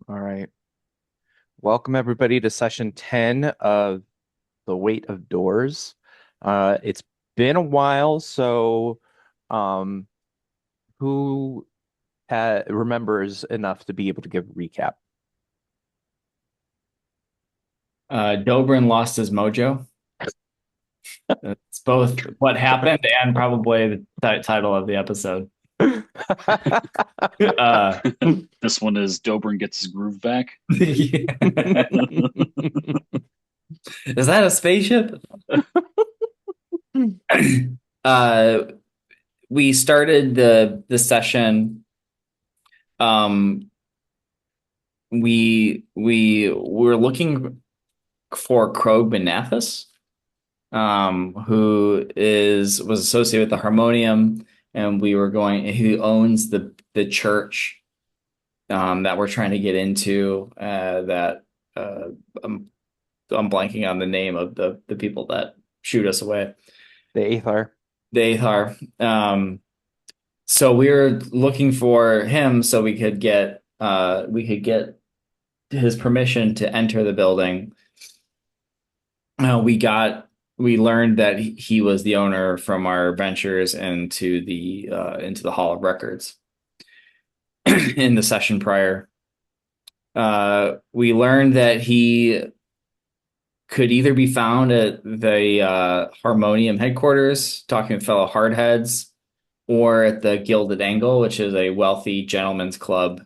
All right. Welcome everybody to session 10 of The Weight of Doors. It's been a while, so um who remembers enough to be able to give a recap? Dobrin lost his mojo. It's both what happened and probably the title of the episode. Uh, This one is Dobrin gets his groove back. yeah. Is that a spaceship? Uh, we started the session. Um, we were looking for Cruigh Manathas, who was associated with the Harmonium, and we were going. Who owns the church that we're trying to get into. That uh, I'm, I'm blanking on the name of the people that shoot us away. The Athar. The Athar. So we were looking for him so we could get his permission to enter the building. We learned that he was the owner from our ventures into the Hall of Records in the session prior. We learned that he could either be found at the Harmonium headquarters, talking with fellow hardheads, or at the Gilded Angle, which is a wealthy gentleman's club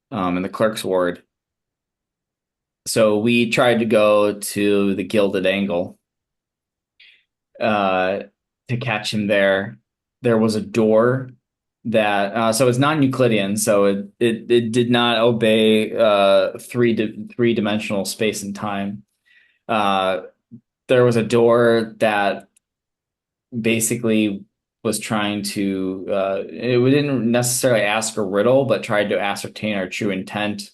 in the Clerk's Ward. So we tried to go to the Gilded Angle uh, to catch him there. There was a door so it's non-Euclidean, so it did not obey three-dimensional space and time. Uh, there was a door that basically was trying to it didn't necessarily ask a riddle, but tried to ascertain our true intent,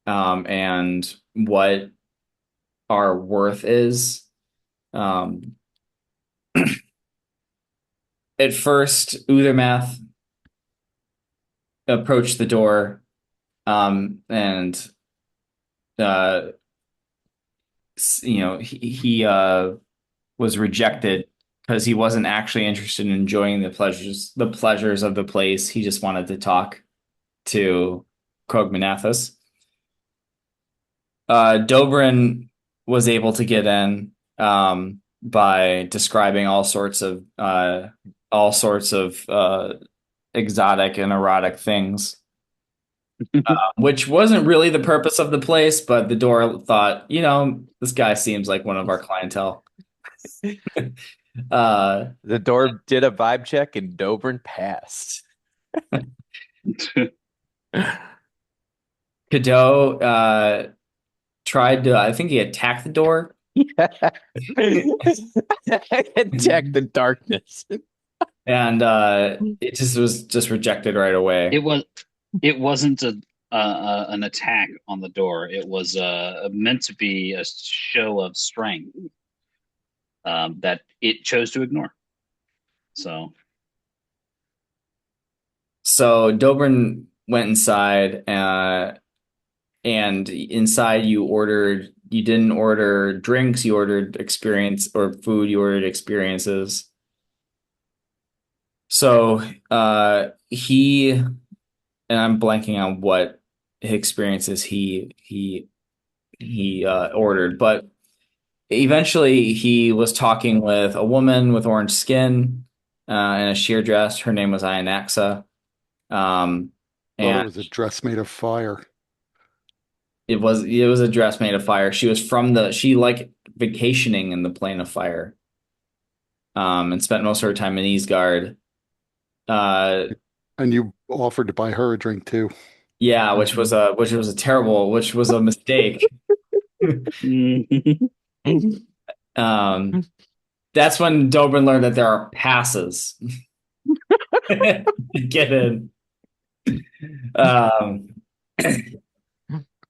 and what our worth is. Um, at first, Uthermath approached the door, and uh, he was rejected because he wasn't actually interested in enjoying the pleasures of the place. He just wanted to talk to Cruigh Manathas. Dobrin was able to get in by describing all sorts of exotic and erotic things, which wasn't really the purpose of the place, but the door thought, this guy seems like one of our clientele. Uh, The door did a vibe check and Dobrin passed. Cadeau tried to, I think he attacked the door. Attack the darkness. And it just was just rejected right away. It wasn't an attack on the door. It was meant to be a show of strength that it chose to ignore. So So Dobrin went inside, and inside you didn't order drinks, you ordered experience or food, you ordered experiences. So and I'm blanking on what experiences he ordered, but eventually he was talking with a woman with orange skin and a sheer dress. Her name was Ionaxa. Um, Thought it and was a dress made of fire. it was a dress made of fire. She liked vacationing in the plane of fire, and spent most of her time in Eastgard. Uh, And you offered to buy her a drink too. yeah, which was a mistake. Um, that's when Dobrin learned that there are passes to get in. Um,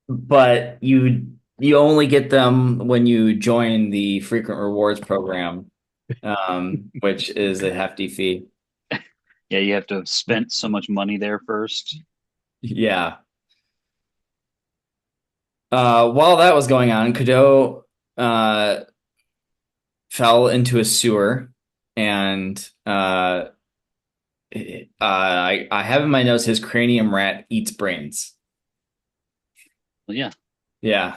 but you only get them when you join the frequent rewards program, which is a hefty fee. yeah, you have to have spent so much money there first. Yeah. While that was going on, Cadeau fell into a sewer, and I have in my notes his cranium rat eats brains. Well, yeah. Yeah.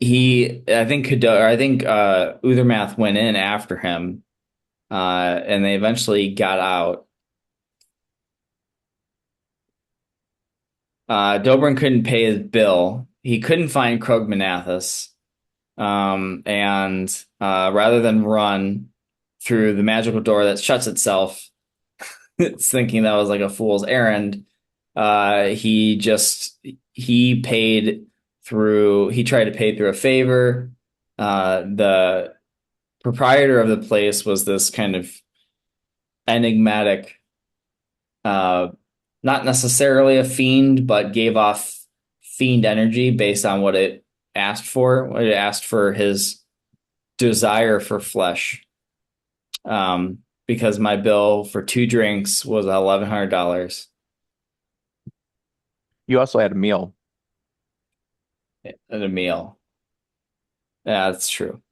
I think Cadeau, or I think Uthermath went in after him, and they eventually got out. Dobrin couldn't pay his bill. He couldn't find Cruigh Manathas. And rather than run through the magical door that shuts itself, thinking that was like a fool's errand, he paid through. He tried to pay through a favor. The proprietor of the place was this kind of enigmatic, uh, not necessarily a fiend, but gave off fiend energy based on what it asked for. What it asked for his desire for flesh. Because my bill for 2 drinks was $1,100 You also had a meal. at a meal. Yeah, that's true.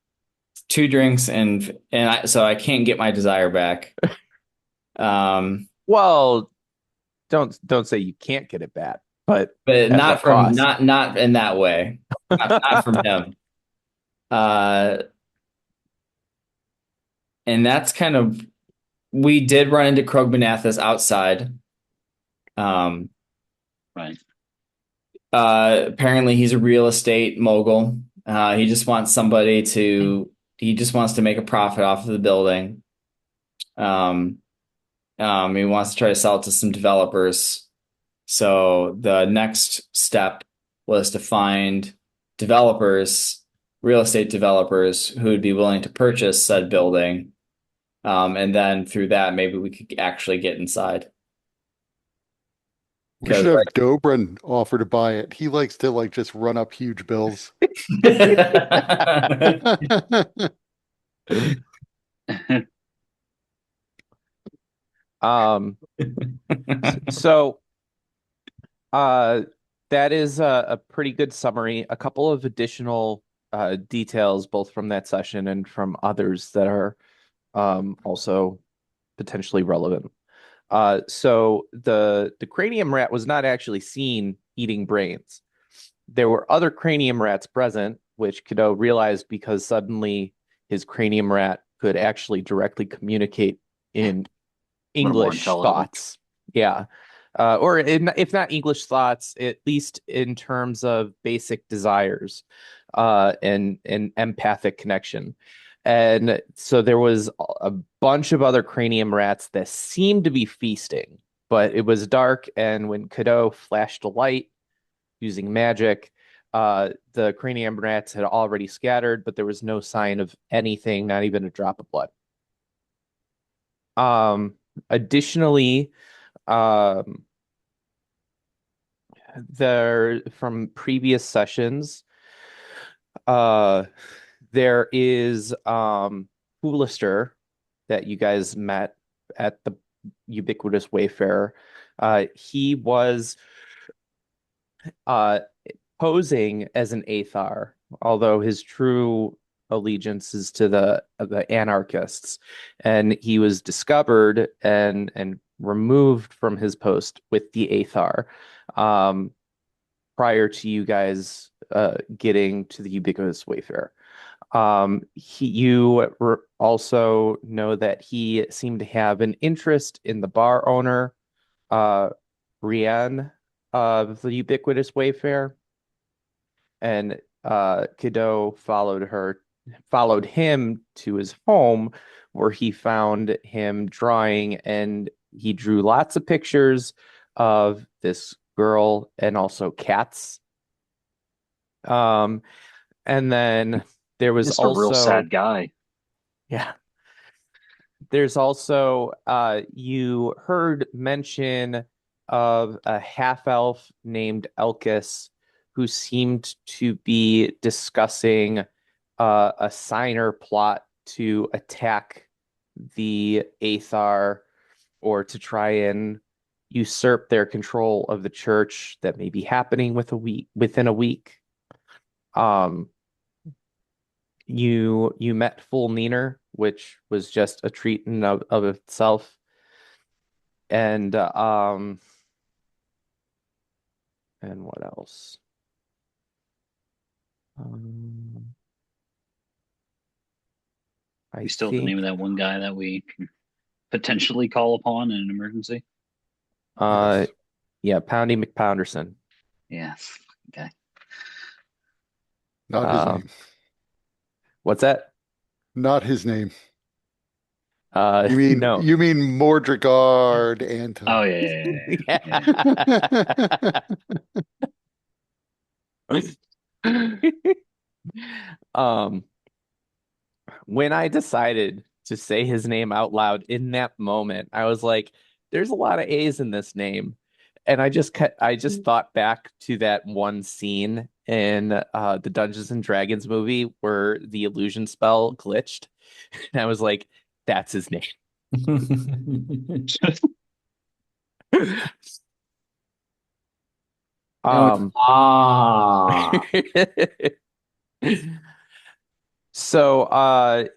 2 drinks so I can't get my desire back. Um, Well, don't say you can't get it back, but but at not what from cost? not in that way. Not from him. Uh, and that's kind of we did run into Cruigh Manathas outside. Um, Right. Apparently he's a real estate mogul. He just wants he just wants to make a profit off of the building. Um, he wants to try to sell it to some developers. So the next step was to find developers, real estate developers who would be willing to purchase said building. And then through that, maybe we could actually get inside. We should Because have Dobrin offer to buy it. He likes to like just run up huge bills. Um, so uh that is a pretty good summary. A couple of additional details, both from that session and from others that are also potentially relevant. So the cranium rat was not actually seen eating brains. There were other cranium rats present, which Cadeau realized because suddenly his cranium rat could actually directly communicate in A little more English intelligent. thoughts. Yeah. If not English thoughts, at least in terms of basic desires, and empathic connection. And so there was a bunch of other cranium rats that seemed to be feasting, but it was dark. And when Cadeau flashed a light using magic, the cranium rats had already scattered, but there was no sign of anything, not even a drop of blood. Additionally, um, there from previous sessions, uh, there is Hoolister that you guys met at the Ubiquitous Wayfarer. He was uh posing as an Athar, although his true allegiance is to the anarchists, and he was discovered and removed from his post with the Athar, um, prior to you guys getting to the Ubiquitous Wayfarer. Also know that he seemed to have an interest in the bar owner, uh, Brienne of the Ubiquitous Wayfarer, and Cadeau followed him to his home, where he found him drawing, and he drew lots of pictures of this girl and also cats. Um, and then there was Just a real also, sad guy. yeah, there's also you heard mention of a half elf named Elkis who seemed to be discussing a signer plot to attack the Athar, or to try and usurp their control of the church that may be happening within a week. Um, you met Full Neener, which was just a treat in of itself. And and what else? Um, I We still have the name of think that one guy that we can potentially call upon in an emergency. uh Yes. yeah, Poundy McPounderson. Yeah. Okay. Not his Uh name. what's that? Not his name. You mean No. you mean Mordregard Oh Anton. yeah. Um when I decided to say his name out loud in that moment, I was like, there's a lot of A's in this name. And I just thought back to that one scene in the Dungeons and Dragons movie where the illusion spell glitched. And I was like, that's his name. No, it's Um so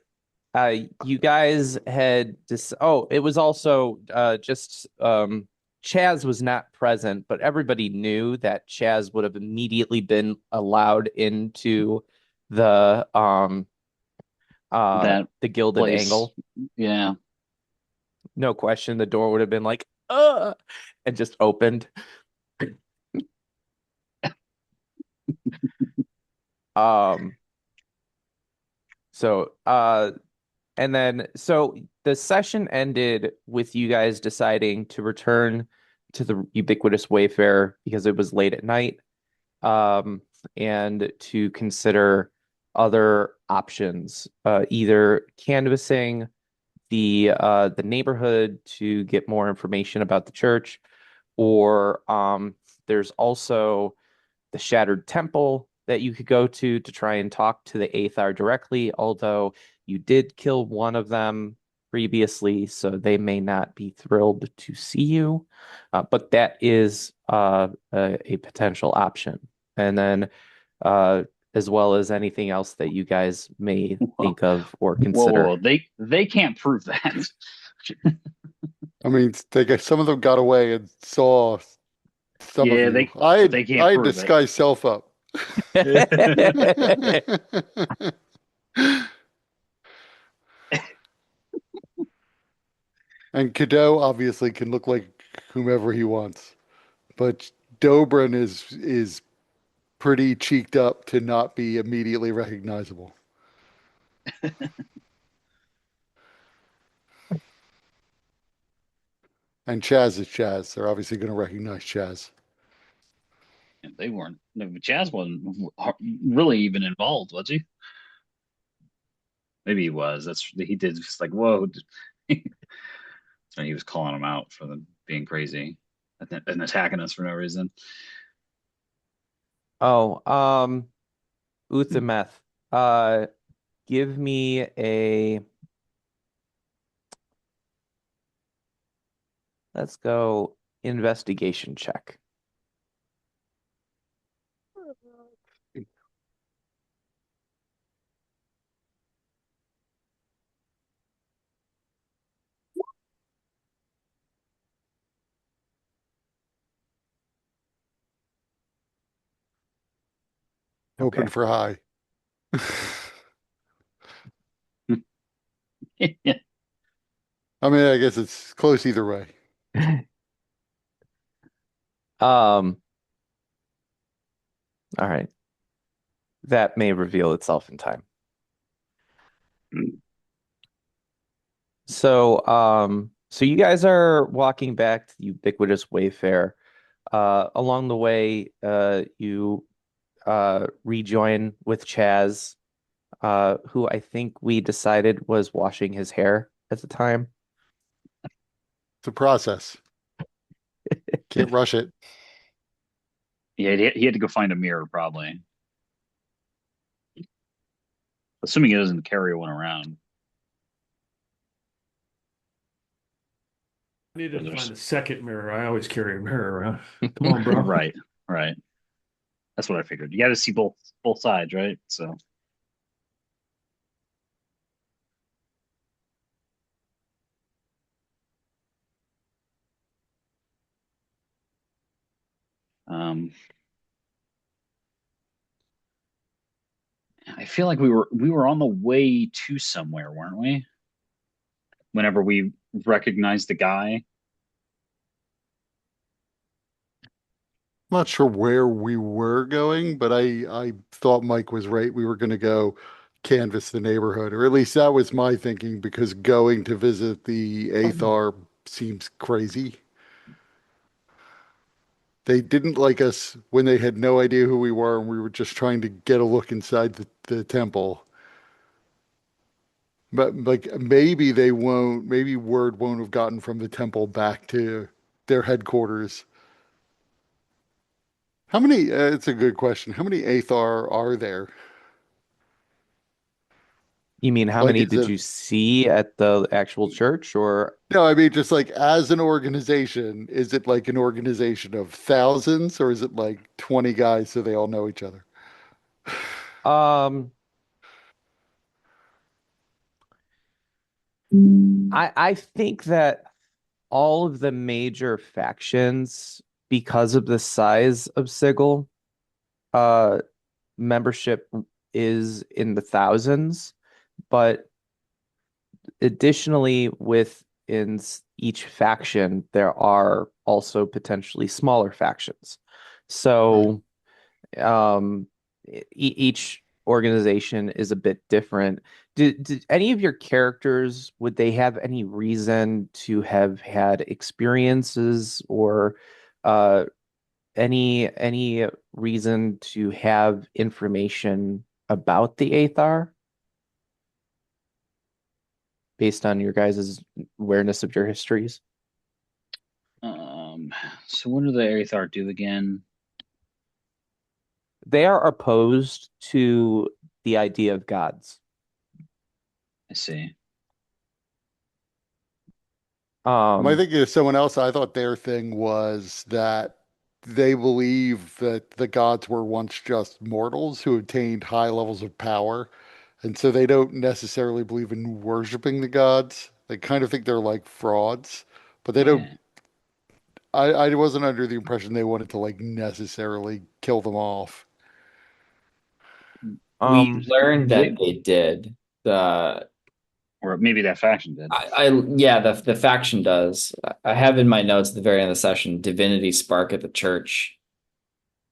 you guys had this. Oh, it was also just Chaz was not present, but everybody knew that Chaz would have immediately been allowed into the That the Gilded place. Angle. Yeah. No question, the door would have been like, and just opened. Um, so and then so the session ended with you guys deciding to return to the ubiquitous Wayfarer because it was late at night, um, and to consider other options, either canvassing the neighborhood to get more information about the church, or there's also the Shattered Temple that you could go to try and talk to the Athar directly, although you did kill one of them previously, so they may not be thrilled to see you. But that is a potential option. And then, uh, as well as anything else that you guys may Whoa, think of or whoa, consider. whoa. They can't prove that. I mean, some of them got away and saw some of Yeah, you. they can't I had prove it. disguised self up. And Cadeau obviously can look like whomever he wants, but Dobrin is pretty cheeked up to not be immediately recognizable. And Chaz is Chaz. They're obviously going to recognize Chaz. They weren't. No, Chaz wasn't really even involved, was he? Maybe he was. That's he did just like whoa. So he was calling them out for them being crazy and attacking us for no reason. Oh, Uthameth, uh, give me let's go investigation check. Hoping Okay. for high. Yeah. I mean, I guess it's close either way. Um, all right. That may reveal itself in time. So you guys are walking back to the ubiquitous Wayfair. Along the way, you rejoin with Chaz, who I think we decided was washing his hair at the time. It's a process. Can't rush it. Yeah, he had to go find a mirror probably. Assuming he doesn't carry one around. I need to find There's the second mirror. I always carry a mirror around. Come on, bro. right, right. That's what I figured. You got to see both sides, right? So, um, I feel like we were on the way to somewhere, weren't we? Whenever we recognized the guy. I'm not sure where we were going, but I thought Mike was right. We were going to go canvass the neighborhood, or at least that was my thinking, because going to visit the Athar seems crazy. They didn't like us when they had no idea who we were, and we were just trying to get a look inside the temple. But like maybe they won't, maybe word won't have gotten from the temple back to their headquarters. How many? It's a good question. How many Athar are there? You mean how Like, many is did it? you see at the actual church, or No, I mean just like as an organization, is it like an organization of thousands, or is it like 20 guys so they all know each other? um I think that all of the major factions, because of the size of Sigil, uh membership is in the thousands, but additionally within each faction there are also potentially smaller factions. Right. So um each organization is a bit different. Did any of your characters, would they have any reason to have had experiences or uh any reason to have information about the Athar based on your guys' awareness of your histories? Um, so what do the Aethar do again? They are opposed to the idea of gods. I see. Am I Um, thinking of someone else? I thought their thing was that they believe that the gods were once just mortals who attained high levels of power. And so they don't necessarily believe in worshiping the gods. They kind of think they're like frauds, but they don't. Yeah. I wasn't under the impression they wanted to like necessarily kill them off. We um, learned that They they did. The or maybe that faction did. yeah, the faction does. I have in my notes at the very end of the session, Divinity Spark at the church,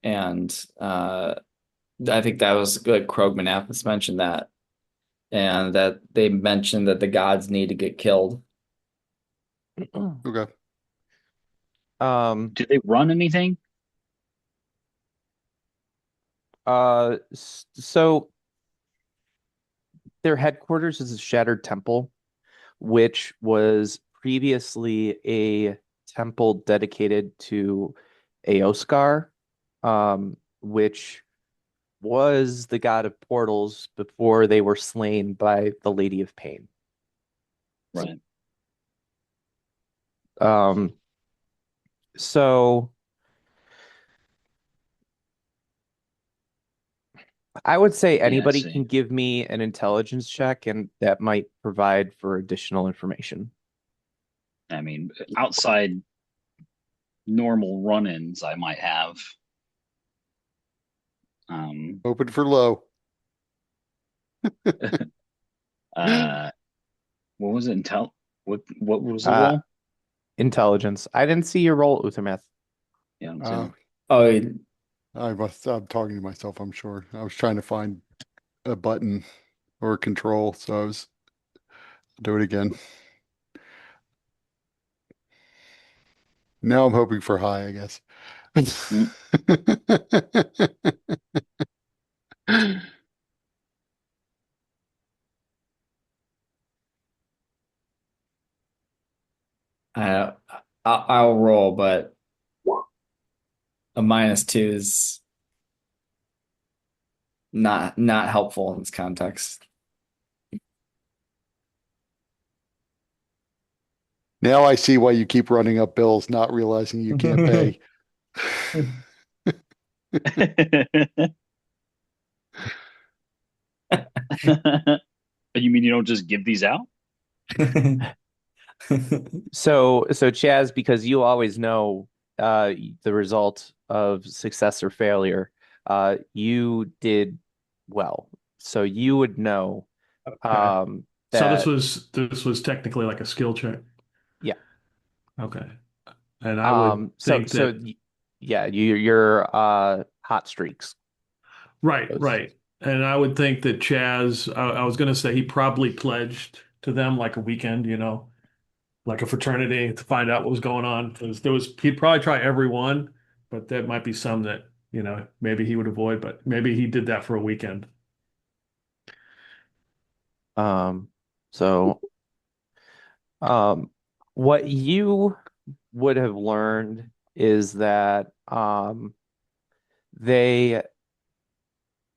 and I think that was good. Cruigh Manathas mentioned that, and that they mentioned that the gods need to get killed. Okay. um, Did they run anything? so their headquarters is a shattered temple, which was previously a temple dedicated to Eoscar, which was the god of portals before they were slain by the Lady of Pain. Right. Um, so I would say Yeah, I anybody see. can give me an intelligence check, and that might provide for additional information. I mean, outside normal run-ins, I might have. Um, Open for low. uh, what was it? What was the Uh, role? Intelligence. I didn't see your roll, Uthermeth. Yeah, I'm Uh, saying. Oh, I'm talking to myself, I'm sure. I was trying to find a button or a control, so I was do it again. Now I'm hoping for high, I guess. Mm, I, I'll roll, but a -2 is not helpful in this context. Now I see why you keep running up bills, not realizing you can't pay. You mean you don't just give these out? So Chaz, because you always know the result of success or failure, you did well. So you would know Okay. So this that was this was technically like a skill check. yeah. Okay. And I would So think so that yeah, your hot streaks. Those. right. And I would think that Chaz, I was going to say he probably pledged to them like a weekend, like a fraternity to find out what was going on. Because he'd probably try every one, but there might be some that, maybe he would avoid, but maybe he did that for a weekend. Um, so um, what you would have learned is that they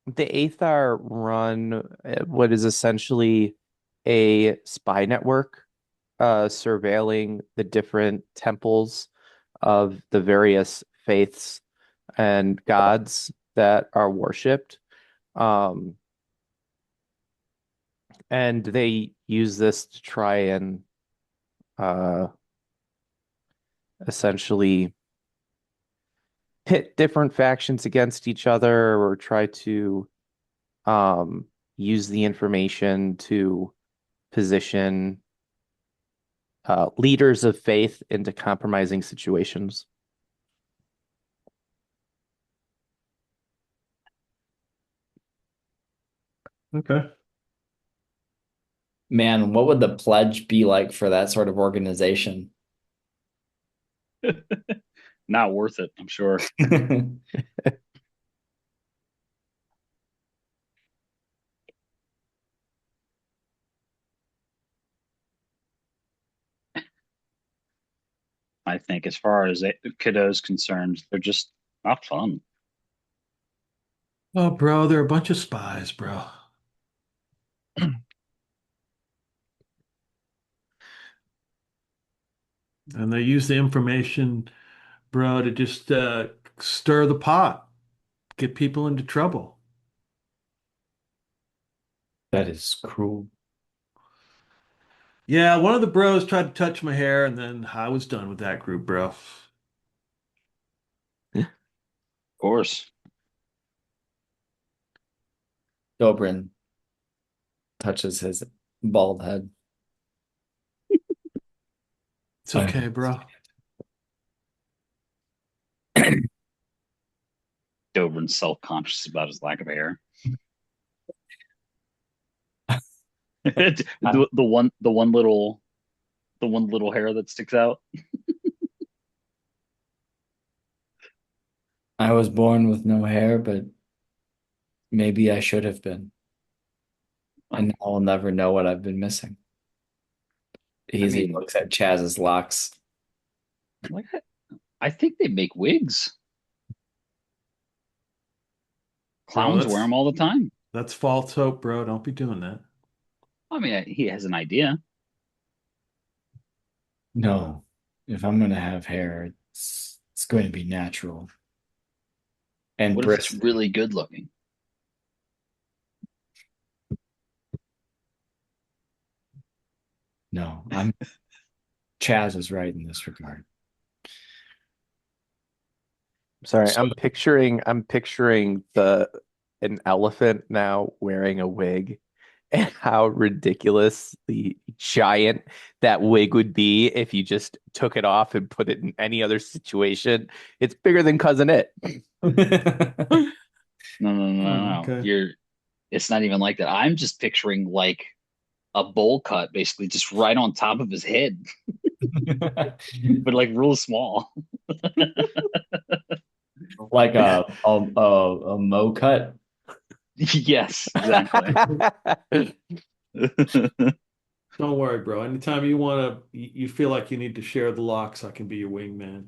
the Athar run what is essentially a spy network surveilling the different temples of the various faiths and gods that are worshipped. Um, and they use this to try and uh, essentially pit different factions against each other or try to um, use the information to position leaders of faith into compromising situations. Okay. Man, what would the pledge be like for that sort of organization? Not worth it, I'm sure. I think as far as kiddos concerned, they're just not fun. Oh, bro, they're a bunch of spies, bro. And they use the information, bro, to just stir the pot, get people into trouble. That is cruel. Yeah, one of the bros tried to touch my hair, and then I was done with that group, bro. Of course. Dobrin touches his bald head. It's I okay, bro. Dobrin's self-conscious about his lack of hair. The one little hair that sticks out. I was born with no hair, but maybe I should have been. And I'll never know what I've been missing. I He mean, looks at Chaz's locks. like I think they make wigs. Bro, Clowns wear them all the time. that's false hope, bro. Don't be doing that. I mean, he has an idea. No, if I'm gonna have hair, it's going to be natural and What if it's bristly. really good looking? No, I'm Chaz is right in this regard. Sorry, So I'm picturing the an elephant now wearing a wig and how ridiculously giant that wig would be if you just took it off and put it in any other situation. It's bigger than Cousin It. No, no, no, Oh, no, no. okay. It's not even like that. I'm just picturing like a bowl cut, basically, just right on top of his head, but like real small. like a mo cut. Yes, exactly. Don't worry, bro. Anytime you want to, you feel like you need to share the locks, I can be your wingman.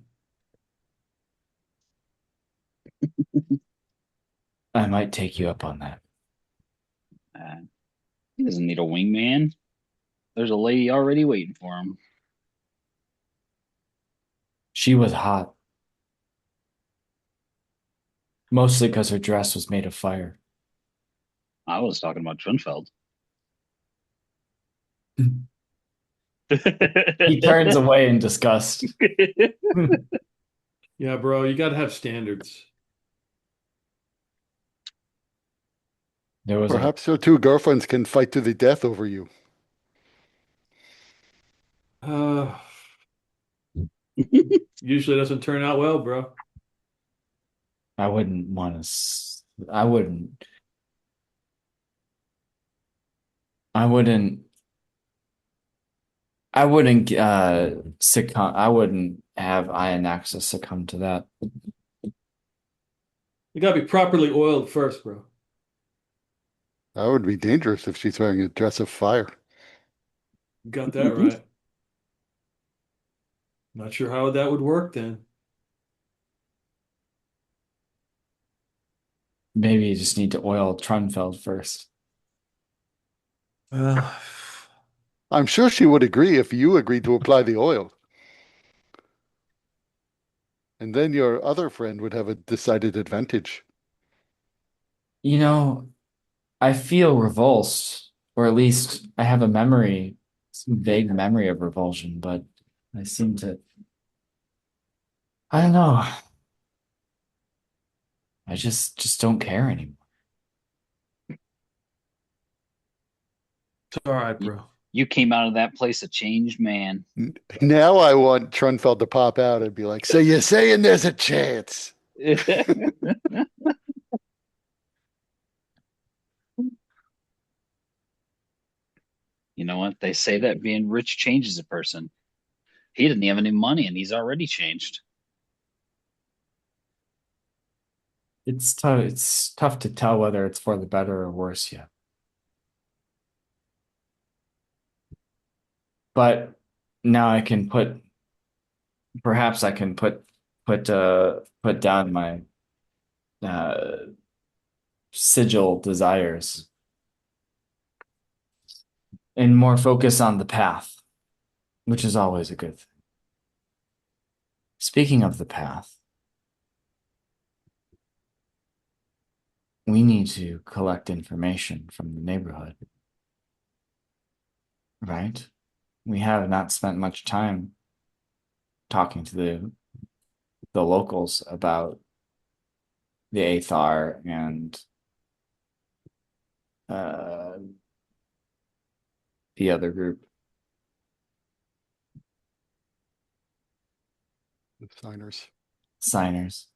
I might take you up on that. He doesn't need a wingman. There's a lady already waiting for him. She was hot, mostly because her dress was made of fire. I was talking about Trinfeld. He turns away in disgust. Yeah, bro, you got to have standards. There was a Perhaps your two girlfriends can fight to the death over you. Uh, usually doesn't turn out well, bro. I wouldn't want to. I wouldn't. I wouldn't succumb. I wouldn't have Ionaxis succumb to that. You got to be properly oiled first, bro. That would be dangerous if she's wearing a dress of fire. You got that right. Not sure how that would work then. Maybe you just need to oil Trunfeld first. Well, I'm sure she would agree if you agreed to apply the oil. And then your other friend would have a decided advantage. You know, I feel revulsed, or at least I have a memory, some vague memory of revulsion, but I seem to, I don't know. I just don't care anymore. it's all right, you, bro. you came out of that place a changed man. Now I want Trunfeld to pop out and be like, so you're saying there's a chance? You know what? They say that being rich changes a person. He didn't have any money and he's already changed. It's tough to tell whether it's for the better or worse yet. But now I can perhaps I can put down my uh sigil desires and more focus on the path, which is always a good thing. Speaking of the path, we need to collect information from the neighborhood, right? We have not spent much time talking to the locals about the Athar and uh, the other group. The signers. Signers.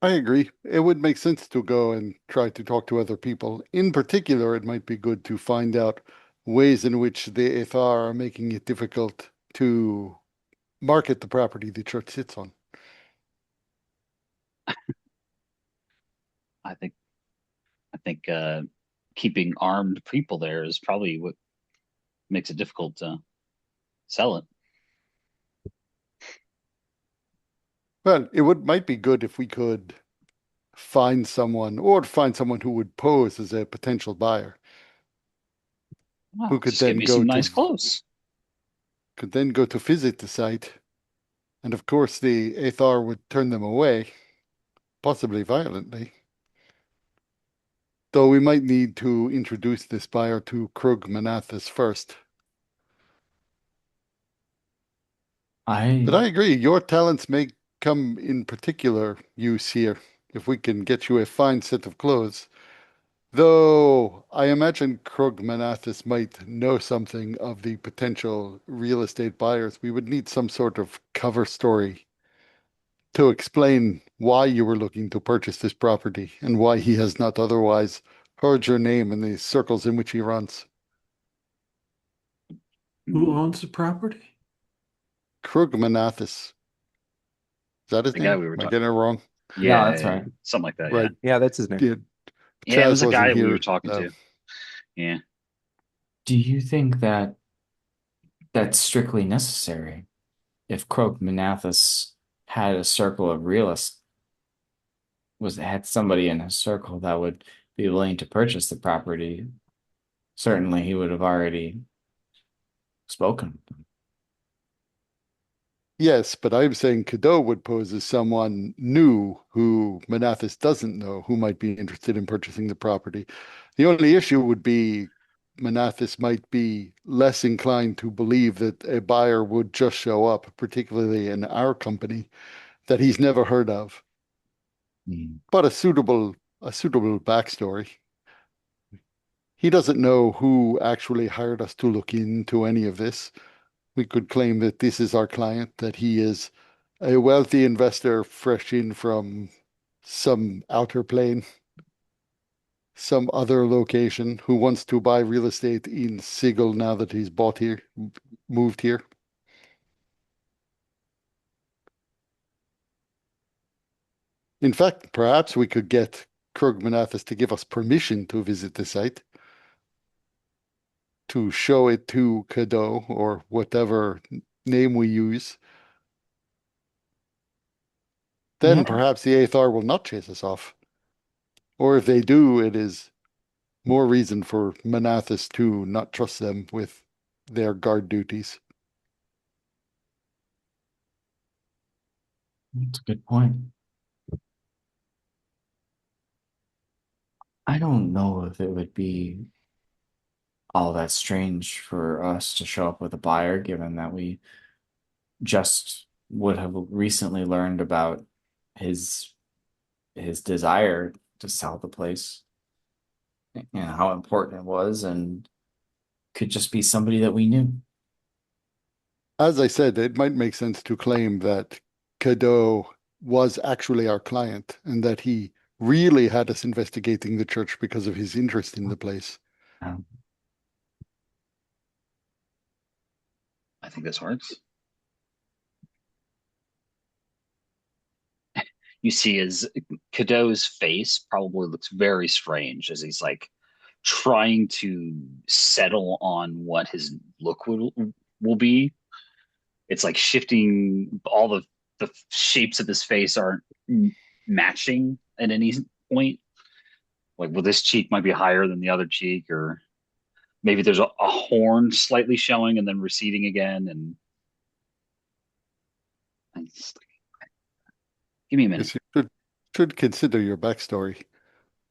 I agree. It would make sense to go and try to talk to other people. In particular, it might be good to find out ways in which the Athar are making it difficult to market the property the church sits on. I think I think keeping armed people there is probably what makes it difficult to sell it. Well, it would might be good if we could find someone or find someone who would pose as a potential buyer who Wow, just give me some nice clothes. could then go to visit the site. And of course the Athar would turn them away, possibly violently. Though we might need to introduce this buyer to Cruigh Manathas first. But I I agree, your talents may come in particular use here if we can get you a fine set of clothes. Though I imagine Cruigh Manathas might know something of the potential real estate buyers. We would need some sort of cover story to explain why you were looking to purchase this property and why he has not otherwise heard your name in the circles in which he runs. Who Hmm. owns the property? Cruigh Manathas. Is that his The guy name? we were Am I talking. getting it wrong? No, Yeah, that's yeah, yeah, right. something like that. Yeah, Right. Yeah, that's his name. Yeah. yeah. It Chaz was a wasn't guy we were here. talking to. Yeah. Do you think that that's strictly necessary? If Cruigh Manathas had a circle of realists, had somebody in his circle that would be willing to purchase the property, certainly he would have already spoken. Yes, but I'm saying Cadeau would pose as someone new who Manathas doesn't know who might be interested in purchasing the property. The only issue would be Manathas might be less inclined to believe that a buyer would just show up, particularly in our company, that he's never heard of. Mm. But a suitable backstory. He doesn't know who actually hired us to look into any of this. We could claim that this is our client, that he is a wealthy investor fresh in from some outer plane, some other location, who wants to buy real estate in Sigil now that he's bought here, moved here. In fact, perhaps we could get Cruigh Manathas to give us permission to visit the site, to show it to Cadeau or whatever name we use. Yeah, Then perhaps the Athar will not chase us off. Or if they do, it is more reason for Manathas to not trust them with their guard duties. that's a good point. I don't know if it would be all that strange for us to show up with a buyer, given that we just would have recently learned about his his desire to sell the place and how important it was, and could just be somebody that we knew. As I said, it might make sense to claim that Cadeau was actually our client and that he really had us investigating the church because of his interest in the place. Um, I think this works. You see his Cadeau's face probably looks very strange as he's like trying to settle on what his look will be. It's like shifting all the shapes of his face aren't matching at any point. Like, well, this cheek might be higher than the other cheek, or maybe there's a horn slightly showing and then receding again. And give me a minute. Yes, you should consider your backstory.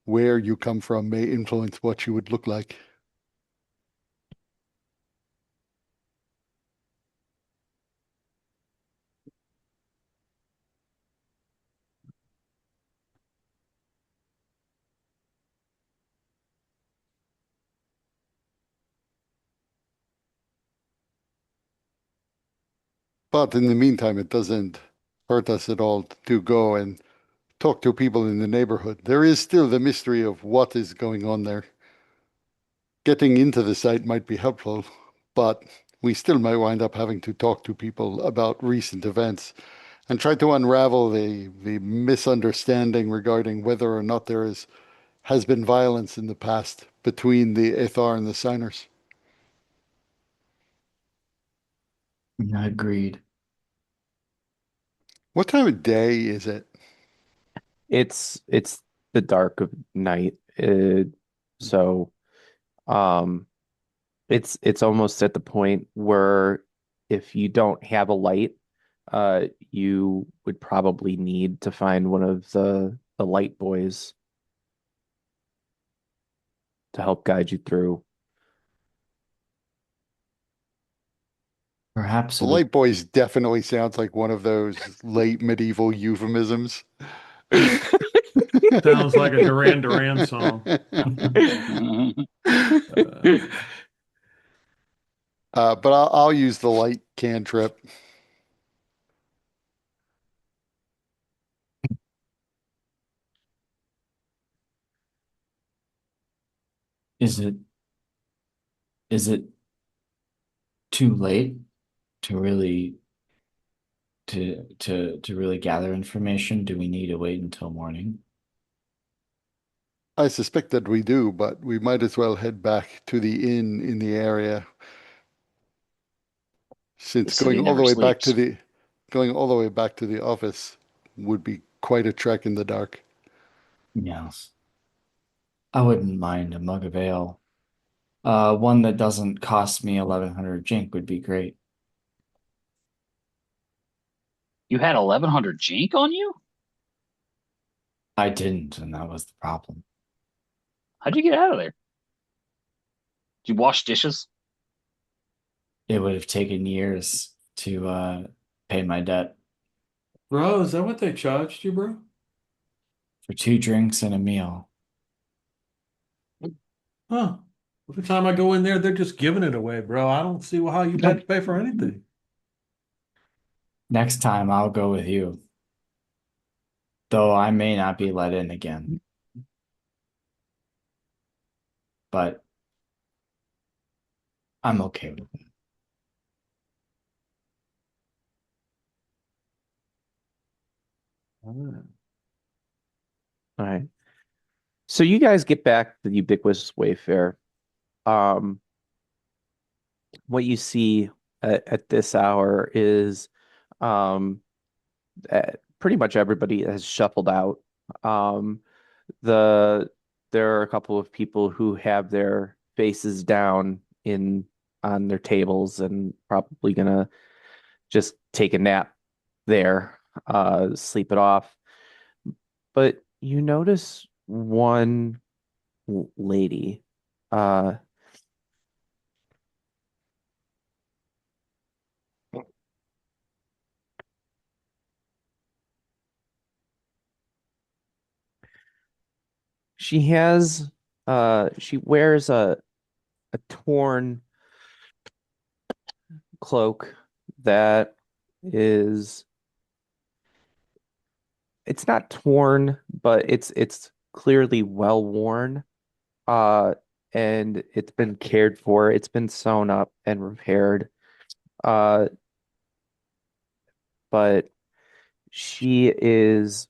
Where you come from may influence what you would look like. But in the meantime, it doesn't hurt us at all to go and talk to people in the neighborhood. There is still the mystery of what is going on there. Getting into the site might be helpful, but we still might wind up having to talk to people about recent events and try to unravel the misunderstanding regarding whether or not has been violence in the past between the Athar and the signers. Agreed. What time of day is it? It's the dark of night. So um it's almost at the point where if you don't have a light, you would probably need to find one of the light boys to help guide you through. Perhaps The it would. light boys definitely sounds like one of those late medieval euphemisms. Sounds like a Duran Duran song. Uh, But I'll use the light cantrip. Is it too late to really to really gather information? Do we need to wait until morning? I suspect that we do, but we might as well head back to the inn in the area, The since city never sleeps. going all the way back to the office would be quite a trek in the dark. Yes. I wouldn't mind a mug of ale. One that doesn't cost me 1100 jink would be great. You had 1100 jink on you? I didn't, and that was the problem. How'd you get out of there? Did you wash dishes? It would have taken years to pay my debt Bro, is that what they charged you, bro? for 2 drinks and a meal. Huh. Every time I go in there, they're just giving it away, bro. I don't see how you'd have to pay for anything. Next time I'll go with you, though I may not be let in again, but I'm okay with it. All right. So you guys get back to the ubiquitous Wayfair. Um, what you see at this hour is um, pretty much everybody has shuffled out. Um, the there are a couple of people who have their faces down in on their tables and probably gonna just take a nap there, sleep it off. But you notice one lady. Uh, she wears a torn cloak that is it's not torn, but it's clearly well worn. Uh, and it's been cared for. It's been sewn up and repaired. Uh, but she is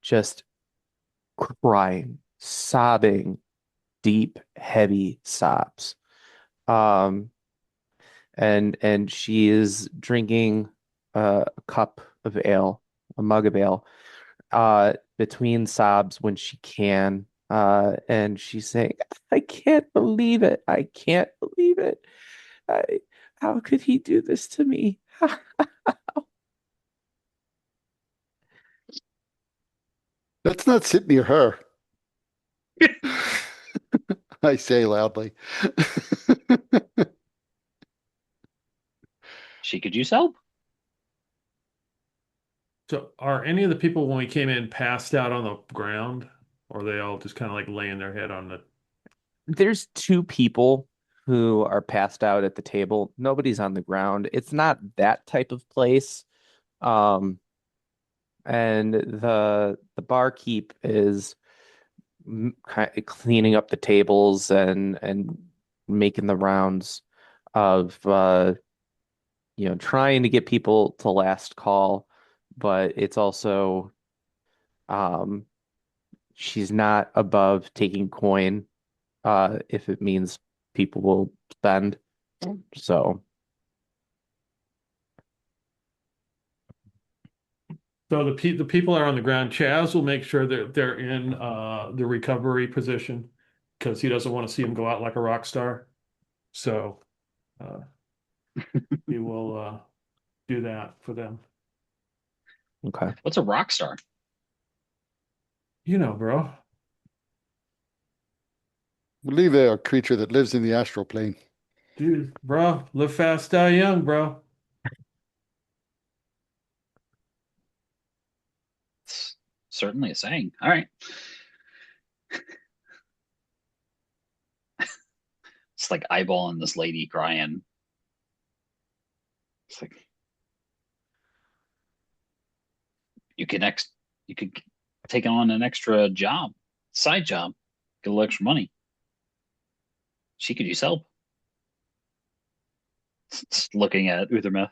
just crying, sobbing, deep, heavy sobs. Um, and she is drinking a cup of ale, a mug of ale, between sobs when she can. And she's saying, I can't believe it. I can't believe it. I, how could he do this to me? Let's not sit near her, I say loudly. She could use help. So are any of the people when we came in passed out on the ground? Or are they all just kind of like laying their head on the There's two people who are passed out at the table. Nobody's on the ground. It's not that type of place. Um, and the barkeep is kind of cleaning up the tables and making the rounds of trying to get people to last call, but it's also um she's not above taking coin if it means people will spend. So So the people are on the ground. Chaz will make sure that they're in the recovery position because he doesn't want to see him go out like a rock star. So uh, he will do that for them. okay. What's a rock star? You know, bro. We believe they're a creature that lives in the astral plane. Dude, bro, live fast, die young, bro. It's certainly a saying. All right. It's like eyeballing this lady crying. It's like you could next you could take on an extra job, side job, get a little extra money. She could use help. Looking at Uthermeth.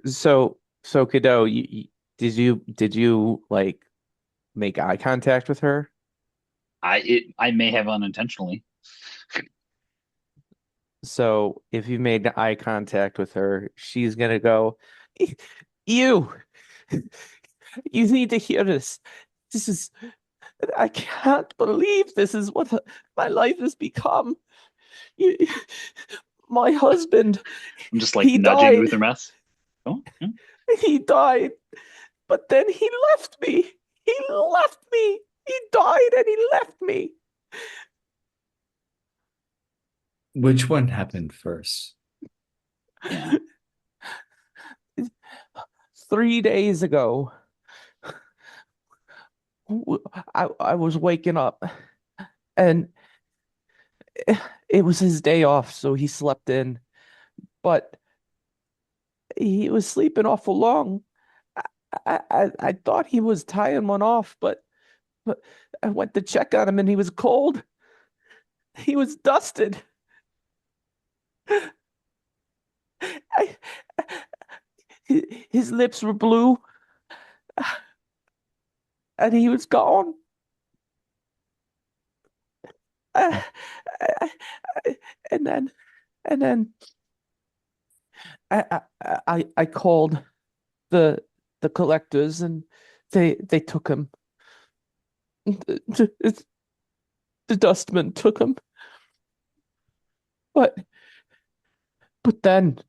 So Kado, did you like make eye contact with her? I may have unintentionally. So if you made eye contact with her, she's gonna go, you, you need to hear this. This is, I can't believe this is what my life has become. You, My husband, I'm just like he nudging died. Uther Mess. Oh, yeah. He died. But then he left me. He left me. He died and he left me. Which one happened first? Yeah. 3 days ago, I was waking up and it was his day off, so he slept in. But he was sleeping awful long. I thought he was tying one off, but I went to check on him and he was cold. He was dusted. I, his lips were blue and he was gone. Uh, I- and then and then I called the the collectors and they took him. The, the dustman took him. But but then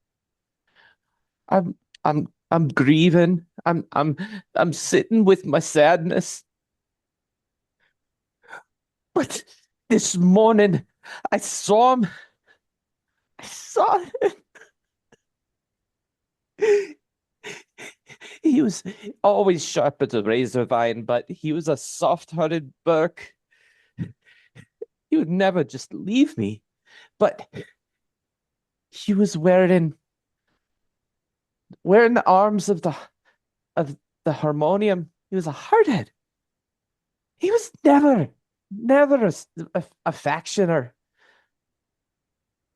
I'm grieving. I'm sitting with my sadness. But this morning I saw him. I saw him. He was always sharp as a razor vine, but he was a soft-hearted Burke. He would never just leave me. But he was wearing the arms of the harmonium. He was a hardhead. He was never a factioner.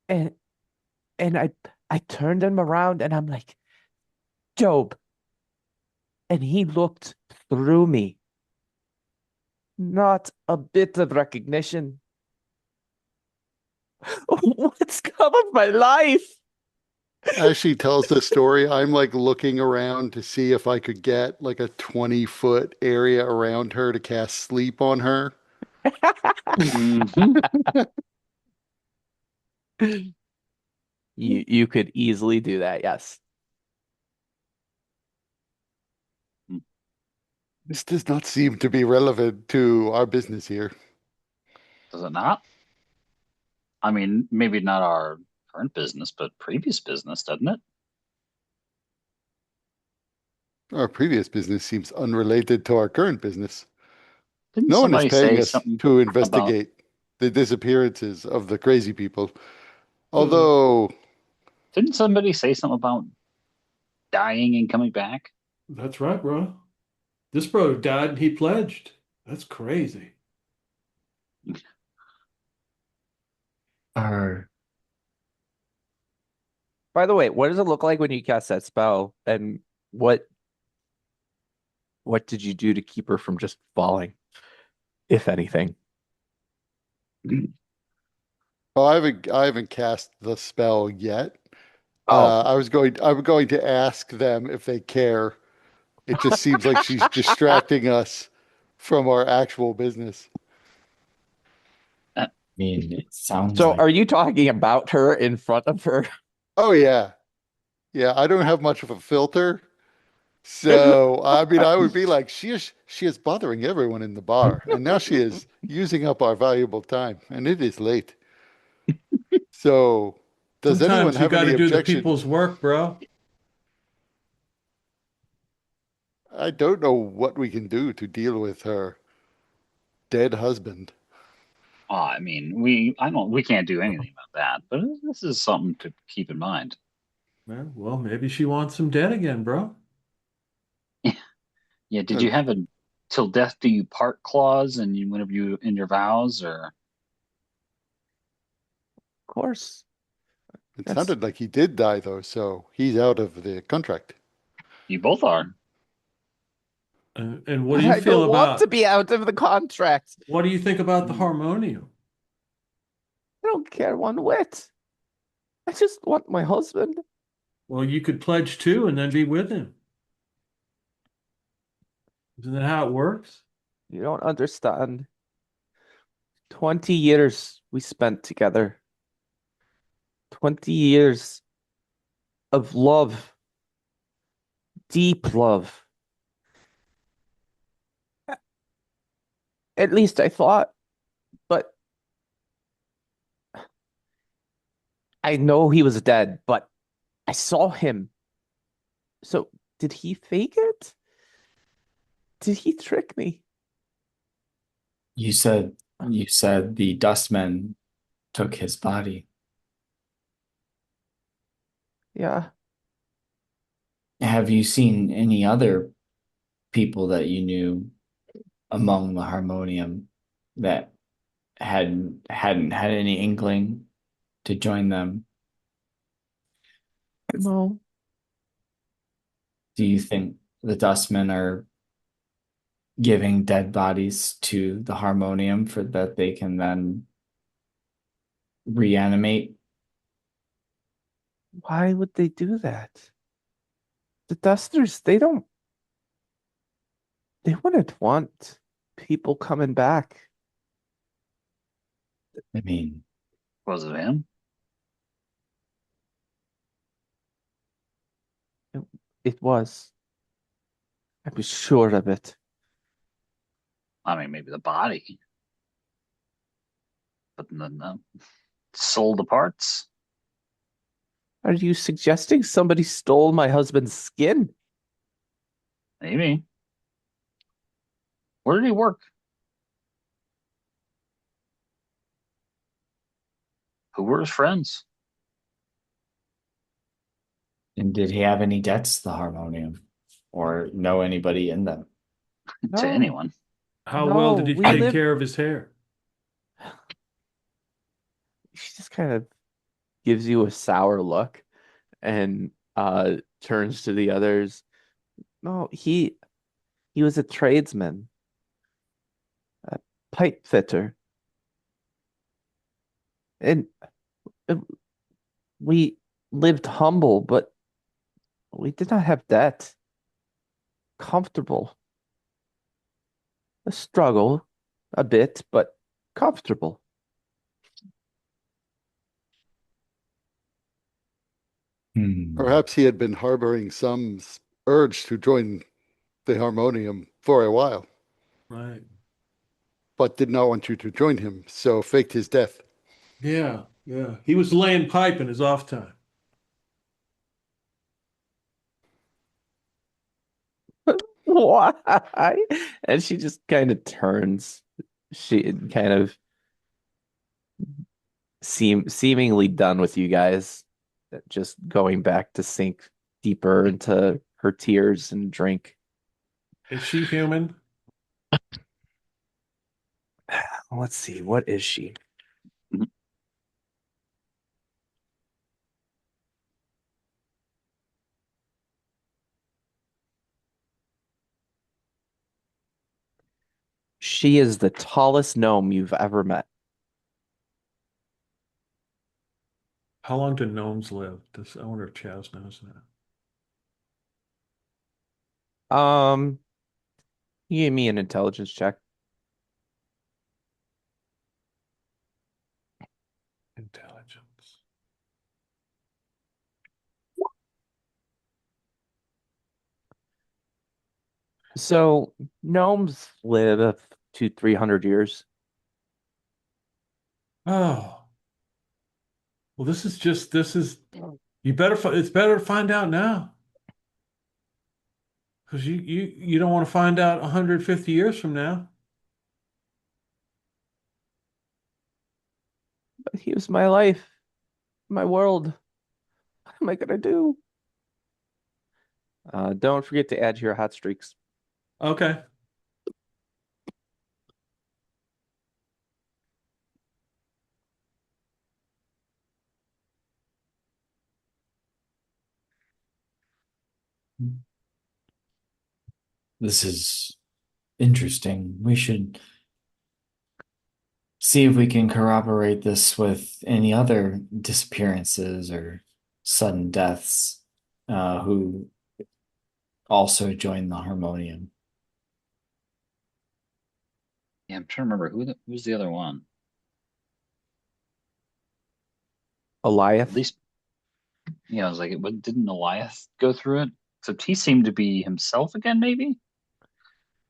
And and I turned him around and I'm like, Job. And he looked through me. Not a bit of recognition. What's come of my life? As she tells the story, I'm like looking around to see if I could get like a 20-foot area around her to cast sleep on her. Mhm. You could easily do that, yes. This does not seem to be relevant to our business here. Does it not? I mean, maybe not our current business, but previous business, doesn't it? Our previous business seems unrelated to our current business. Didn't No one is somebody paying say us something to about, investigate the disappearances of the crazy people. Uh, Although, didn't somebody say something about dying and coming back? that's right, bro. This bro died and he pledged. That's crazy. Are By the way, what does it look like when you cast that spell? And what what did you do to keep her from just falling, if anything? well, I haven't cast the spell yet. Oh. I'm going to ask them if they care. It just seems like she's distracting us from our actual business. Uh, mean, it sounds So like are you talking about her in front of her? Oh yeah. Yeah, I don't have much of a filter. So, I mean, I would be like, she is bothering everyone in the bar, and now she is using up our valuable time, and it is late. So, does anyone Sometimes you have got any to do the objection? people's work, bro. I don't know what we can do to deal with her dead husband. I mean, we can't do anything about that, but this is something to keep in mind. Well, maybe she wants him dead again, bro. Yeah, did Of you have a till death do you part clause and you whenever you in your vows, or Of course. It That's sounded like he did die, though, so he's out of the contract. you both are? And what do But you I feel don't want to about be out of the contract. what do you think about the Mm. harmonium? I don't care one whit. I just want my husband. Well, you could pledge too and then be with him. Isn't that how it works? You don't understand. 20 years we spent together. 20 years of love, deep love. At least I thought, but I know he was dead, but I saw him. So did he fake it? Did he trick me? You said the dustmen took his body. Yeah. Have you seen any other people that you knew among the Harmonium that hadn't had any inkling to join them? No. Do you think the dustmen are giving dead bodies to the Harmonium for that they can then reanimate? Why would they do that? The Dusters, they wouldn't want people coming back. I mean, Was it him? It, it was. I was sure of it. I mean, maybe the body, but the sold the parts. Are you suggesting somebody stole my husband's skin? Maybe. Where did he work? Who were his friends? and did he have any debts to the Harmonium or know anybody in them? To No, anyone? How well no, did he we take live. care of his hair? She just kind of gives you a sour look and turns to the others. No, he was a tradesman, a pipe fitter, and uh, we lived humble, but we did not have debt. Comfortable. A struggle, a bit, but comfortable. Hmm. Perhaps he had been harboring some urge to join the Harmonium for a while, Right. but did not want you to join him, so faked his death. Yeah, yeah. He was laying pipe in his off time. Why? And she just kind of turns. She kind of seemingly done with you guys, just going back to sink deeper into her tears and drink. Is she human? Let's see, what is she? She is the tallest gnome you've ever met. How long do gnomes live? I wonder if Chaz knows that. Um, you gave me an intelligence check. Intelligence. So gnomes live up to 300 years. Oh, well, you better, it's better to find out now. Because you don't want to find out 150 years from now. But he was my life, my world. What am I gonna do? Don't forget to add your hot streaks. Okay. This is interesting. We should see if we can corroborate this with any other disappearances or sudden deaths who also joined the Harmonium. Yeah, I'm trying to remember who's the other one. At Eliath. least, I was like, didn't Elias go through it? Except he seemed to be himself again, maybe?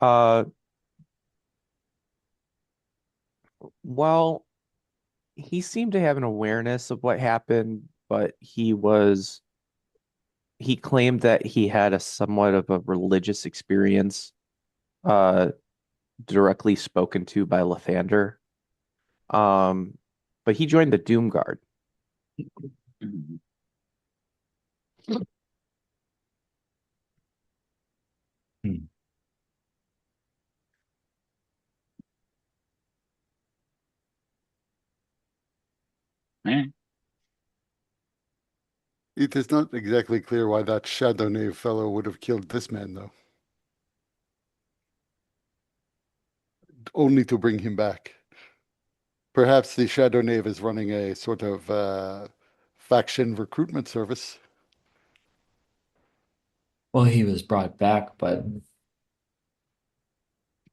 Uh, well, he seemed to have an awareness of what happened, but he claimed that he had a somewhat of a religious experience, uh, directly spoken to by Lathander. Um, but he joined the Doom Guard. Mhm. Hmm. Eh. It is not exactly clear why that Shadow Knave fellow would have killed this man, though. Only to bring him back. Perhaps the Shadow Knave is running a sort of faction recruitment service. Well, he was brought back, but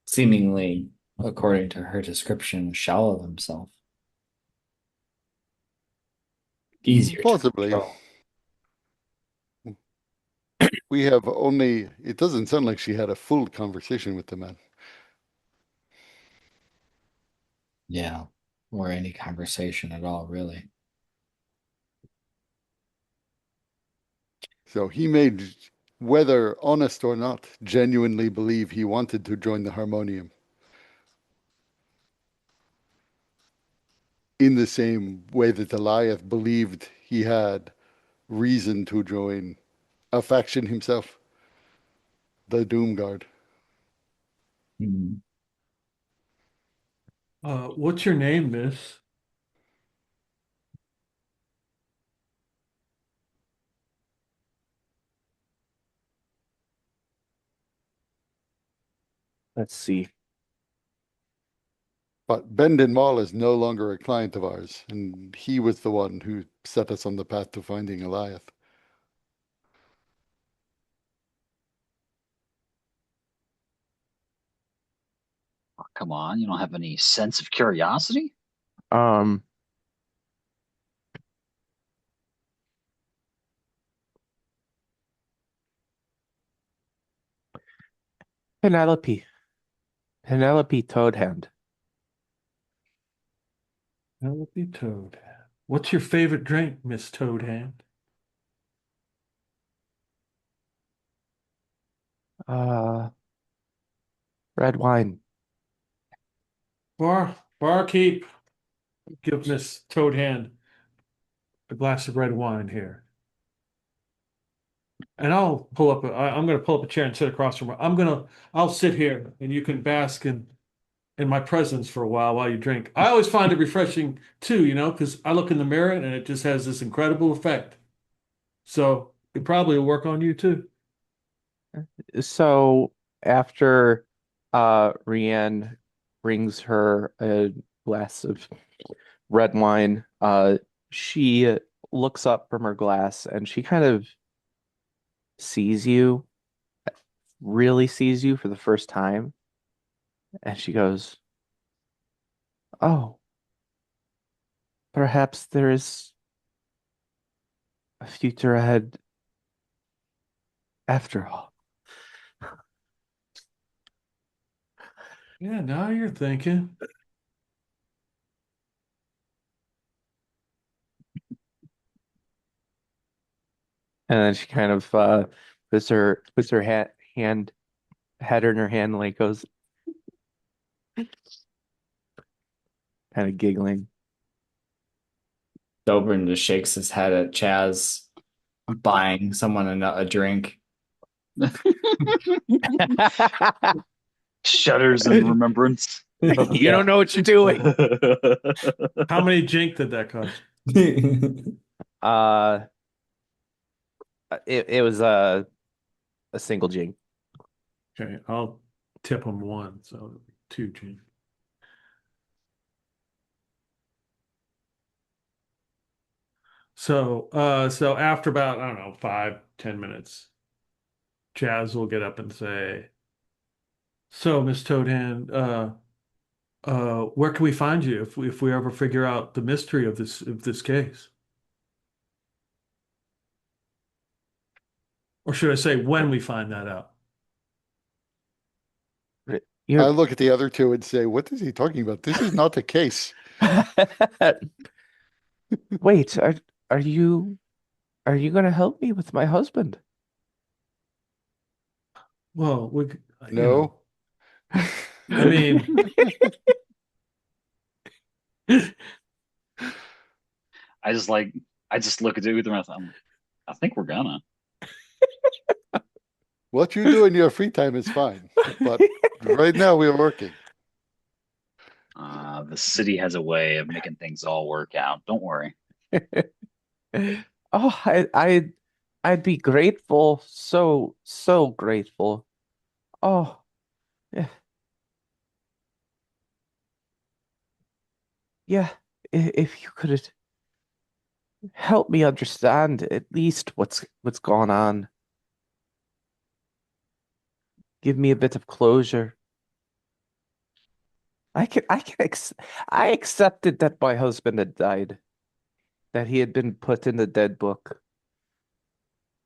seemingly, according to her description, shallow of himself. Easier to Possibly. control. We have only, it doesn't sound like she had a full conversation with the man. Yeah, or any conversation at all, really. So he made, whether honest or not, genuinely believe he wanted to join the Harmonium in the same way that Eliath believed he had reason to join a faction himself, the Doom Guard. Hmm. What's your name, miss? Let's see. But Bendon Mall is no longer a client of ours, and he was the one who set us on the path to finding Eliath. Oh, come on, you don't have any sense of curiosity? Um, Penelope. Penelope Toadhand. Penelope Toad. What's your favorite drink, Miss Toadhand? Uh, red wine. Barkeep, give Miss Toadhand a glass of red wine here. And I'm going to pull up a chair and sit across from her. I'll sit here and you can bask in my presence for a while you drink. I always find it refreshing too, because I look in the mirror and it just has this incredible effect. So it probably will work on you too. So after Rianne brings her a glass of red wine, she looks up from her glass and she kind of sees you, really sees you for the first time, and she goes, "Oh, perhaps there is a future ahead after all." Yeah, now you're thinking. And then she kind of puts her hand head in her hand, like goes kind of giggling. Dobrin just shakes his head at Chaz buying someone a drink. Shudders in remembrance. You Yeah. don't know what you're doing. How many jink did that cost? Uh, it was a single jing. Okay, I'll tip him one, so two jink. So after about, I don't know, 5, 10 minutes, Chaz will get up and say, "So, Miss Toadhand, where can we find you if we ever figure out the mystery of this case?" Or should I say when we find that out? I You're look at the other two and say, what is he talking about? This is not the case. Wait, are you are you gonna help me with my husband? Well, No. I mean, I just like I just look at it with my thumb. I think we're gonna. What you do in your free time is fine. But right now we are working. The city has a way of making things all work out. Don't worry. Oh, I'd be grateful, so grateful. Oh, yeah, yeah. If you could help me understand at least what's going on, give me a bit of closure. I can I accepted that my husband had died, that he had been put in the dead book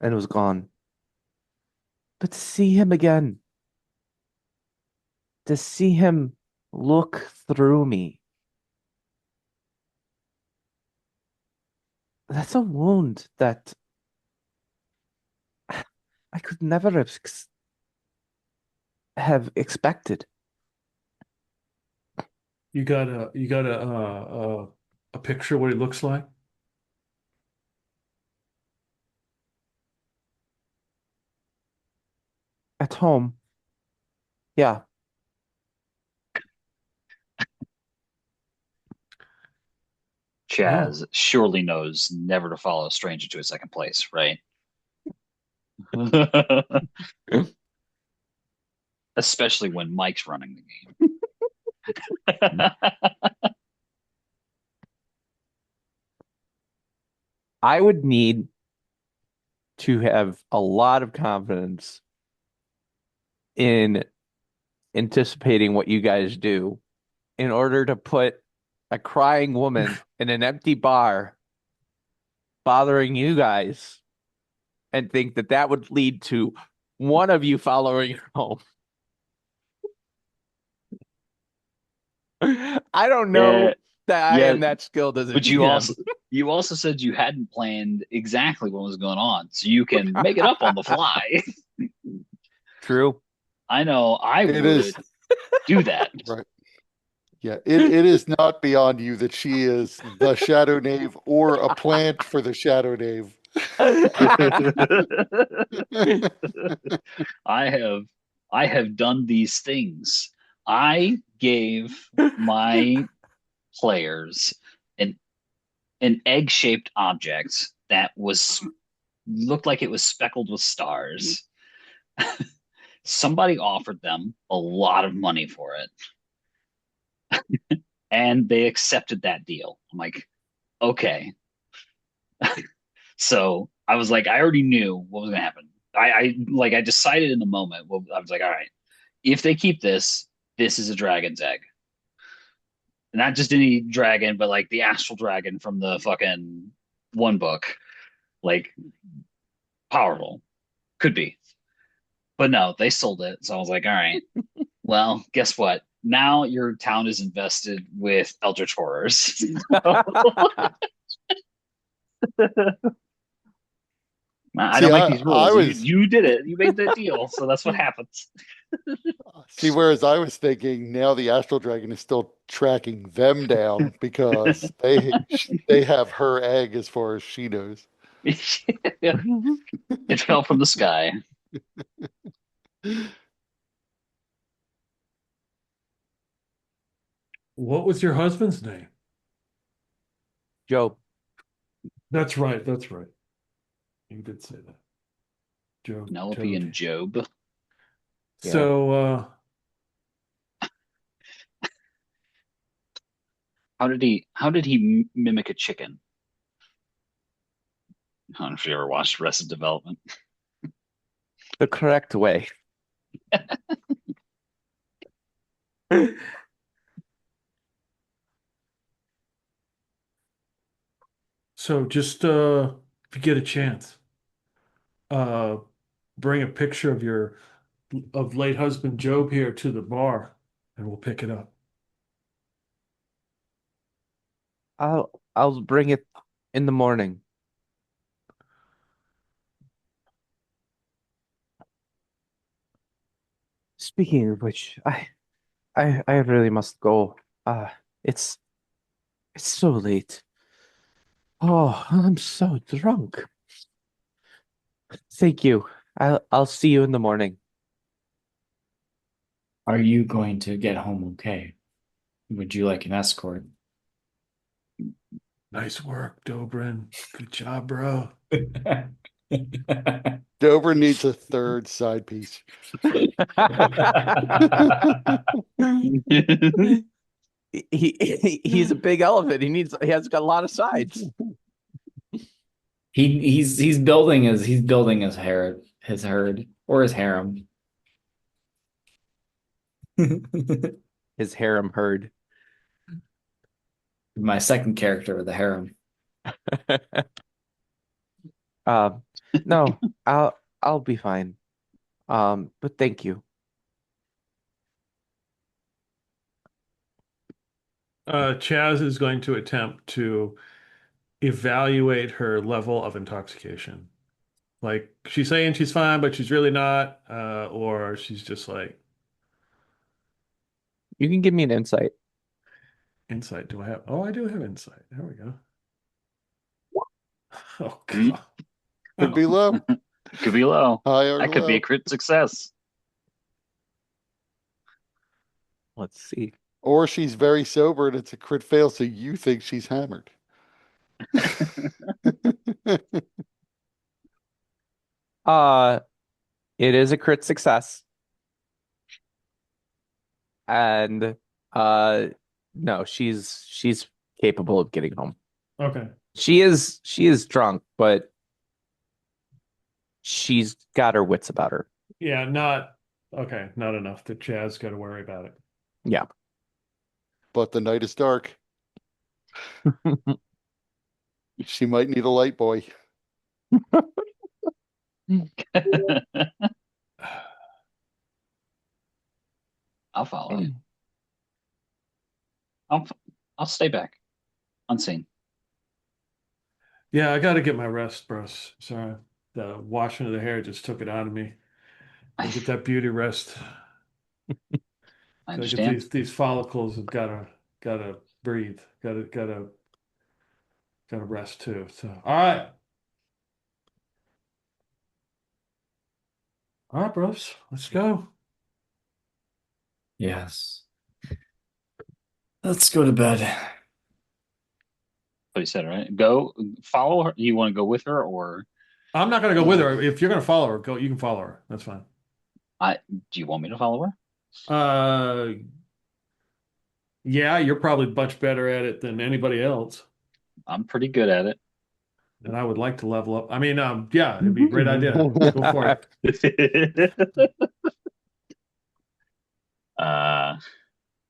and was gone. But to see him again, to see him look through me, that's a wound that I could never have expected you got a picture what he looks like? at home. Yeah, Oh, Chaz surely knows never to follow a stranger to a second place, right? Especially when Mike's running the game. I would need to have a lot of confidence in anticipating what you guys do in order to put a crying woman in an empty bar bothering you guys and think that that would lead to one of you following her home. I don't Yeah, know that I yeah. am that skilled as a But GM. you also said you hadn't planned exactly what was going on, so you can make it up on the fly. True. I know I It is would do that. right. Yeah, it is not beyond you that she is the shadow knave or a plant for the shadow knave. I have I have done these things. I gave my players an egg-shaped object that was looked like it was speckled with stars. Somebody offered them a lot of money for it, and they accepted that deal. I'm like, okay. So I was like, I already knew what was gonna happen. I decided in the moment. Well, I was like, all right, if they keep this, this is a dragon's egg. Not just any dragon, but like the astral dragon from the fucking one book. Like powerful. Could be. But no, they sold it. So I was like, all right, well, guess what? Now your town is invested with eldritch horrors. I See, don't make I these I rules. was You did it. You made that deal. So that's what happens. see, whereas I was thinking now the astral dragon is still tracking them down because they have her egg as far as she knows. It fell from the sky. what was your husband's name? Joe, That's right. That's right. You did say that. Joe Penelope Toad. and Job. yeah. So, How did he mimic a chicken? I don't know if you ever watched Arrested Development. The correct way. so just if you get a chance, uh, bring a picture of your late husband Job here to the bar, and we'll pick it up. I'll bring it in the morning. Speaking of which, I really must go. It's it's so late. Oh, I'm so drunk. Thank you. I'll see you in the morning. Are you going to get home okay? Would you like an escort? Nice work, Dobrin. Good job, bro. Dover needs a third side piece. He's a big elephant. He has got a lot of sides. He's building his herd or his harem. His harem herd. My second character, the harem. Um, no, I'll be fine. But thank you. Chaz is going to attempt to evaluate her level of intoxication. Like she's saying she's fine, but she's really not, or she's just like You can give me an insight. insight. Do I have? Oh, I do have insight. There we go. Oh Hmm? God. Could be low, Could be low. high or That could be a low. crit success. Let's see. Or she's very sober and it's a crit fail, so you think she's hammered. Uh, it is a crit success. And uh no, she's capable of getting home. Okay. She is drunk, but she's got her wits about her. Yeah, not okay. Not enough that Chaz got to worry about it. Yeah. But the night is dark. She might need a light boy. I'll follow. I'll I'll stay back unseen. Yeah, I got to get my rest, bros. Sorry, the washing of the hair just took it out of me. Gotta get that beauty rest. I Gotta get understand. these follicles have gotta breathe. Gotta rest too. So all right, bros. Let's go. Yes. Let's go to bed. What you said, right? Go follow her. You want to go with her, or I'm not gonna go with her. If you're gonna follow her, go. You can follow her. That's fine. I? Do you want me to follow her? Uh, yeah, you're probably much better at it than anybody else. I'm pretty good at it. And I would like to level up. I mean, yeah, it'd be a great idea. Go for it. uh,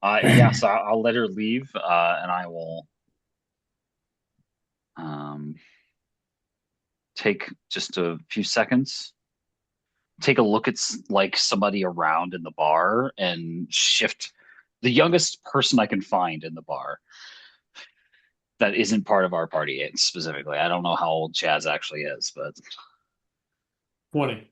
yeah. So I'll let her leave, and I will um take just a few seconds, take a look at like somebody around in the bar, and shift the youngest person I can find in the bar that isn't part of our party specifically. I don't know how old Chaz actually is, but 20.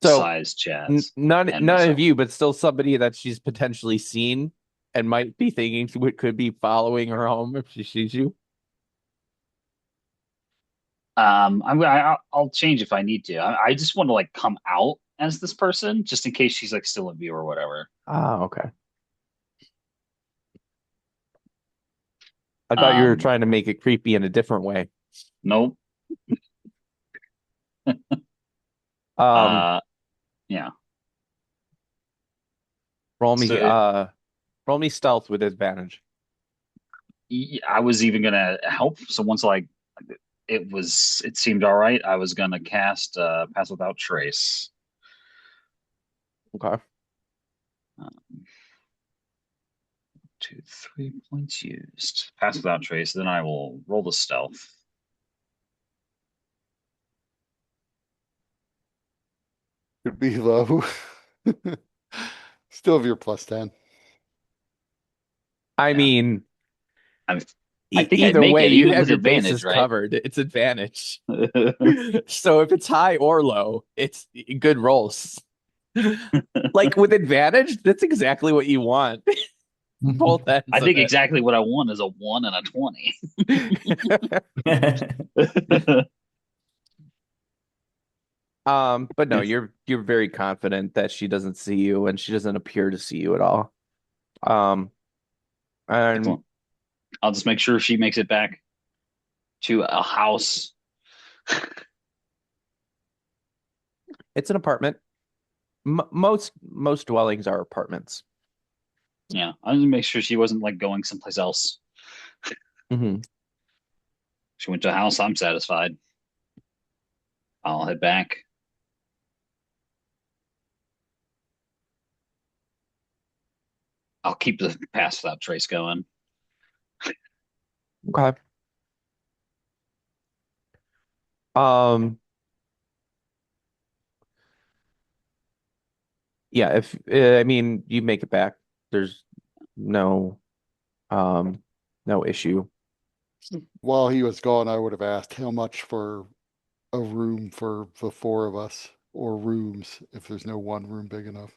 So besides Chaz and none of myself. you, but still somebody that she's potentially seen and might be thinking could be following her home if she sees you. I'll change if I need to. I just want to like come out as this person, just in case she's like still in view or whatever. Ah, okay. I thought you were Um, trying to make it creepy in a different way. nope. Um, Uh, yeah. roll So me roll me stealth with advantage. I was even gonna help. So once like it seemed all right, I was gonna cast Pass Without Trace. Okay. Uh, 3 points used. Pass Without Trace. Then I will roll the stealth. Could be low. Still have your +10. I Yeah. mean, I I think I'd either make way, it you even have with your advantage, bases right? covered. It's advantage. So if it's high or low, it's good rolls. Like with advantage, that's exactly what you want. Both ends I of think exactly what I want is a 1 and a 20. it. But no, you're very confident that she doesn't see you and she doesn't appear to see you at all. Um, and Excellent. I'll just make sure she makes it back to a house. it's an apartment. M most dwellings are apartments. Yeah, I'll just make sure she wasn't like going someplace else. Hmm. She went to a house. I'm satisfied. I'll head back. I'll keep the pass without trace going. Okay. Um, yeah, if I mean you make it back, there's no um no issue. While he was gone, I would have asked how much for a room for the four of us, or rooms if there's no one room big enough.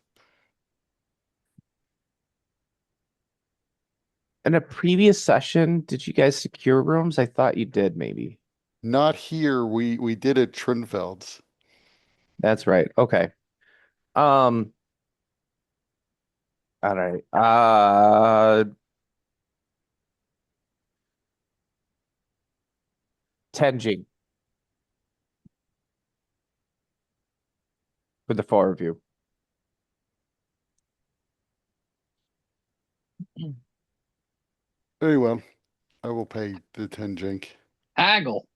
In a previous session, did you guys secure rooms? I thought you did, maybe. Not here. We did at Trinfeld's. That's right. Okay. All right. 10 G for the four of you. Very well. I will pay the 10 jink. Haggle.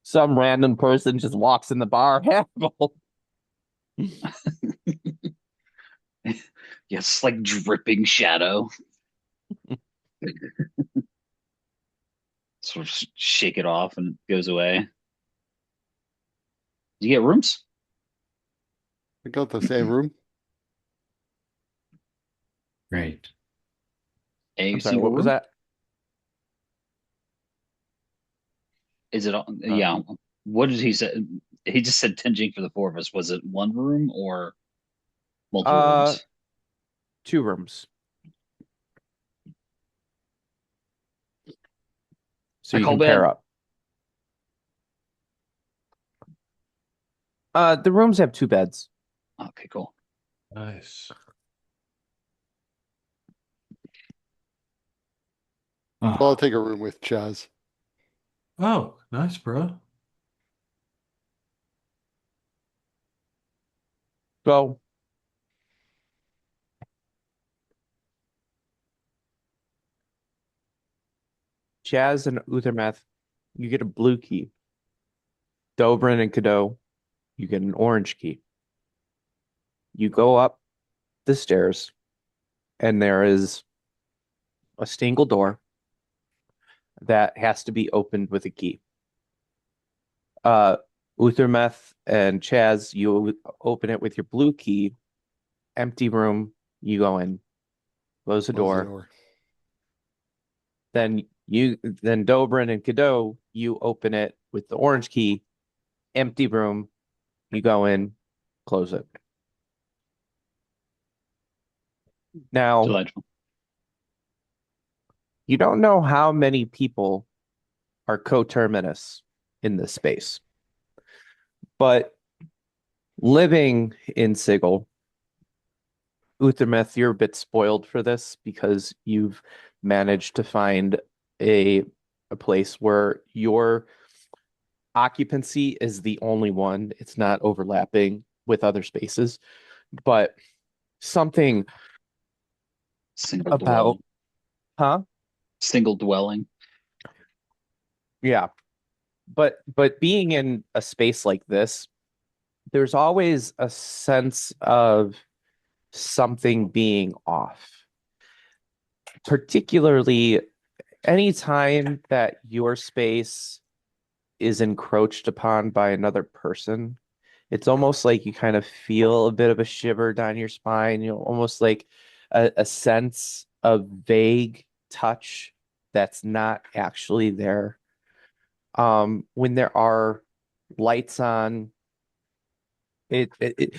Some random person just walks in the bar. Haggle. Yes, like dripping shadow. Sort of shake it off and it goes away. Do you get rooms? I got the same room. Great. A I'm sorry, single what was room? that? Is it? Uh, Yeah. What did he say? He just said 10 for the four of us. Was it one room or multiple uh, rooms? 2 rooms. So I you call can pair bed. up. The rooms have 2 beds. Okay, cool. Nice. So I'll Oh, take a room with Chaz. Oh, nice, bro. So Chaz and Uthermeth, you get a blue key. Dobrin and Cadeau, you get an orange key. You go up the stairs, and there is a single door that has to be opened with a key. Uh, Uthermeth and Chaz, you open it with your blue key. Empty room, you go in, close the Close the door. door. Then Dobrin and Cadeau, you open it with the orange key. Empty room, you go in, close it. Now, Delightful. you don't know how many people are coterminous in this space, but living in Sigil, Uthermeth, you're a bit spoiled for this because you've managed to find a a place where your occupancy is the only one. It's not overlapping with other spaces, but something Single about, dwelling. huh? Single dwelling. Yeah. But being in a space like this, there's always a sense of something being off, particularly anytime that your space is encroached upon by another person, it's almost like you kind of feel a bit of a shiver down your spine, almost like a sense of vague touch that's not actually there. When there are lights on, it, it, it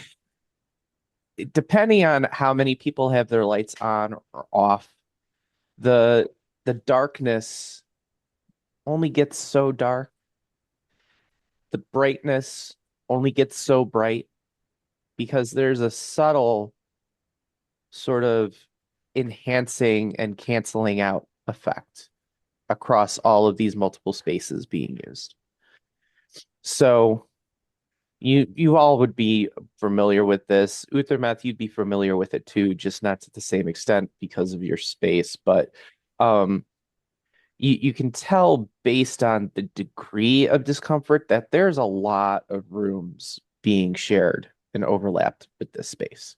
depending on how many people have their lights on or off, the the darkness only gets so dark. The brightness only gets so bright because there's a subtle sort of enhancing and canceling out effect across all of these multiple spaces being used. So you all would be familiar with this. Uthermeth, you'd be familiar with it too, just not to the same extent because of your space. But um, you can tell based on the degree of discomfort that there's a lot of rooms being shared and overlapped with this space.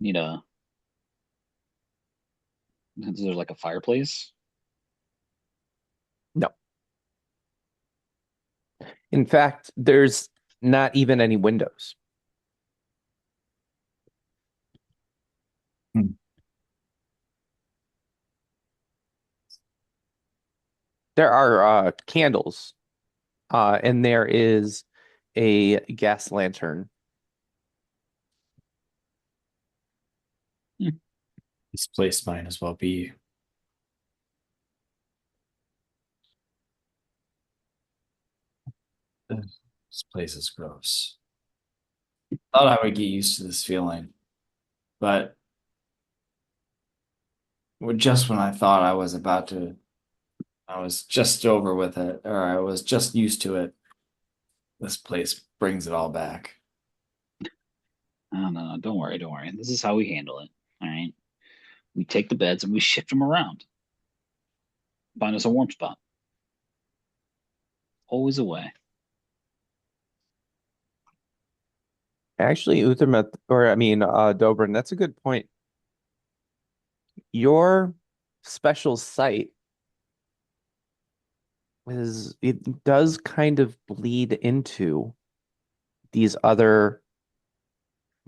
Need a Is there like a fireplace? No. In fact, there's not even any windows. Hmm. There are candles, and there is a gas lantern. Hmm. This place might as well be. This place is gross. Thought I would get used to this feeling, but just when I thought I was just over with it, or I was just used to it, this place brings it all back. Oh, no, don't worry, don't worry. This is how we handle it. All right. We take the beds and we shift them around. Find us a warm spot. Always a way. Actually, Uthermeth, or I mean, Dobrin, that's a good point. Your special site it does kind of bleed into these other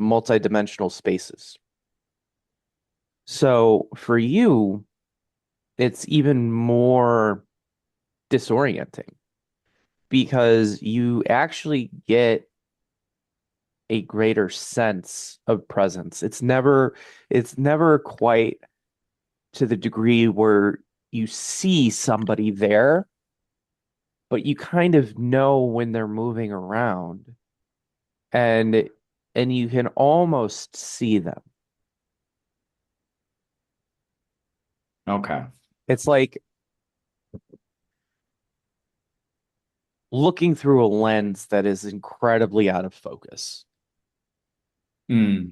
multidimensional spaces. So for you, it's even more disorienting because you actually get a greater sense of presence. It's never quite to the degree where you see somebody there, but you kind of know when they're moving around and and you can almost see them. Okay. It's like looking through a lens that is incredibly out of focus. Hmm.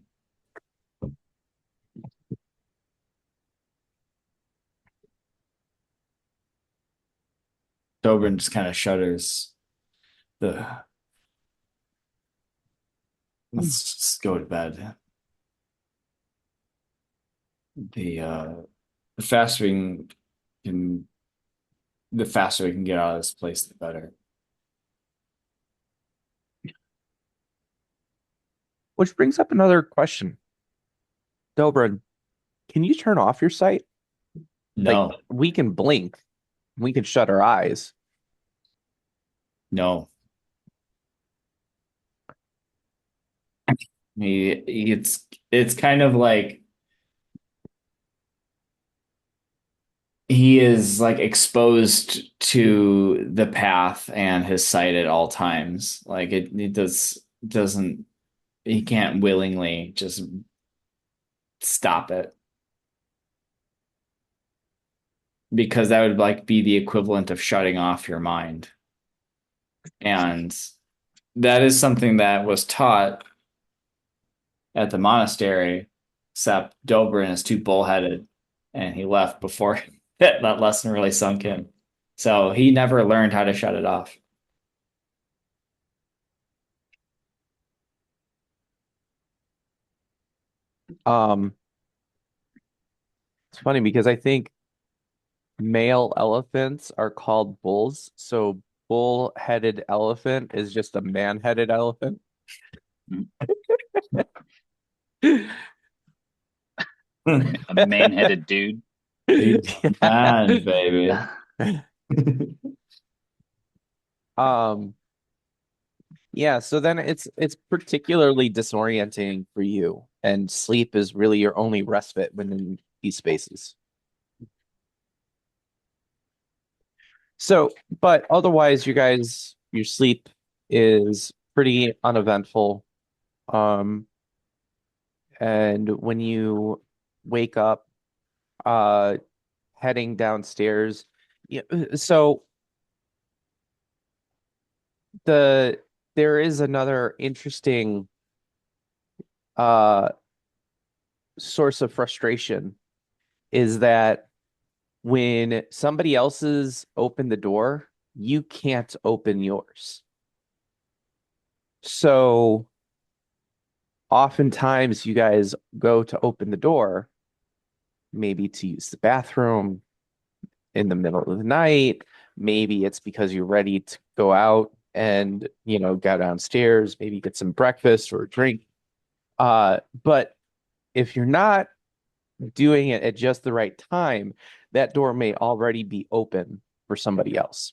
Dobrin just kind of shudders. The Let's just go to bed. The uh the faster can the faster we can get out of this place, the better. Which brings up another question. Dobrin, can you turn off your sight? Like No, we can blink, we can shut our eyes. no. It's kind of like he is like exposed to the path and his sight at all times. Like it doesn't he can't willingly just stop it because that would like be the equivalent of shutting off your mind. And that is something that was taught at the monastery, except Dobrin is too bullheaded and he left before that lesson really sunk in. So he never learned how to shut it off. Um, it's funny because I think male elephants are called bulls, so bull-headed elephant is just a man-headed elephant. A man-headed dude. He's bad, baby. Um, yeah, so then it's particularly disorienting for you, and sleep is really your only respite within these spaces. So, but otherwise, your sleep is pretty uneventful. Um, and when you wake up, uh, heading downstairs, yeah, so the there is another interesting uh source of frustration is that when somebody else's open the door, you can't open yours. So oftentimes you guys go to open the door, maybe to use the bathroom in the middle of the night. Maybe it's because you're ready to go out and, go downstairs, maybe get some breakfast or a drink. But if you're not doing it at just the right time, that door may already be open for somebody else.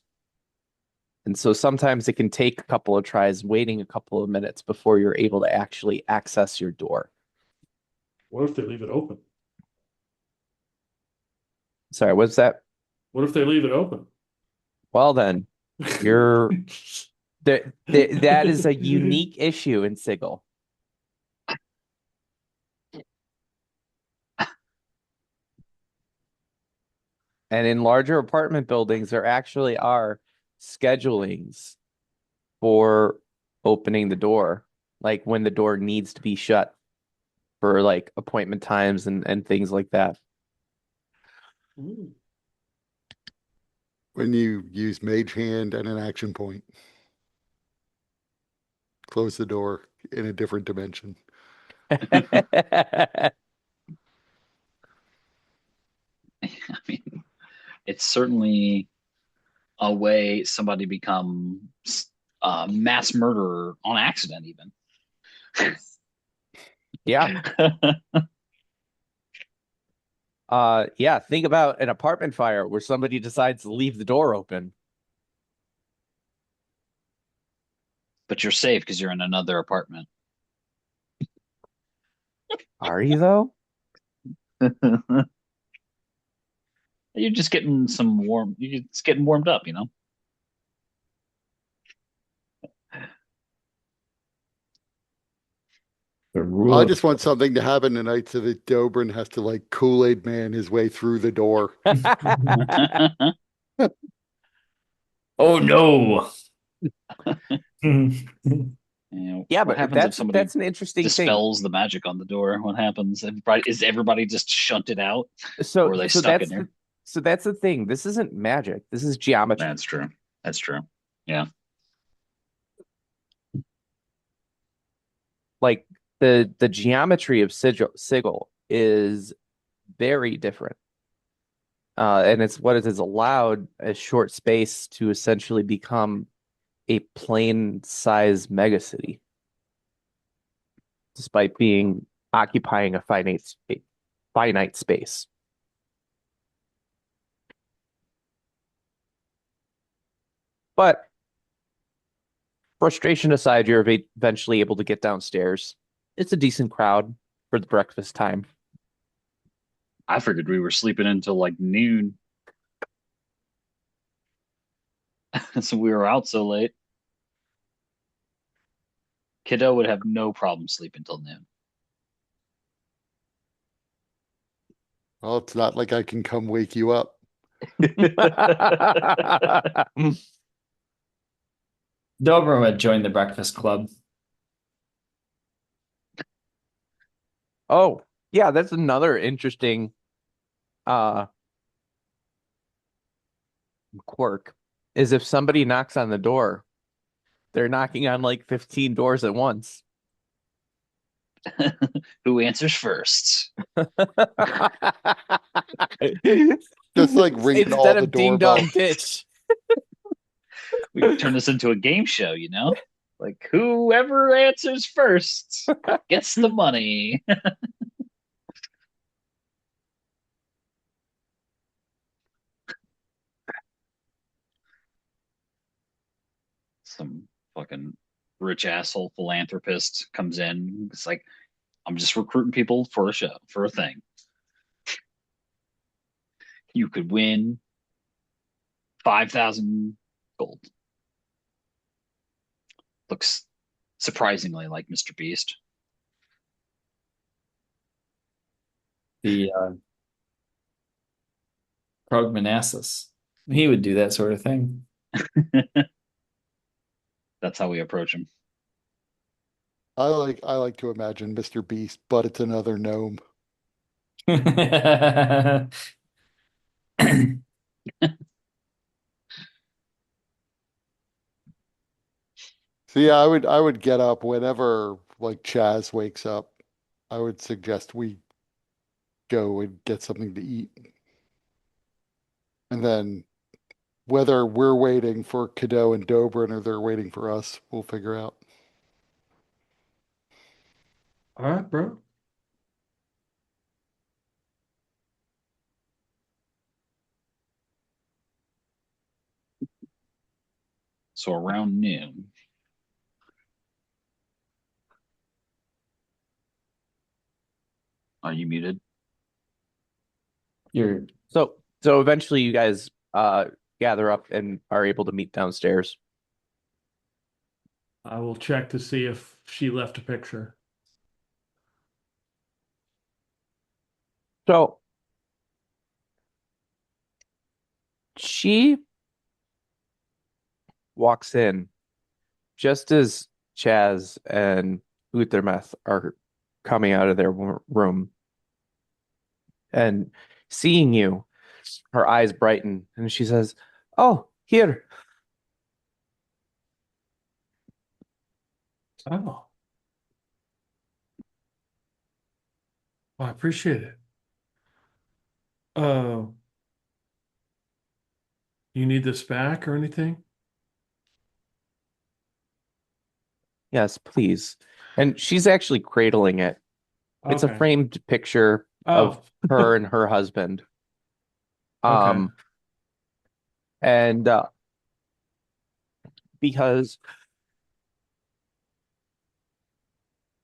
And so sometimes it can take a couple of tries, waiting a couple of minutes before you're able to actually access your door. What if they leave it open? Sorry, what's that? What if they leave it open? Well, then you're that is a unique issue in Sigil. And in larger apartment buildings, there actually are schedulings for opening the door, like when the door needs to be shut for like appointment times and things like that. When you use Mage Hand and an action point, close the door in a different dimension. I mean, it's certainly a way somebody becomes a mass murderer on accident, even. Yeah. Yeah, think about an apartment fire where somebody decides to leave the door open. But you're safe because you're in another apartment. Are you though? You're just getting some warm. You're just getting warmed up, you know. The I rule just want something to happen tonight so that Dobrin has to like Kool-Aid man his way through the door. Oh no. Yeah, What but happens if that's somebody that's an interesting thing. dispels the magic on the door? What happens? Everybody just shunted out, So or are they so stuck in that's there? the thing. This isn't magic. This is geometry. That's true. That's true. Yeah. Like the geometry of sigil is very different. And it's what it has allowed a short space to essentially become a plane size megacity, despite being occupying a finite space. But frustration aside, you're eventually able to get downstairs. It's a decent crowd for the breakfast time. I figured we were sleeping until like noon, so we were out so late. Kiddo would have no problem sleeping till noon. Well, it's not like I can come wake you up. Dobro had joined the Breakfast Club. Oh, yeah, that's another interesting uh quirk is if somebody knocks on the door, they're knocking on like 15 doors at once. Who answers first? Just like ringing all Instead the of ding dong doorbells. ditch. We could turn this into a game show, you know? Like whoever answers first gets the money. Some fucking rich asshole philanthropist comes in. It's like, I'm just recruiting people for a show, for a thing. You could win 5,000 gold. Looks surprisingly like Mr. Beast. The Cruigh Manathas. He would do that sort of thing. That's how we approach him. I like to imagine Mr. Beast, but it's another gnome. So yeah, I would get up whenever like Chaz wakes up. I would suggest we go and get something to eat. And then whether we're waiting for Cadeau and Dobrin or they're waiting for us, we'll figure out. All right, bro. So around noon. Are you muted? You're So eventually you guys gather up and are able to meet downstairs. I will check to see if she left a picture. So she walks in just as Chaz and Uthermeth are coming out of their room and seeing you, her eyes brighten and she says, "Oh, here." Oh, I appreciate it. Uh, you need this back or anything? Yes, please. And she's actually cradling it. It's a Okay. framed picture of Oh, her and her husband. okay. Um, and because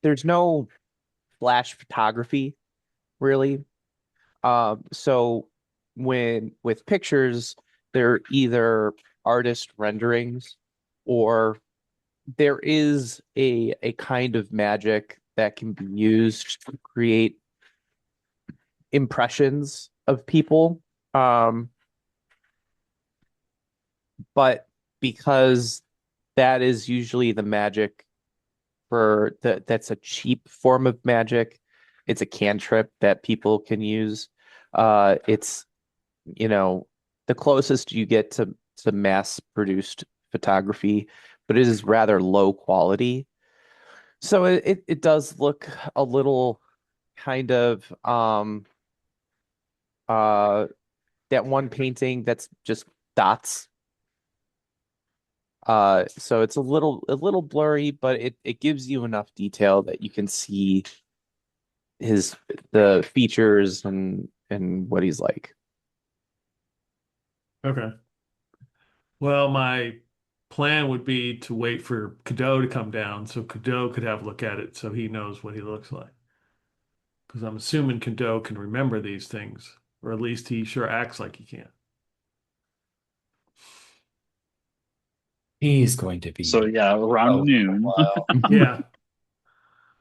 there's no flash photography really. So when with pictures, they're either artist renderings or there is a kind of magic that can be used to create impressions of people. Um, but because that is usually the magic that's a cheap form of magic. It's a cantrip that people can use. It's you know the closest you get to mass produced photography, but it is rather low quality. So it does look a little kind of uh that one painting that's just dots. So it's a little blurry, but it gives you enough detail that you can see his the features and what he's like. Okay. Well, my plan would be to wait for Cadeau to come down so Cadeau could have a look at it so he knows what he looks like. Because I'm assuming Cadeau can remember these things, or at least he sure acts like he can. he's going to So be yeah, around oh for a noon. while. Yeah.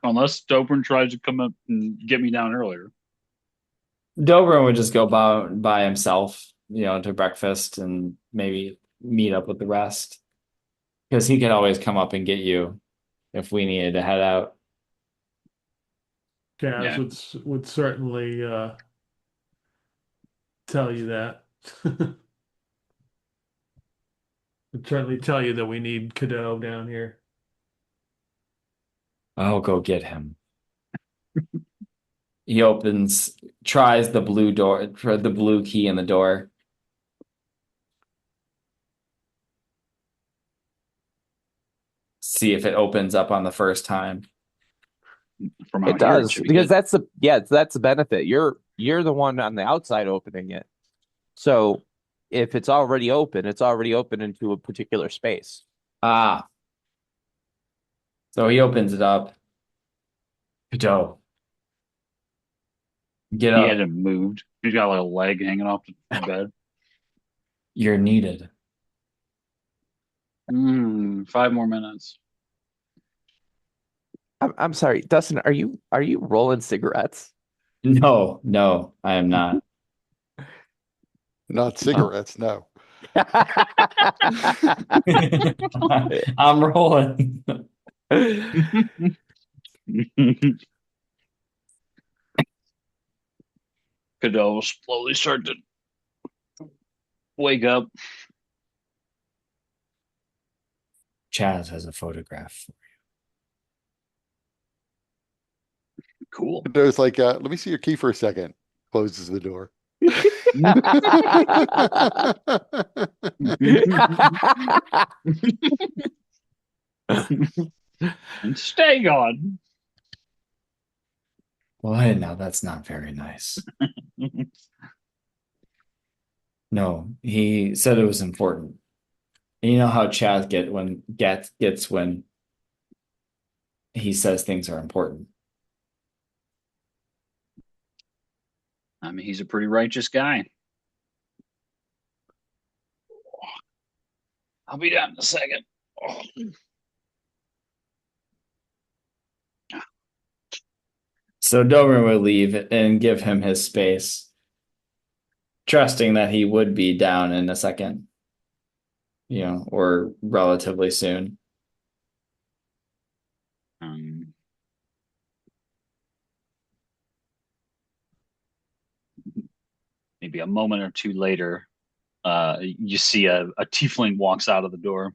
Unless Dobrin tries to come up and get me down earlier. Dobrin would just go by himself, to breakfast and maybe meet up with the rest. Because he could always come up and get you if we needed to head out. Kaz Yeah. would certainly tell you that. Would certainly tell you that we need Cadeau down here. I'll go get him. He tries the blue door, the blue key in the door. See if it opens up on the first time. From It out here, it does should be because good. that's the benefit. You're the one on the outside opening it. So if it's already open into a particular space. Ah, so he opens it up. Joe, get He up. hadn't moved. He's got like a leg hanging off the bed. You're needed. 5 more minutes. I'm sorry, Dustin, are you rolling cigarettes? No, no, I am not. Not No. cigarettes, no. I'm rolling. Cadeau slowly start to wake up. Chaz has a photograph. Cool. There's like, let me see your key for a second. Closes the door. And stay gone. Well, now that's not very nice. No, he said it was important. And you know how Chaz gets when he says things are important. I mean, he's a pretty righteous guy. I'll be down in a second. Oh. So Domer would leave and give him his space, trusting that he would be down in a second, or relatively soon. Um, Maybe a moment or two later, you see a tiefling walks out of the door.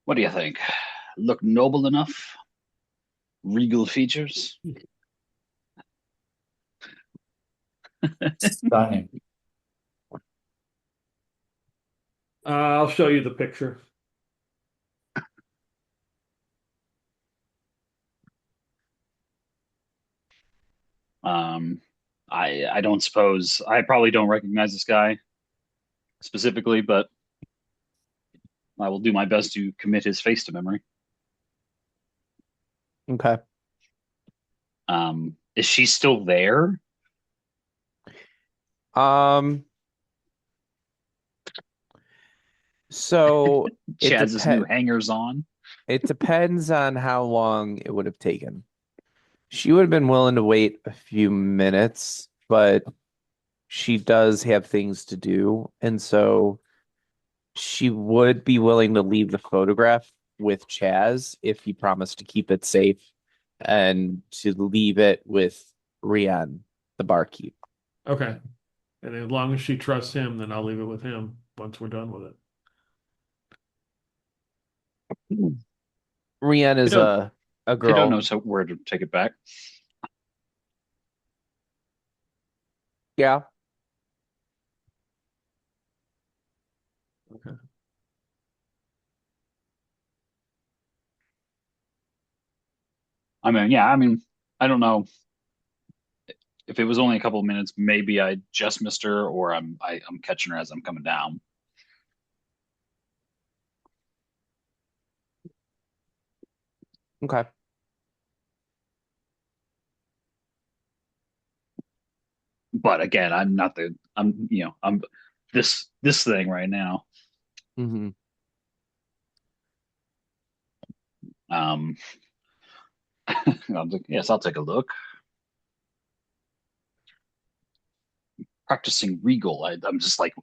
What do you think? Look noble enough? Regal features? Stunning. I'll show you the picture. Um, I don't suppose I probably don't recognize this guy specifically, but I will do my best to commit his face to memory. Okay. Is she still there? Um, so Chaz's new hangers on. it depends on how long it would have taken. She would have been willing to wait a few minutes, but she does have things to do, and so she would be willing to leave the photograph with Chaz if he promised to keep it safe and to leave it with Rian, the barkeep. Okay. And as long as she trusts him, then I'll leave it with him once we're done with it. Rian is Cadeau, a Cadeau girl. knows where to take it back. Yeah. Okay. I mean, yeah, I mean, I don't know if it was only a couple of minutes. Maybe I just missed her, or I'm catching her as I'm coming down. Okay. But again, I'm not the I'm this thing right now. Hmm. Um, yes, I'll take a look. Practicing regal. I'm just like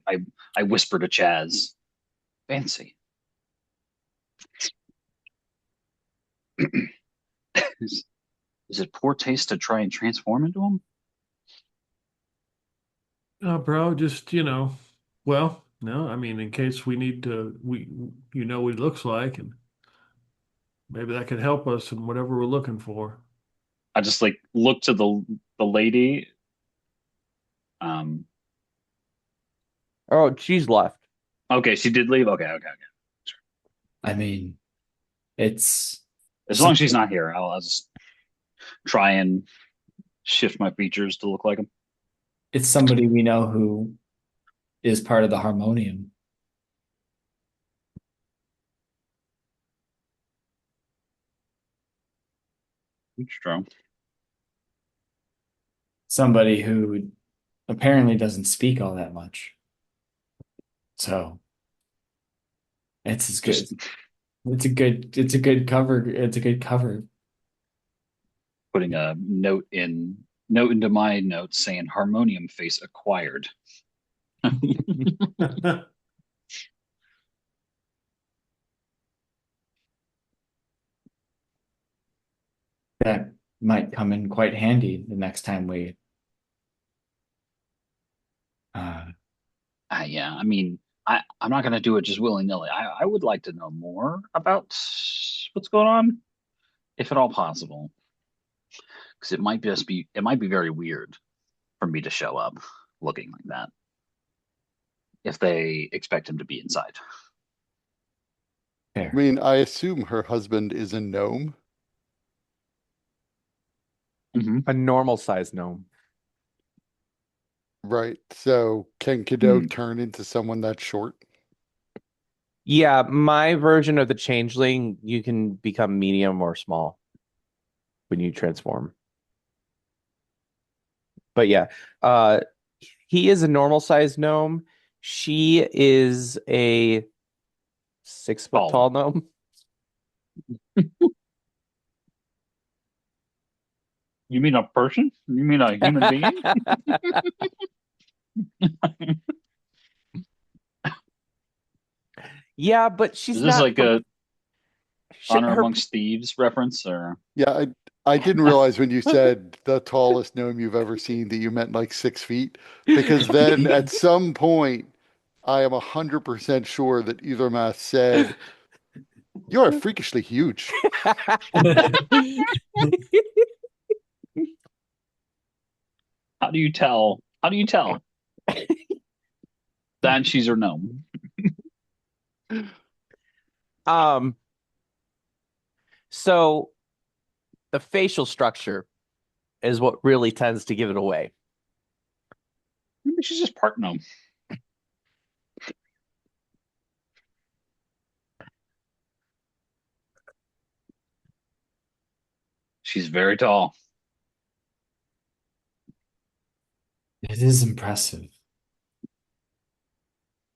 I whisper to Chaz, fancy. Is, is it poor taste to try and transform into him? Bro, just, well, No, I mean, in case we need to, you know what he looks like, and maybe that could help us in whatever we're looking for. I just like look to the lady. Um, Oh, she's left. okay, she did leave. Okay, okay, okay. I mean, it's As long as she's not something, here, I'll just try and shift my features to look like him. it's somebody we know who is part of the harmonium. It's true. Somebody who apparently doesn't speak all that much. So it's as good. Just It's a good cover. It's a good cover. putting a note into my notes saying harmonium face acquired. That might come in quite handy the next time we uh Yeah, I mean, I'm not going to do it just willy-nilly. I would like to know more about what's going on, if at all possible, because it might be very weird for me to show up looking like that if they expect him to be inside. I fair. mean, I assume her husband is a gnome, Hmm. A normal sized gnome. right? So can Cadeau Hmm. turn into someone that's short? Yeah, my version of the changeling, you can become medium or small when you transform. But yeah, uh, he is a normal sized gnome. She is a 6 foot Tall one. tall gnome. You mean a person? You mean a human being? Yeah, but Is she's this not like from a honor her. amongst thieves reference or Yeah, I didn't realize when you said the tallest gnome you've ever seen that you meant like 6 feet, because then at some point I am 100% sure that either Math said, "You are freakishly huge." how do you tell? How do you tell that she's or no? Um, so the facial structure is what really tends to give it away. Maybe she's just part gnome. She's very tall. It is impressive.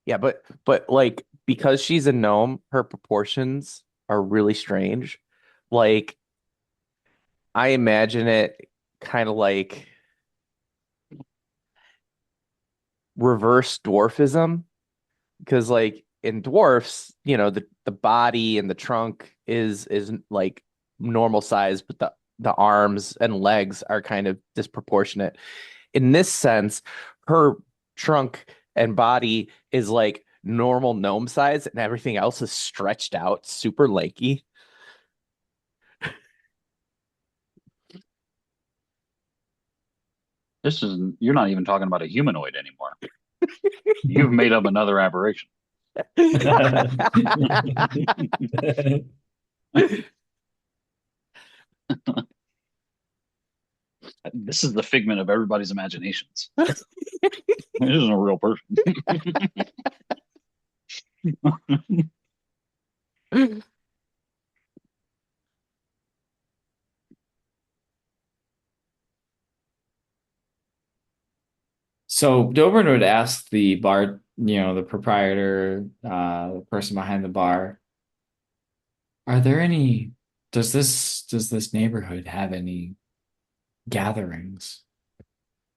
Yeah, but like because she's a gnome, her proportions are really strange. Like I imagine it kind of like reverse dwarfism because like in dwarfs, the body and the trunk is like normal size, but the arms and legs are kind of disproportionate. In this sense, her trunk and body is like normal gnome size, and everything else is stretched out, super lanky. This is you're not even talking about a humanoid anymore. You've made up another aberration. This is the figment of everybody's imaginations. This isn't a real person. So Dobrin would ask the bar, the proprietor, the person behind the bar, are there any, does this neighborhood have any gatherings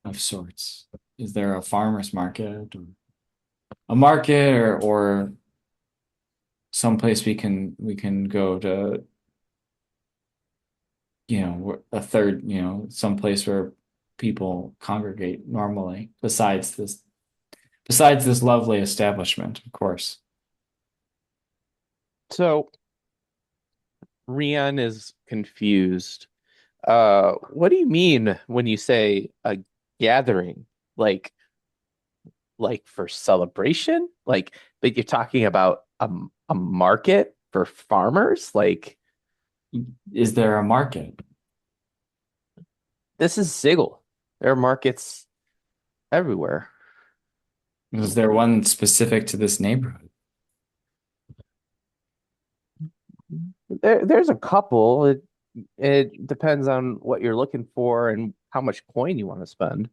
of sorts? Is there a farmer's market or a market or someplace we can go to, a third, someplace where people congregate normally Besides this lovely establishment, of course. So Rian is confused. What do you mean when you say a gathering? Like like for celebration? Like you're talking about a market for farmers? Like Is there a market? this is Sigil. There are markets everywhere. Is there one specific to this neighborhood? There's a couple. It depends on what you're looking for and how much coin you want to spend.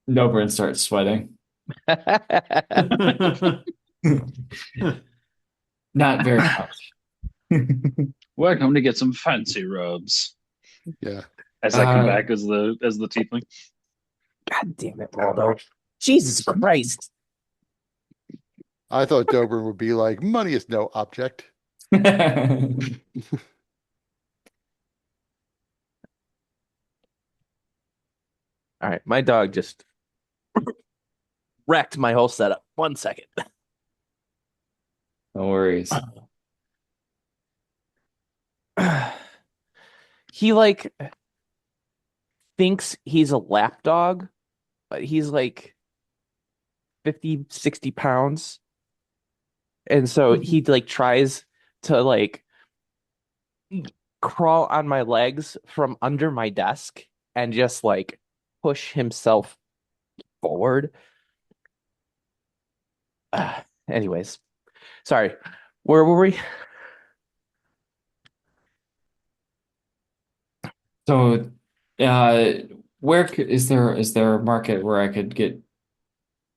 Nobrin starts sweating. Not very much. Welcome to get some fancy robes. Yeah. As I come back as the tiefling. God damn it, Waldo. Jesus Christ. I thought Dobrin would be like, money is no object. All right, my dog just wrecked my whole setup. 1 second. No worries. He like thinks he's a lap dog, but he's like 50, 60 pounds. And so he like tries to like crawl on my legs from under my desk and just like push himself forward. Anyways, sorry. Where were we? So, uh, is there a market where I could get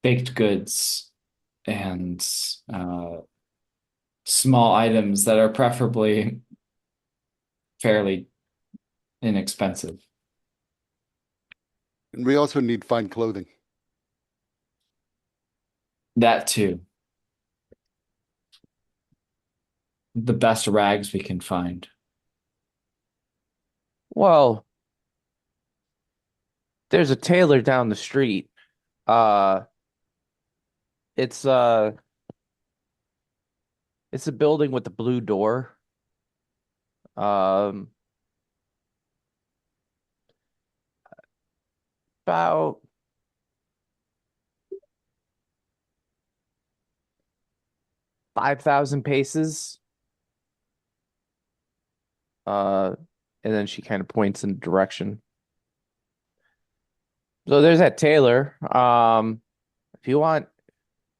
baked goods and uh, small items that are preferably fairly inexpensive? And we also need fine clothing. That too. The best rags we can find. Well, there's a tailor down the street. Uh, it's uh, it's a building with a blue door. Um, about 5,000 paces. Uh, and then she kind of points in a direction. So there's that tailor. If you want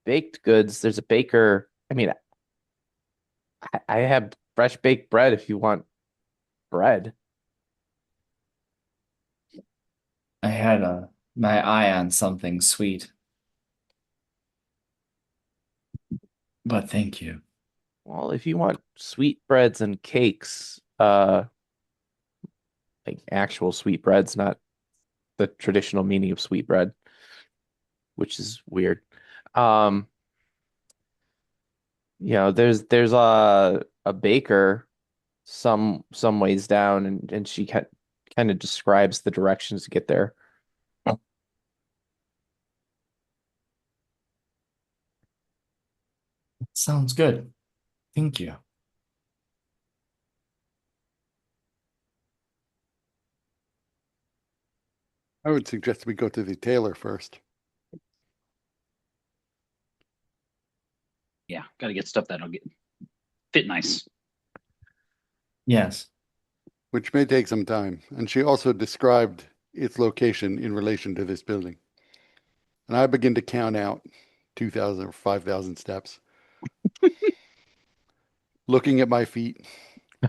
baked goods, there's a baker. I mean, I have fresh baked bread if you want bread. I had my eye on something sweet, but thank you. Well, if you want sweet breads and cakes, like actual sweet breads, not the traditional meaning of sweet bread, which is weird. Um, there's a baker some ways down, and she kind of describes the directions to get there. Sounds good. Thank you. I would suggest we go to the tailor first, Yeah, got to get stuff that'll get fit nice. Yes. which may take some time. And she also described its location in relation to this building. And I begin to count out 2,000 or 5,000 steps. Looking at my feet.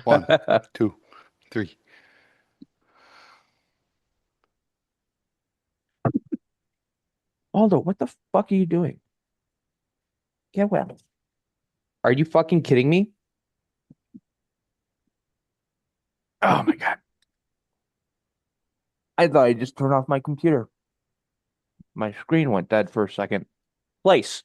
1, 2, 3. Aldo, what the fuck are you doing? Get well. Are you fucking kidding me? Oh my God. I thought I just turned off my computer. My screen went dead for a second. Place.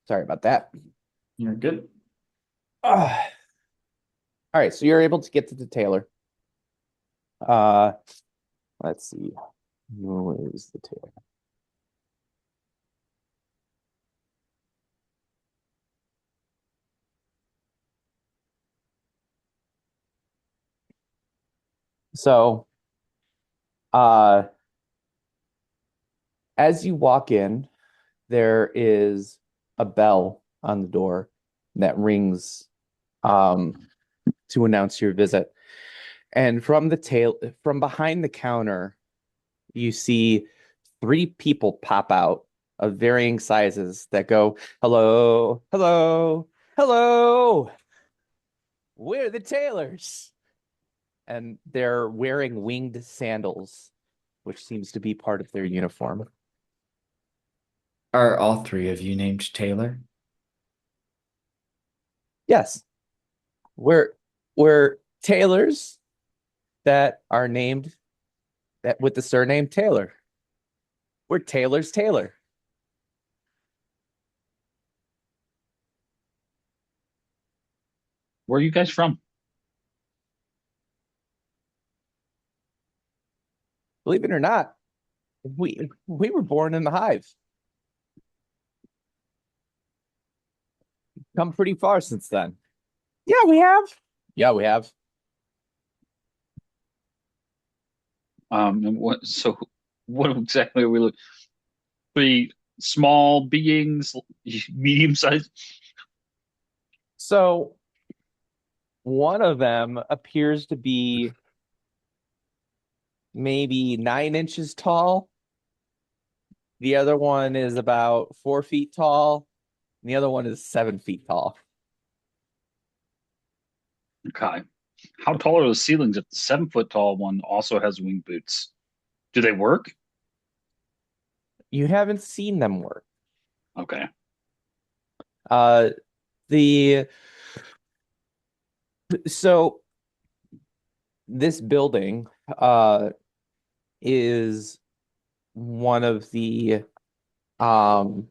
Sorry about that. You're good. Ah. All right, so you're able to get to the tailor. Uh, let's see. Where is the tailor? So, uh, as you walk in, there is a bell on the door that rings to announce your visit. And from behind the counter, you see three people pop out of varying sizes that go, "Hello, hello, hello. We're the tailors." And they're wearing winged sandals, which seems to be part of their uniform. Are all three of you named Taylor? Yes, we're we're tailors that are named that with the surname Taylor. We're Taylor's Taylor. Where are you guys from? Believe it or not, we were born in the hive. Come pretty far since then. Yeah, we have. Yeah, we have. And what? So, what exactly are we looking? Three small beings, medium sized. So one of them appears to be maybe 9 inches tall. The other one is about 4 feet tall. And the other one is 7 feet tall. Okay. How tall are the ceilings if the 7 foot tall one also has wing boots? Do they work? You haven't seen them work. Okay. Uh, the so this building is one of the um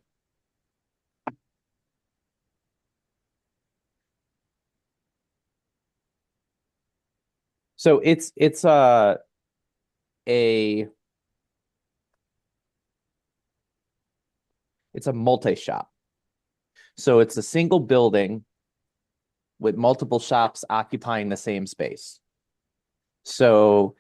so a it's a multi-shop. So it's a single building with multiple shops occupying the same space. So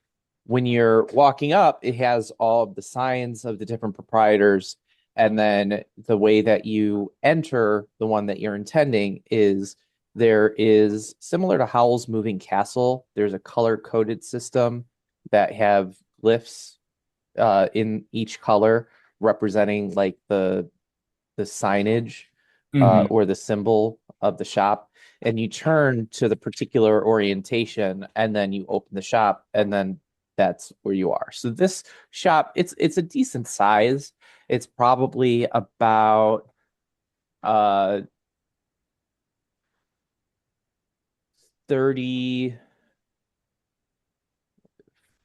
when you're walking up, it has all of the signs of the different proprietors. And then the way that you enter the one that you're intending is there is similar to Howl's Moving Castle, there's a color coded system that have glyphs in each color representing like the signage Mm-hmm. or the symbol of the shop, and you turn to the particular orientation, and then you open the shop, and then that's where you are. So this shop, it's a decent size. It's probably about uh 30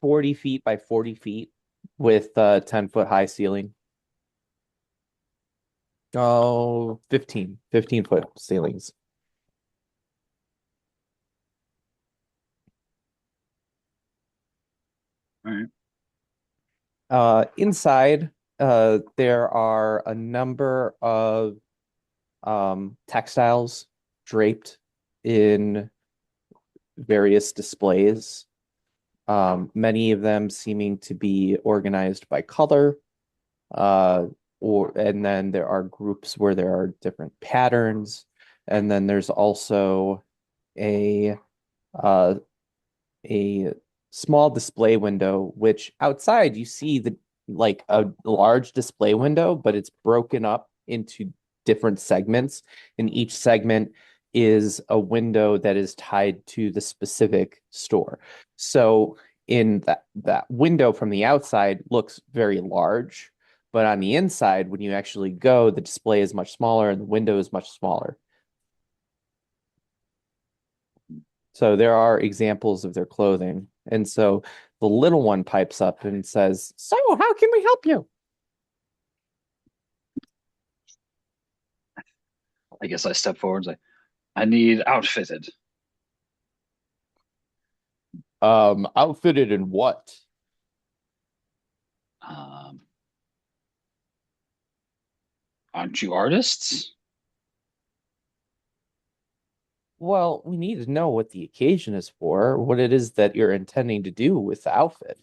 40 feet by 40 feet with 10-foot high ceiling. Oh, 15-foot ceilings. All right. Inside, there are a number of textiles draped in various displays, many of them seeming to be organized by color, uh, and then there are groups where there are different patterns, and then there's also a uh, a small display window, which outside you see the like a large display window, but it's broken up into different segments, and each segment is a window that is tied to the specific store. So in that window from the outside looks very large, but on the inside, when you actually go, the display is much smaller and the window is much smaller. So there are examples of their clothing. And so the little one pipes up and says, "So, how can we help you?" I guess I step forward and say, I need outfitted. Outfitted in what? Um, aren't you artists? Well, we need to know what the occasion is for, what it is that you're intending to do with the outfit.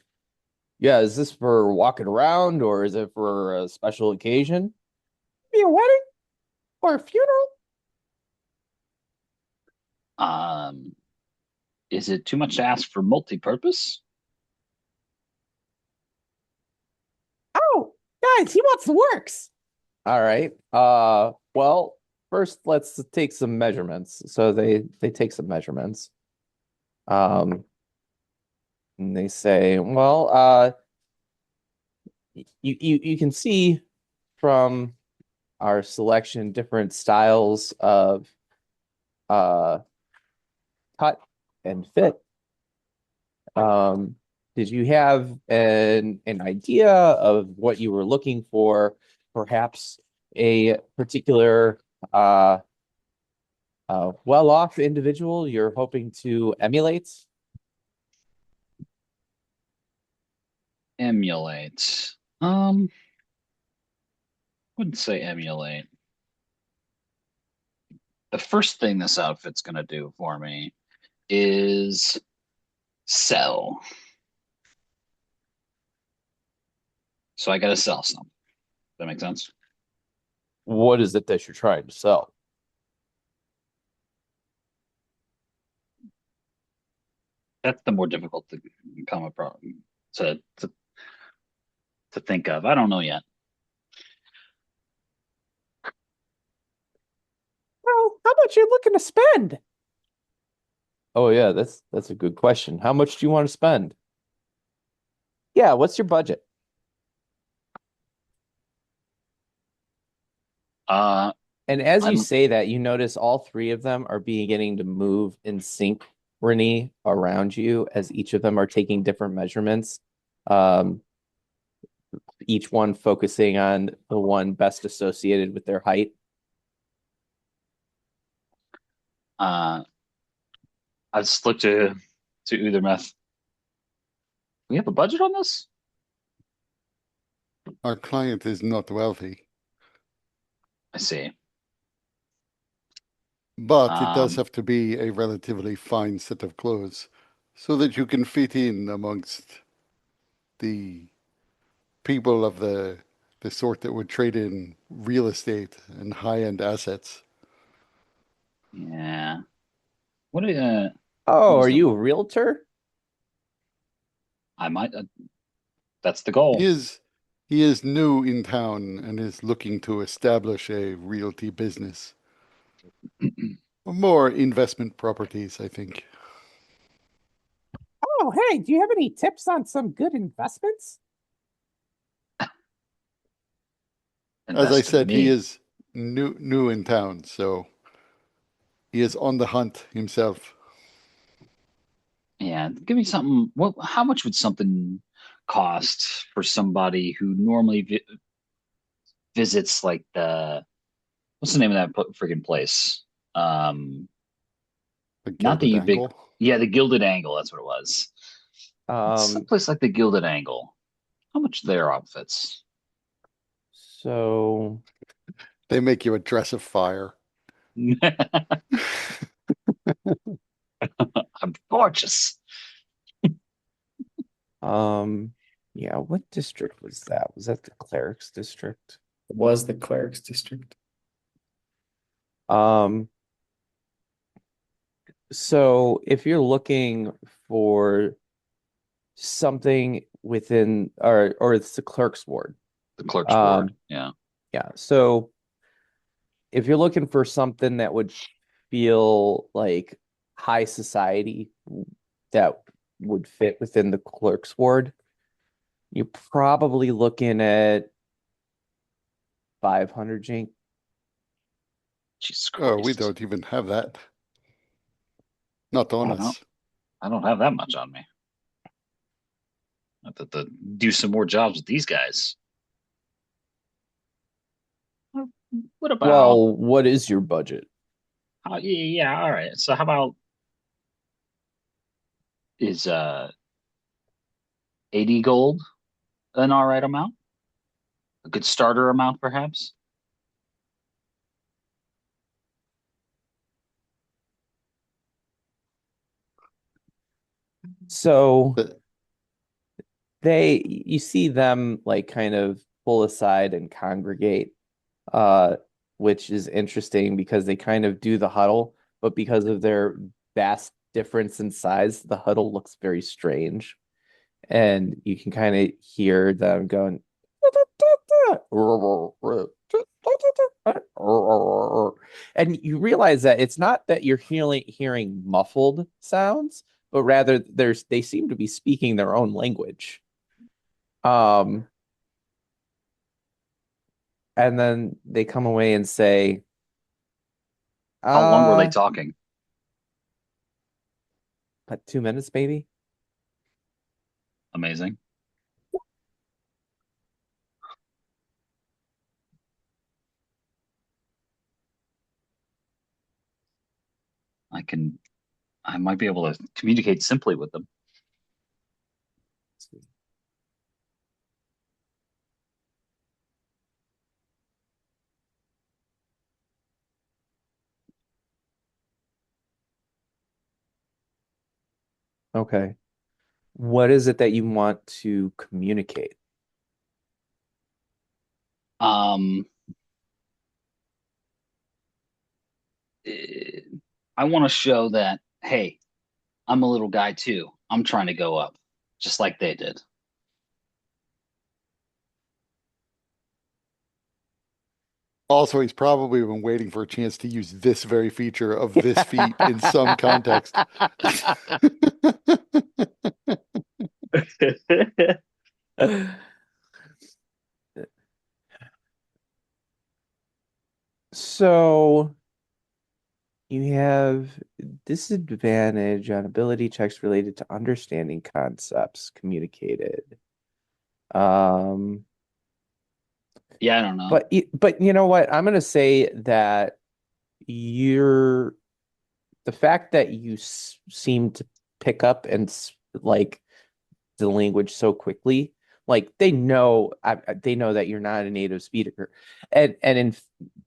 Yeah, is this for walking around or is it for a special occasion? Be a wedding or a funeral? Um, is it too much to ask for multi-purpose? Oh, guys, he wants the works. All right. Well, first let's take some measurements. So they take some measurements. Um, and they say, well, you can see from our selection different styles of uh cut and fit. Um, did you have an idea of what you were looking for? Perhaps a particular well-off individual you're hoping to emulate? Emulate. Wouldn't say emulate. The first thing this outfit's gonna do for me is sell. So I gotta sell something. Does that make sense? What is it that you're trying to sell? That's the more difficult to come across to to, to think of. I don't know yet. Well, how much are you looking to spend? Oh yeah, that's a good question. How much do you want to spend? Yeah, what's your budget? Uh, And as you I'm say that, you notice all three of them are beginning to move in synchrony around you as each of them are taking different measurements. Um, each one focusing on the one best associated with their height. uh I just looked to Uthermeth. We have a budget on this? Our client is not wealthy, I see. but it does Um, have to be a relatively fine set of clothes so that you can fit in amongst the people of the sort that would trade in real estate and high-end assets. yeah. What Oh, what are is the you a realtor? I might that's the He goal. is he is new in town and is looking to establish a realty business. More investment properties, I think. Oh, hey, do you have any tips on some good investments? As I Invest in said, he me. is new in town, so he is on the hunt himself. Yeah, give me something. What? How much would something cost for somebody who normally visits like the what's the name of that freaking place? Um, The not the Gilded big, Angle. yeah, the Gilded Angle. That's what it was. Um, Someplace like the Gilded Angle. How much their outfits? so They make you a dress of fire. I'm gorgeous. um yeah, what district was that? Was that the clerics district? It was the cleric's district. Um, so if you're looking for something within or it's the clerk's ward. The clerk's ward. Um, Yeah. yeah. So if you're looking for something that would feel like high society that would fit within the clerk's ward, you're probably looking at 500 Jink. Jesus Oh, we Christ. don't even have that. Not on I don't. us. I don't have that much on me. I have to do some more jobs with these guys. What about Well, what is your budget? yeah, all right. So how about is 80 gold an all right amount? A good starter amount, perhaps? So But you see them like kind of pull aside and congregate, uh, which is interesting because they kind of do the huddle, but because of their vast difference in size, the huddle looks very strange. And you can kind of hear them going, and you realize that it's not that you're hearing muffled sounds, but rather they seem to be speaking their own language. Um, and then they come away and say, How long were they uh, talking? what, 2 minutes maybe? Amazing. I can, I might be able to communicate simply with them. Okay. What is it that you want to communicate? Um, eh, I want to show that, hey, I'm a little guy too. I'm trying to go up, just like they did. also, he's probably been waiting for a chance to use this very feature of this feat in some context. So you have disadvantage on ability checks related to understanding concepts communicated. Um, Yeah, I don't know. but you know what? I'm gonna say that you're the fact that you seem to pick up and like the language so quickly, like they know that you're not a native speaker, and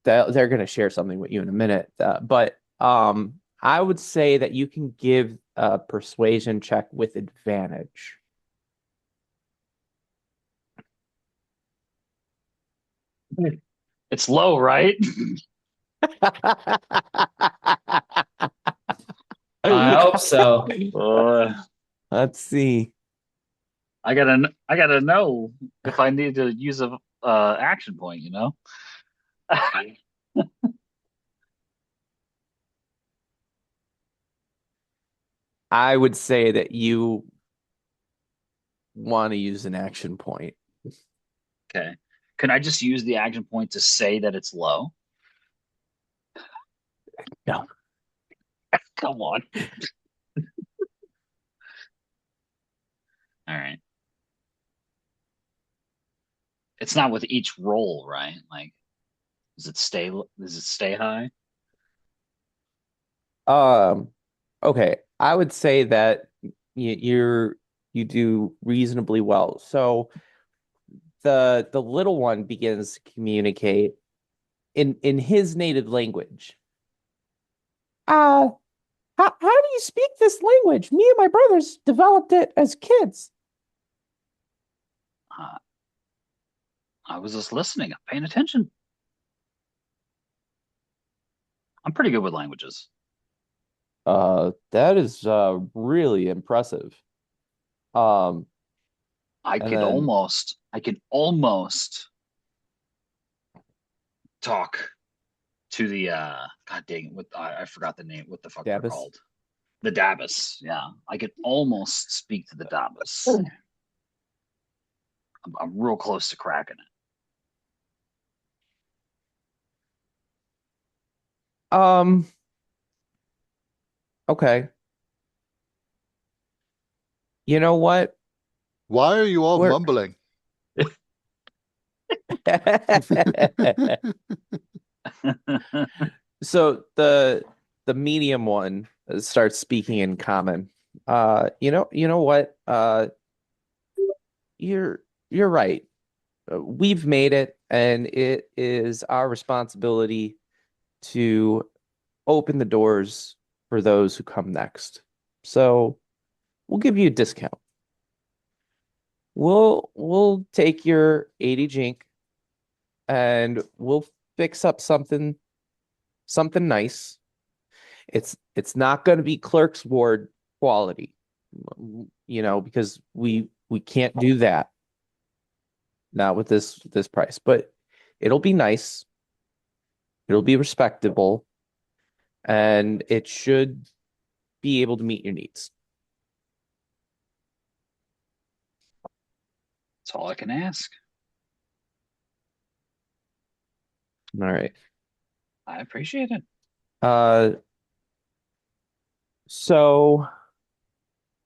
they're gonna share something with you in a minute. But I would say that you can give a persuasion check with advantage. It's low, right? I hope so. Uh, Let's see. I gotta know if I need to use a action point, you know? I would say that you want to use an action point. Okay. Can I just use the action point to say that it's low? No. Come on. All right. It's not with each roll, right? Like, does it stay high? Um, okay. I would say that you do reasonably well. So the little one begins to communicate in his native language. Uh, how do you speak this language? Me and my brothers developed it as kids. Uh, I was just listening, I'm paying attention. I'm pretty good with languages. That is really impressive. Um, and then I could almost talk to the God dang it, I forgot the name, what the fuck they're Dabus. called. The Dabus. Yeah. I could almost speak to the Dabus. I'm real close to cracking it. Um, okay. You know what? Why are you all We're mumbling? So the medium one starts speaking in common. You know what? You're you're right. We've made it, and it is our responsibility to open the doors for those who come next. So we'll give you a discount. We'll take your 80 jink and we'll fix up something nice. It's not going to be Clerk's Ward quality, because we can't do that, not with this price. But it'll be nice, it'll be respectable, and it should be able to meet your needs. That's all I can ask. All right. I appreciate it. Uh, so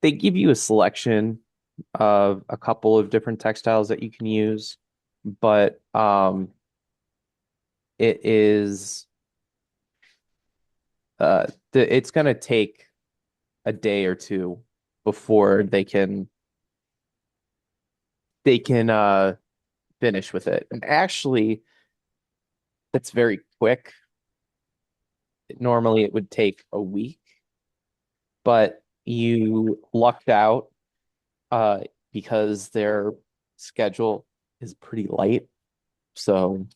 they give you a selection of a couple of different textiles that you can use, but it is it's gonna take a day or two before they can finish with it. And actually, that's very quick. Normally it would take a week, but you lucked out uh because their schedule is pretty light. So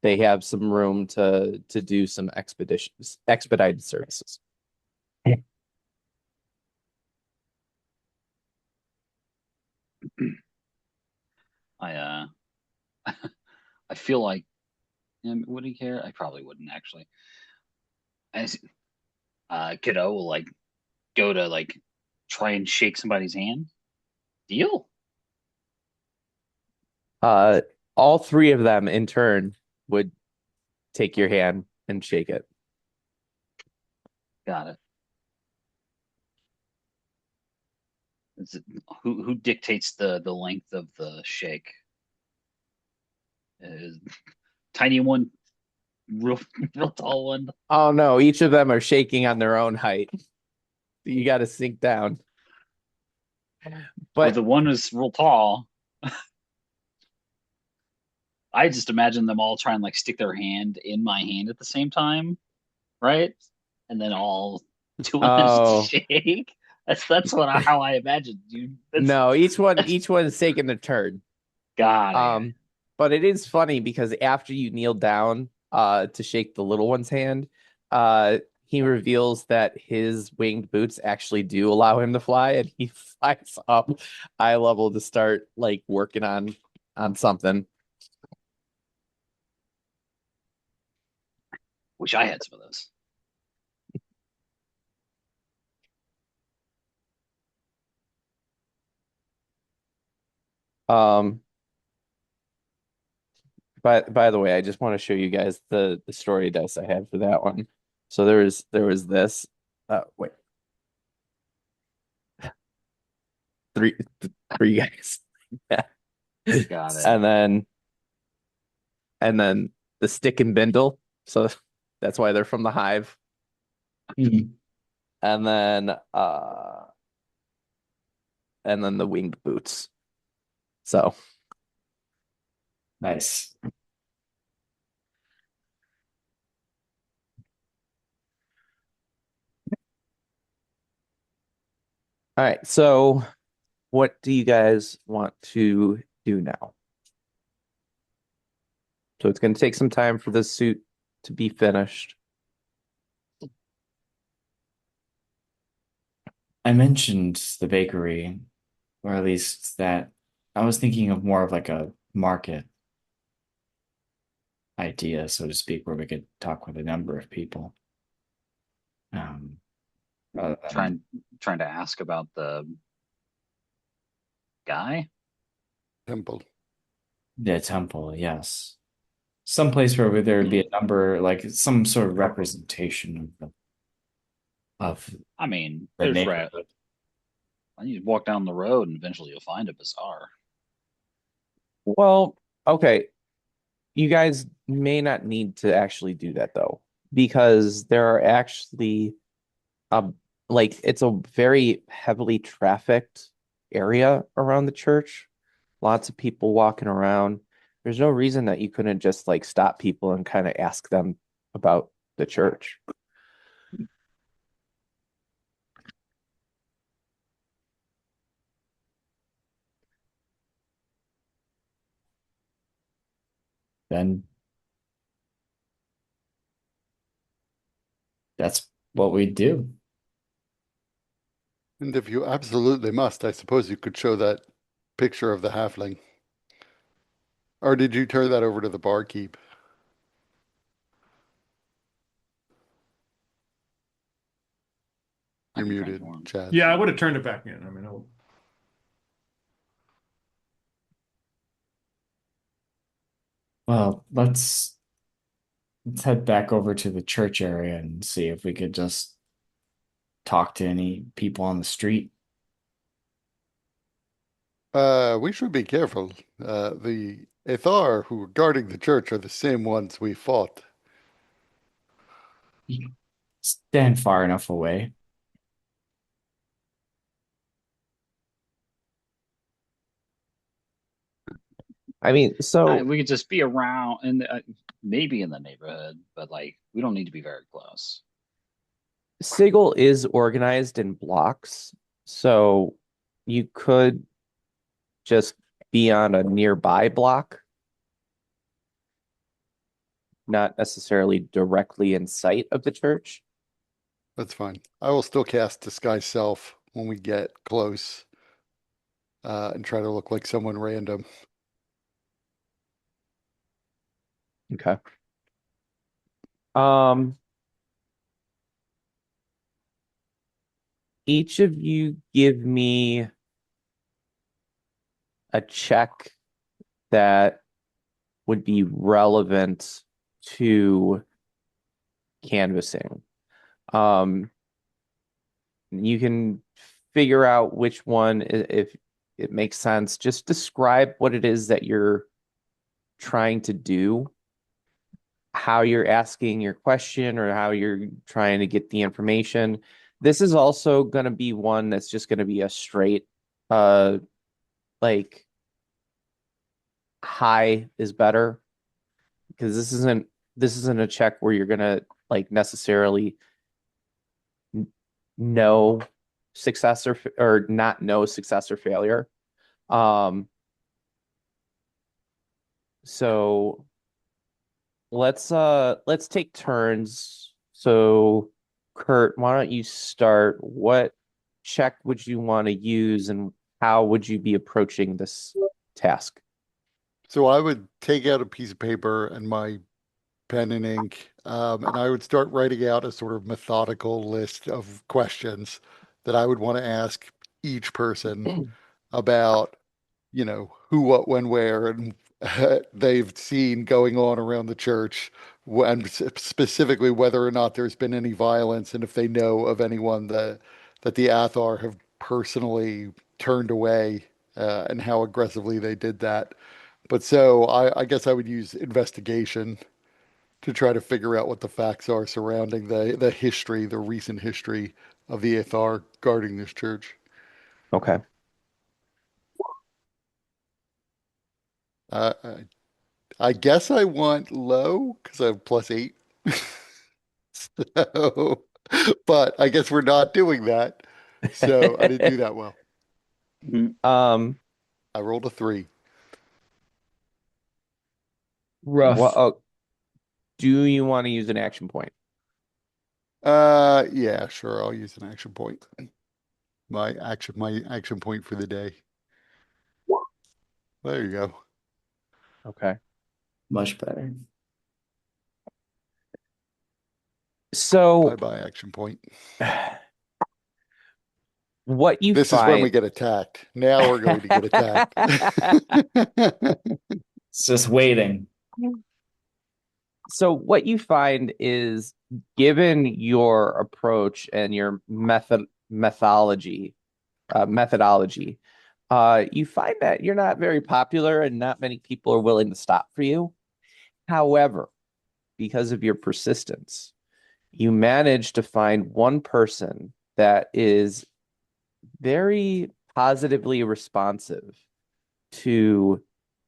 they have some room to do some expedited services. I I feel like, would he care? I probably wouldn't actually. As kiddo will like go to like try and shake somebody's hand. Deal. Uh, all three of them in turn would take your hand and shake it. Got it. Is it who dictates the length of the shake? Is tiny one, real real tall one. Oh no, each of them are shaking on their own height. You got to sink down. Well, the But one is real tall. I just imagine them all trying like stick their hand in my hand at the same time, right? And then all doing this oh shake. That's how I imagine, dude. That's no, each one is taking a turn. got it. Um, but it is funny because after you kneel down to shake the little one's hand, he reveals that his winged boots actually do allow him to fly, and he flies up eye level to start like working on something. Wish I had some of those. Um, by the way, I just want to show you guys the story dice I had for that one. So there was this. Wait, three three guys. Yeah. Got it. And then the stick and bindle. So that's why they're from the hive. Mhm. And then the winged boots. So Nice. all right. So what do you guys want to do now? So it's going to take some time for this suit to be finished. I mentioned the bakery, or at least that I was thinking of more of like a market idea, so to speak, where we could talk with a number of people. Um, rather than Trying to ask about the guy. Temple. the temple, yes. Some place where there would be a number, like some sort of representation of I mean, the there's rat. neighborhood. You walk down the road and eventually you'll find a bazaar. Well, okay. You guys may not need to actually do that though, because there are actually um like it's a very heavily trafficked area around the church. Lots of people walking around. There's no reason that you couldn't just like stop people and kind of ask them about the church. Then that's what we do. And if you absolutely must, I suppose you could show that picture of the halfling. Or did you turn that over to the barkeep? I You're can turn it muted, on. Chaz. Yeah, I would have turned it back in. I mean, Well, let's head back over to the church area and see if we could just talk to any people on the street. We should be careful. The Athar who are guarding the church are the same ones we fought. You stand far enough away. I mean, so We could just be around and maybe in the neighborhood, but like we don't need to be very close. Sigil is organized in blocks, so you could just be on a nearby block, not necessarily directly in sight of the church. That's fine. I will still cast Disguise Self when we get close, and try to look like someone random. Okay. Um, each of you give me a check that would be relevant to canvassing. Um, you can figure out which one, if it makes sense. Just describe what it is that you're trying to do, how you're asking your question, or how you're trying to get the information. This is also going to be one that's just going to be a straight, uh, like high is better because this isn't a check where you're going to like necessarily know success or not know success or failure. Um, so let's take turns. So Kurt, why don't you start? What check would you want to use and how would you be approaching this task? So I would take out a piece of paper and my pen and ink, and I would start writing out a sort of methodical list of questions that I would want to ask each person about, who, what, when, where, and they've seen going on around the church, and specifically whether or not there's been any violence, and if they know of anyone that the Athar have personally turned away, and how aggressively they did that. But so I guess I would use investigation to try to figure out what the facts are surrounding the history, the recent history of the Athar guarding this church. Okay. I guess I want low because I have +8. So, but I guess we're not doing that. So I didn't do that well. Um, I rolled a 3. what Rough. do you want to use an action point? Yeah, sure. I'll use an action point. My action point for the day. There you go. Okay. Much better. So Bye-bye action point. what you This is when we find get attacked. Now we're going to get attacked. It's just waiting. So what you find is, given your approach and your methodology, you find that you're not very popular and not many people are willing to stop for you. However, because of your persistence, you manage to find one person that is very positively responsive to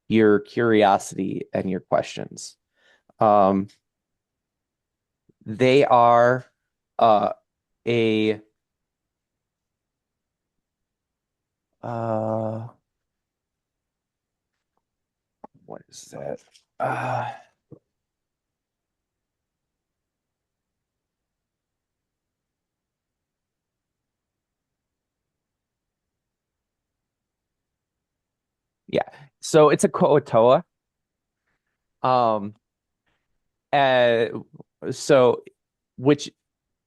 your curiosity and your questions. Um, they are uh, a uh, what is that? Uh, yeah. So it's a Koatoa. Um, uh, so which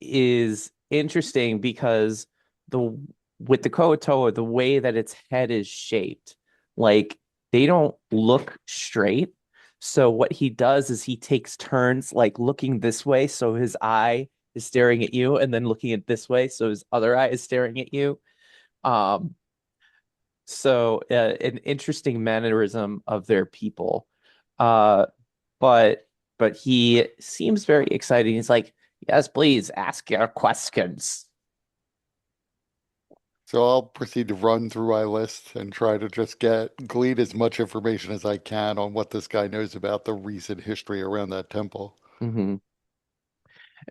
is interesting because the with the Koatoa, the way that its head is shaped, like they don't look straight. So what he does is he takes turns like looking this way, so his eye is staring at you, and then looking at this way, so his other eye is staring at you. Um, an interesting mannerism of their people. Uh, but he seems very excited. He's like, "Yes, please ask your questions." So I'll proceed to run through my list and try to just glean as much information as I can on what this guy knows about the recent history around that temple. Hmm.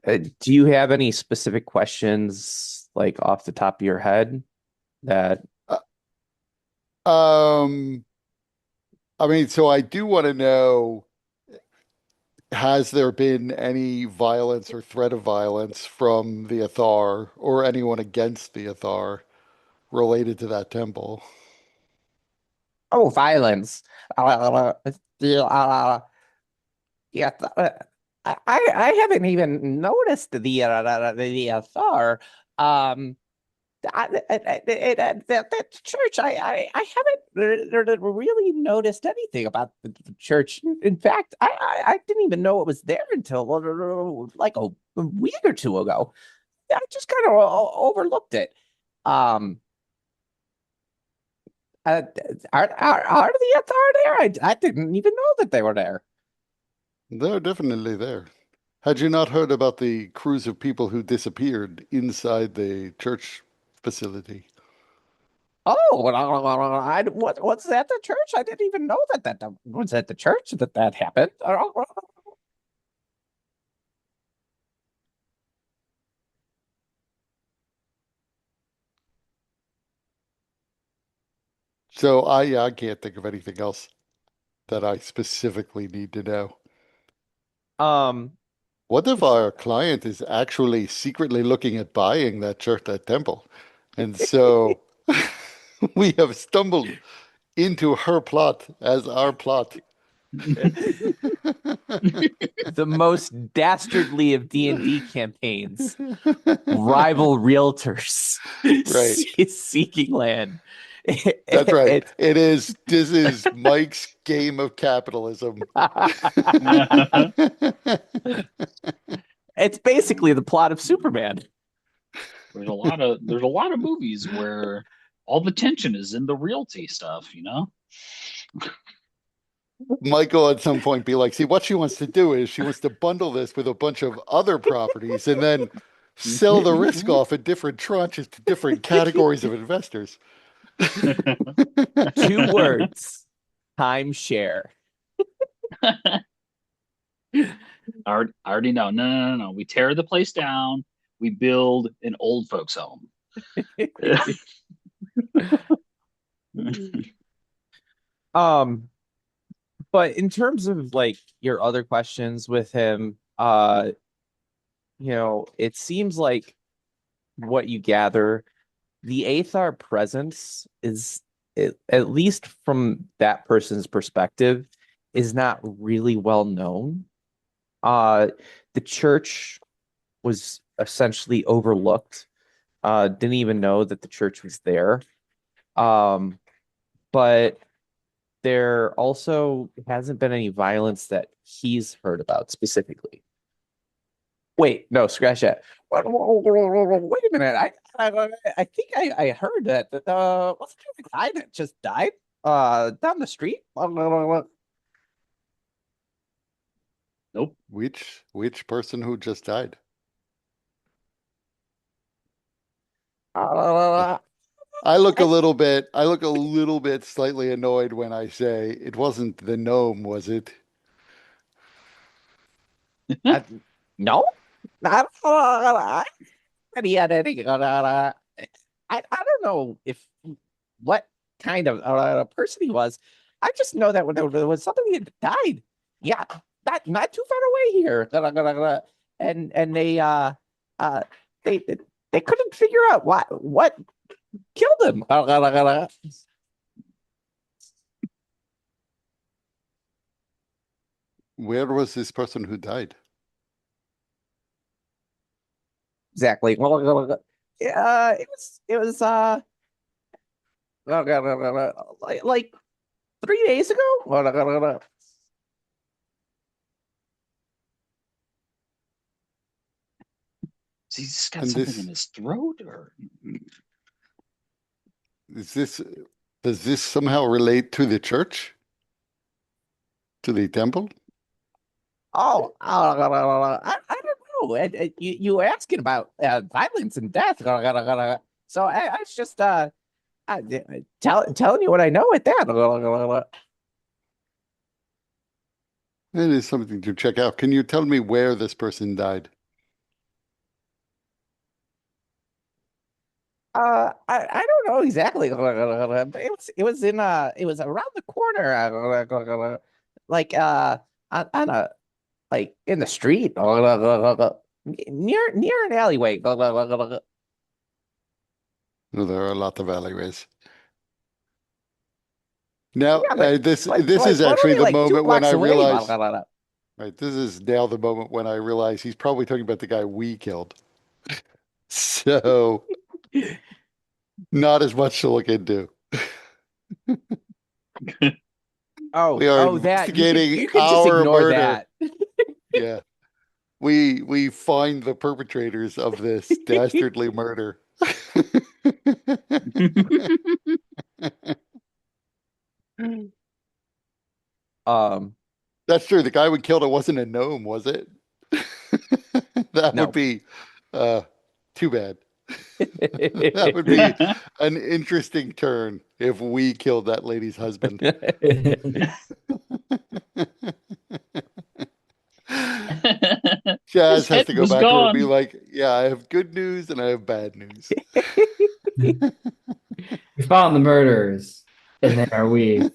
Do you have any specific questions, like off the top of your head that? Uh, um, I mean, so I do want to know, has there been any violence or threat of violence from the Athar or anyone against the Athar related to that temple? Oh, violence. Yeah, I haven't even noticed the Athar. Um, the church, I haven't really noticed anything about the church. In fact, I didn't even know it was there until like a week or two ago. I just kind of overlooked it. Um, uh, are the Athar there? I didn't even know that they were there. They're definitely there. Had you not heard about the crews of people who disappeared inside the church facility? Oh, well, what's that? The church? I didn't even know that was at the church that happened. So I can't think of anything else that I specifically need to know. Um, What if our client is actually secretly looking at buying that church, that temple? And so we have stumbled into her plot as our plot. the most dastardly of D&D campaigns, rival realtors Right. seeking land. That's right. It's This is Mike's game of capitalism. it's basically the plot of Superman. There's a lot of movies where all the tension is in the realty stuff, you know? Michael at some point be like, see, what she wants to do is she wants to bundle this with a bunch of other properties and then sell the risk off in different tranches to different categories of investors. 2 words: timeshare. I already know. No. We tear the place down. We build an old folks home. um But in terms of like your other questions with him, it seems like what you gather, the Athar presence is, at least from that person's perspective, is not really well known. Uh, the church was essentially overlooked. Didn't even know that the church was there. Um, but there also hasn't been any violence that he's heard about specifically. Wait, no, scratch that. Wait a minute. I think I heard that wasn't there a guy that just died down the street? Nope. Which person who just died? Uh, I look a little bit slightly annoyed when I say it wasn't the gnome, was it? I, no, not any editing. I don't know if what kind of person he was. I just know that when there was somebody had died. Yeah, not too far away here. And uh they they couldn't figure out what killed him. Where was this person who died? Exactly. It was like 3 days ago. Has he just got And something in this his throat, or is this does this somehow relate to the church? To the temple? Oh, I don't know. You were asking about violence and death. So I was just telling you what I know at that. It is something to check out. Can you tell me where this person died? I don't know exactly. It was around the corner. Like on a like in the street near an alleyway. No, there are a lot of alleyways. Now, Yeah, but this is actually only the like two moment when I blocks away. realize, right, this is now the moment when I realize he's probably talking about the guy we killed. So, not as much to look into. We are That you could investigating you could just our ignore murder. that. Yeah. We find the perpetrators of this dastardly murder. Um, That's true. The guy we killed, it wasn't a gnome, was it? That would no. be uh too bad. That would be an interesting turn if we killed that lady's husband. his Chaz has head to go was back to her and be gone? like, yeah, I have good news and I have bad news. We found the murderers, and then are we?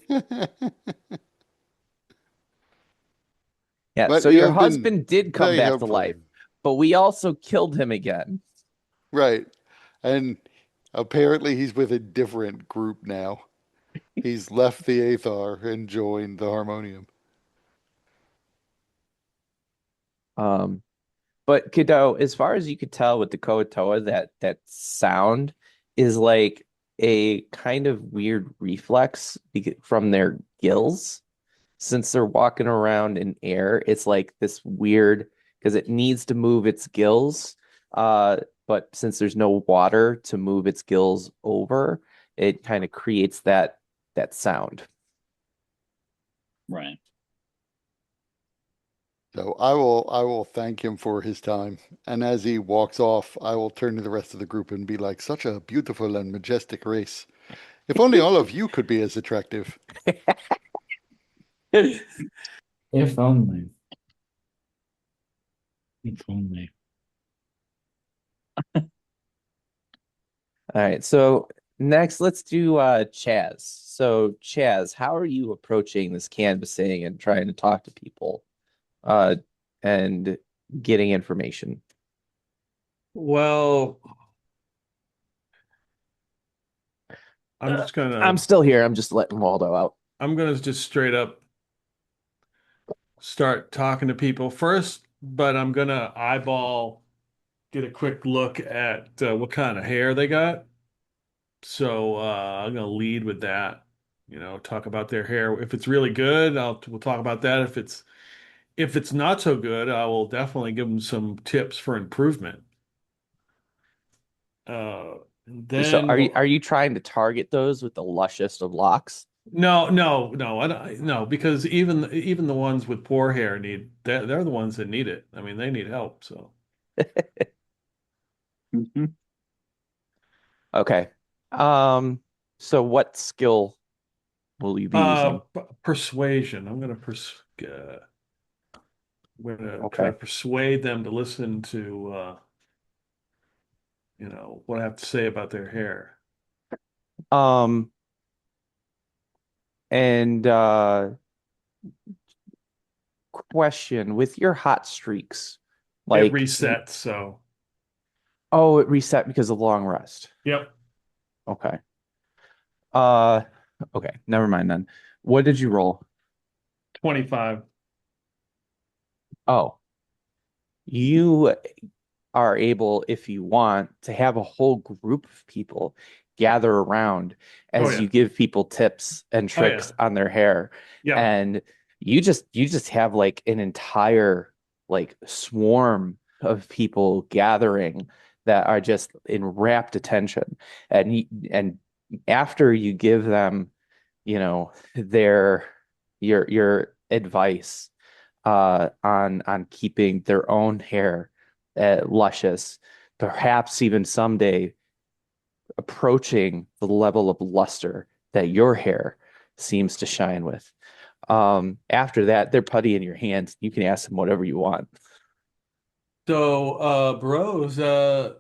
Yeah, But so you your have been husband did come very back to helpful. life, but we also killed him again. Right. And apparently he's with a different group now. He's left the Athar and joined the Harmonium. Um, but kiddo, as far as you could tell with the Koatoa, that sound is like a kind of weird reflex from their gills. Since they're walking around in air, it's like this weird because it needs to move its gills. Uh, but since there's no water to move its gills over, it kind of creates that sound. Right. So I will thank him for his time. And as he walks off, I will turn to the rest of the group and be like, such a beautiful and majestic race. If only all of you could be as attractive. If only. If only. All right, so next let's do Chaz. So Chaz, how are you approaching this canvassing and trying to talk to people uh and getting information? Well, I'm Uh, just I'm gonna still here. I'm just letting Waldo out. I'm gonna just straight up start talking to people first, but I'm gonna eyeball, get a quick look at what kind of hair they got. So I'm gonna lead with that. Talk about their hair. If it's really good, we'll talk about that. If it's not so good, I will definitely give them some tips for improvement. Uh, So then are you we'll, are you trying to target those with the luscious of locks? No, no, no, no, because even the ones with poor hair they're the ones that need it. I mean, they need help. So, Mhm. Okay. Um, so what skill will you be using? persuasion. I'm gonna try to Okay. persuade them to listen to what I have to say about their hair. Um, and question with your hot streaks, It like, resets. So, oh, it reset because of long rest. yep, Okay. Uh, okay, never mind then. What did you roll? 25. Oh, you are able, if you want, to have a whole group of people gather around Oh as yeah. you give people tips and Oh yeah. tricks on their hair. Yeah. And you just have like an entire like swarm of people gathering that are just in rapt attention. And after you give them, their your advice on keeping their own hair luscious, perhaps even someday approaching the level of luster that your hair seems to shine with. After that, they're putty in your hands. You can ask them whatever you want. So, bros, have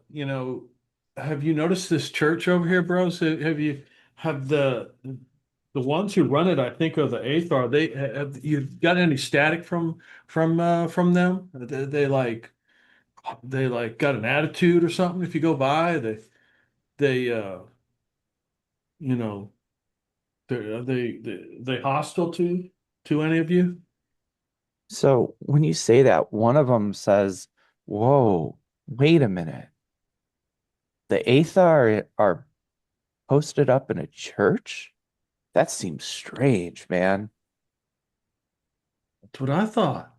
you noticed this church over here, bros? Have the ones who run it, I think, are the Athar. Have you got any static from them? They like got an attitude or something. If you go by, they you know they hostile to any of you? So when you say that, one of them says, "Whoa, wait a minute. The Athar are posted up in a church? That seems strange, man. That's what I thought.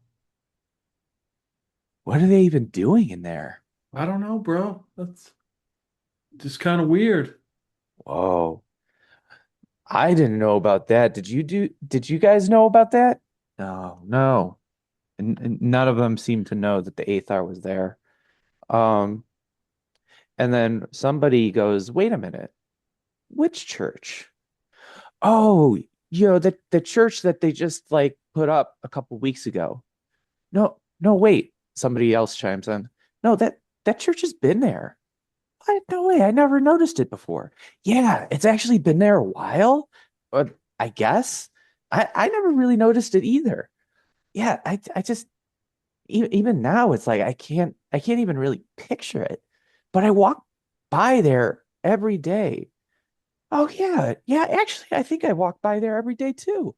What are they even doing in there?" I don't know, bro. That's just kind of weird. Whoa. I didn't know about that. Did you guys know about that? No, no. And none of them seemed to know that the Athar was there. Um, and then somebody goes, wait a minute, which church? Oh, the church that they just like put up a couple weeks ago. No, no, wait. Somebody else chimes in. No, that church has been there. What? No way. I never noticed it before. Yeah, it's actually been there a while, but I guess I never really noticed it either. Yeah, I just even now it's like I can't even really picture it. But I walk by there every day. Oh yeah, yeah, actually I think I walk by there every day too.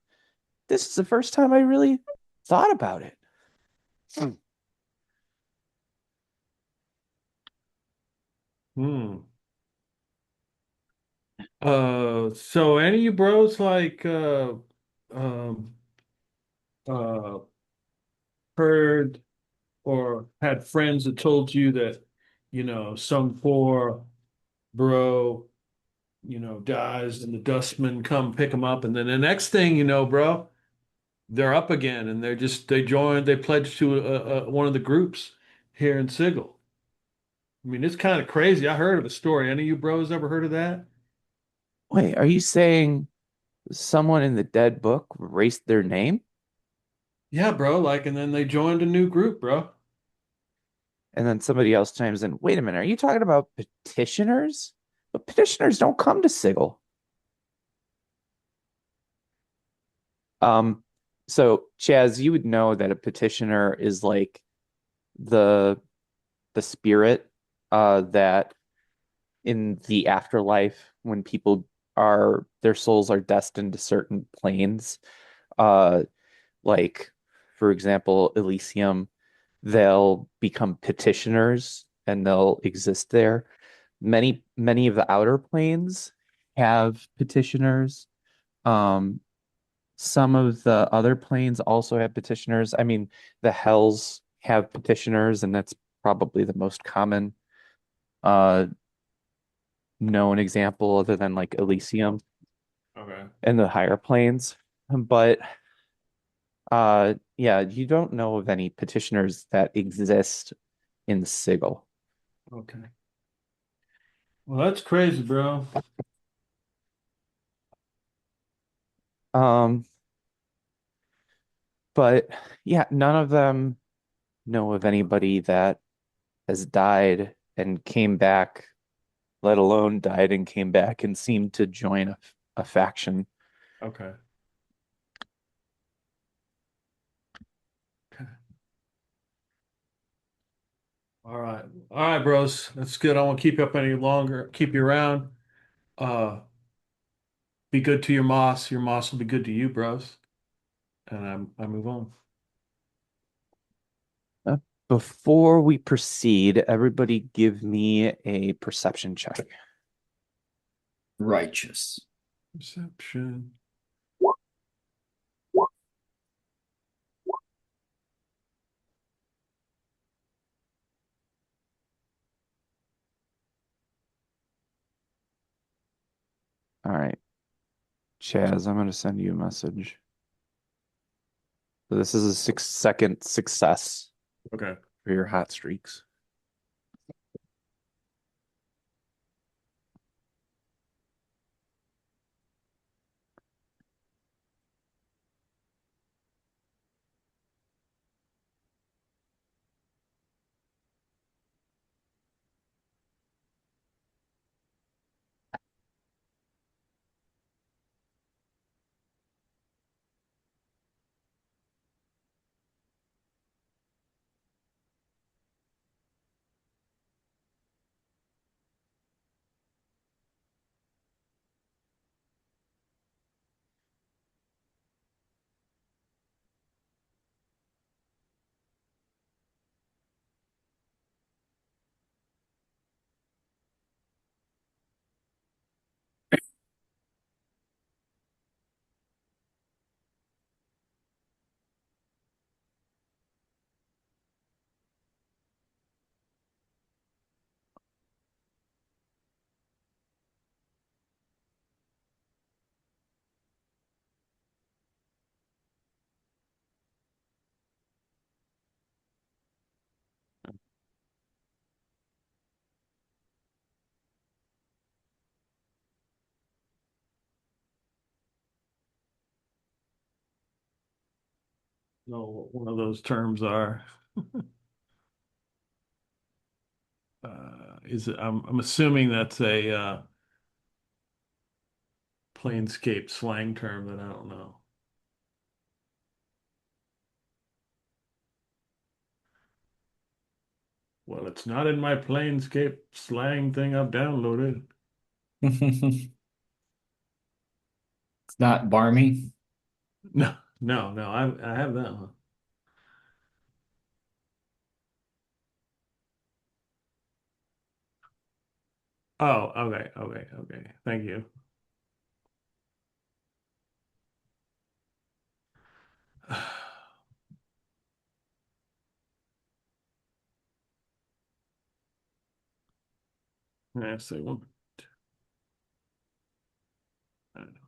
This is the first time I really thought about it. Hmm. Hmm. So any of you bros um uh heard or had friends that told you that, some poor bro, dies and the dustmen come pick him up, and then the next thing you know, bro, they're up again and they pledged to one of the groups here in Sigil. I mean, it's kind of crazy. I heard of a story. Any of you bros ever heard of that? Wait, are you saying someone in the dead book erased their name? Yeah, bro. Like, and then they joined a new group, bro. And then somebody else chimes in, wait a minute, are you talking about petitioners? But petitioners don't come to Sigil. Um, so Chaz, you would know that a petitioner is like the the spirit that in the afterlife when people are their souls are destined to certain planes. Uh, like for example, Elysium, they'll become petitioners and they'll exist there. Many of the outer planes have petitioners. Um, some of the other planes also have petitioners. I mean, the hells have petitioners, and that's probably the most common uh known example other than like Elysium. Okay. in the higher planes. But yeah, you don't know of any petitioners that exist in Sigil. Okay. Well, that's crazy, bro. Um, but yeah, none of them know of anybody that has died and came back, let alone died and came back and seemed to join a faction. Okay. Okay. All right. All right, bros. That's good. I won't keep you up any longer. Keep you around. Uh, be good to your moss. Your moss will be good to you, bros. And I move on. Uh, Before we proceed, everybody give me a perception check. Righteous. Perception. All right, Chaz, I'm going to send you a message. So this is a 6-second success Okay. for your hot streaks. No, what one of those terms are. Is it? I'm assuming that's a Planescape slang term that I don't know. Well, it's not in my Planescape slang thing I've downloaded. It's not barmy. No, no. I have that one. Oh, okay. Thank you. Yeah, say one. I don't know.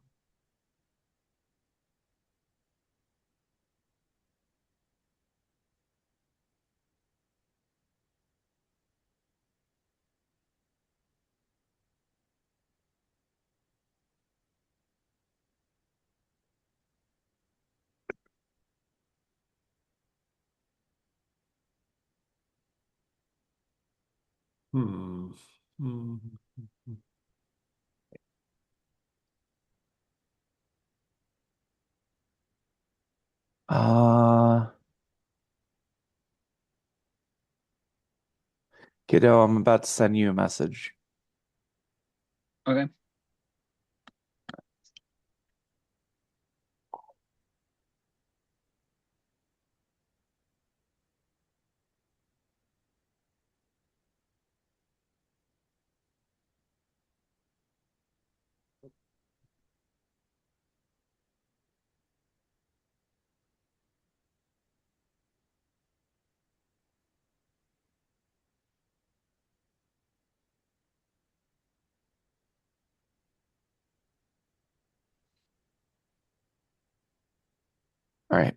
Hmm. Hmm. Uh, Kiddo, I'm about to send you a message. Okay. All right.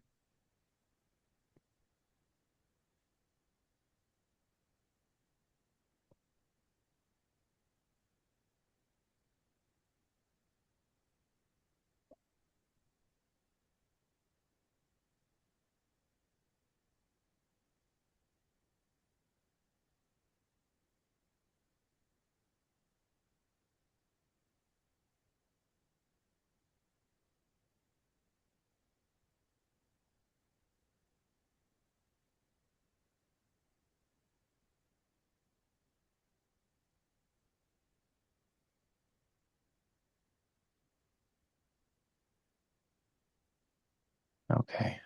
Okay.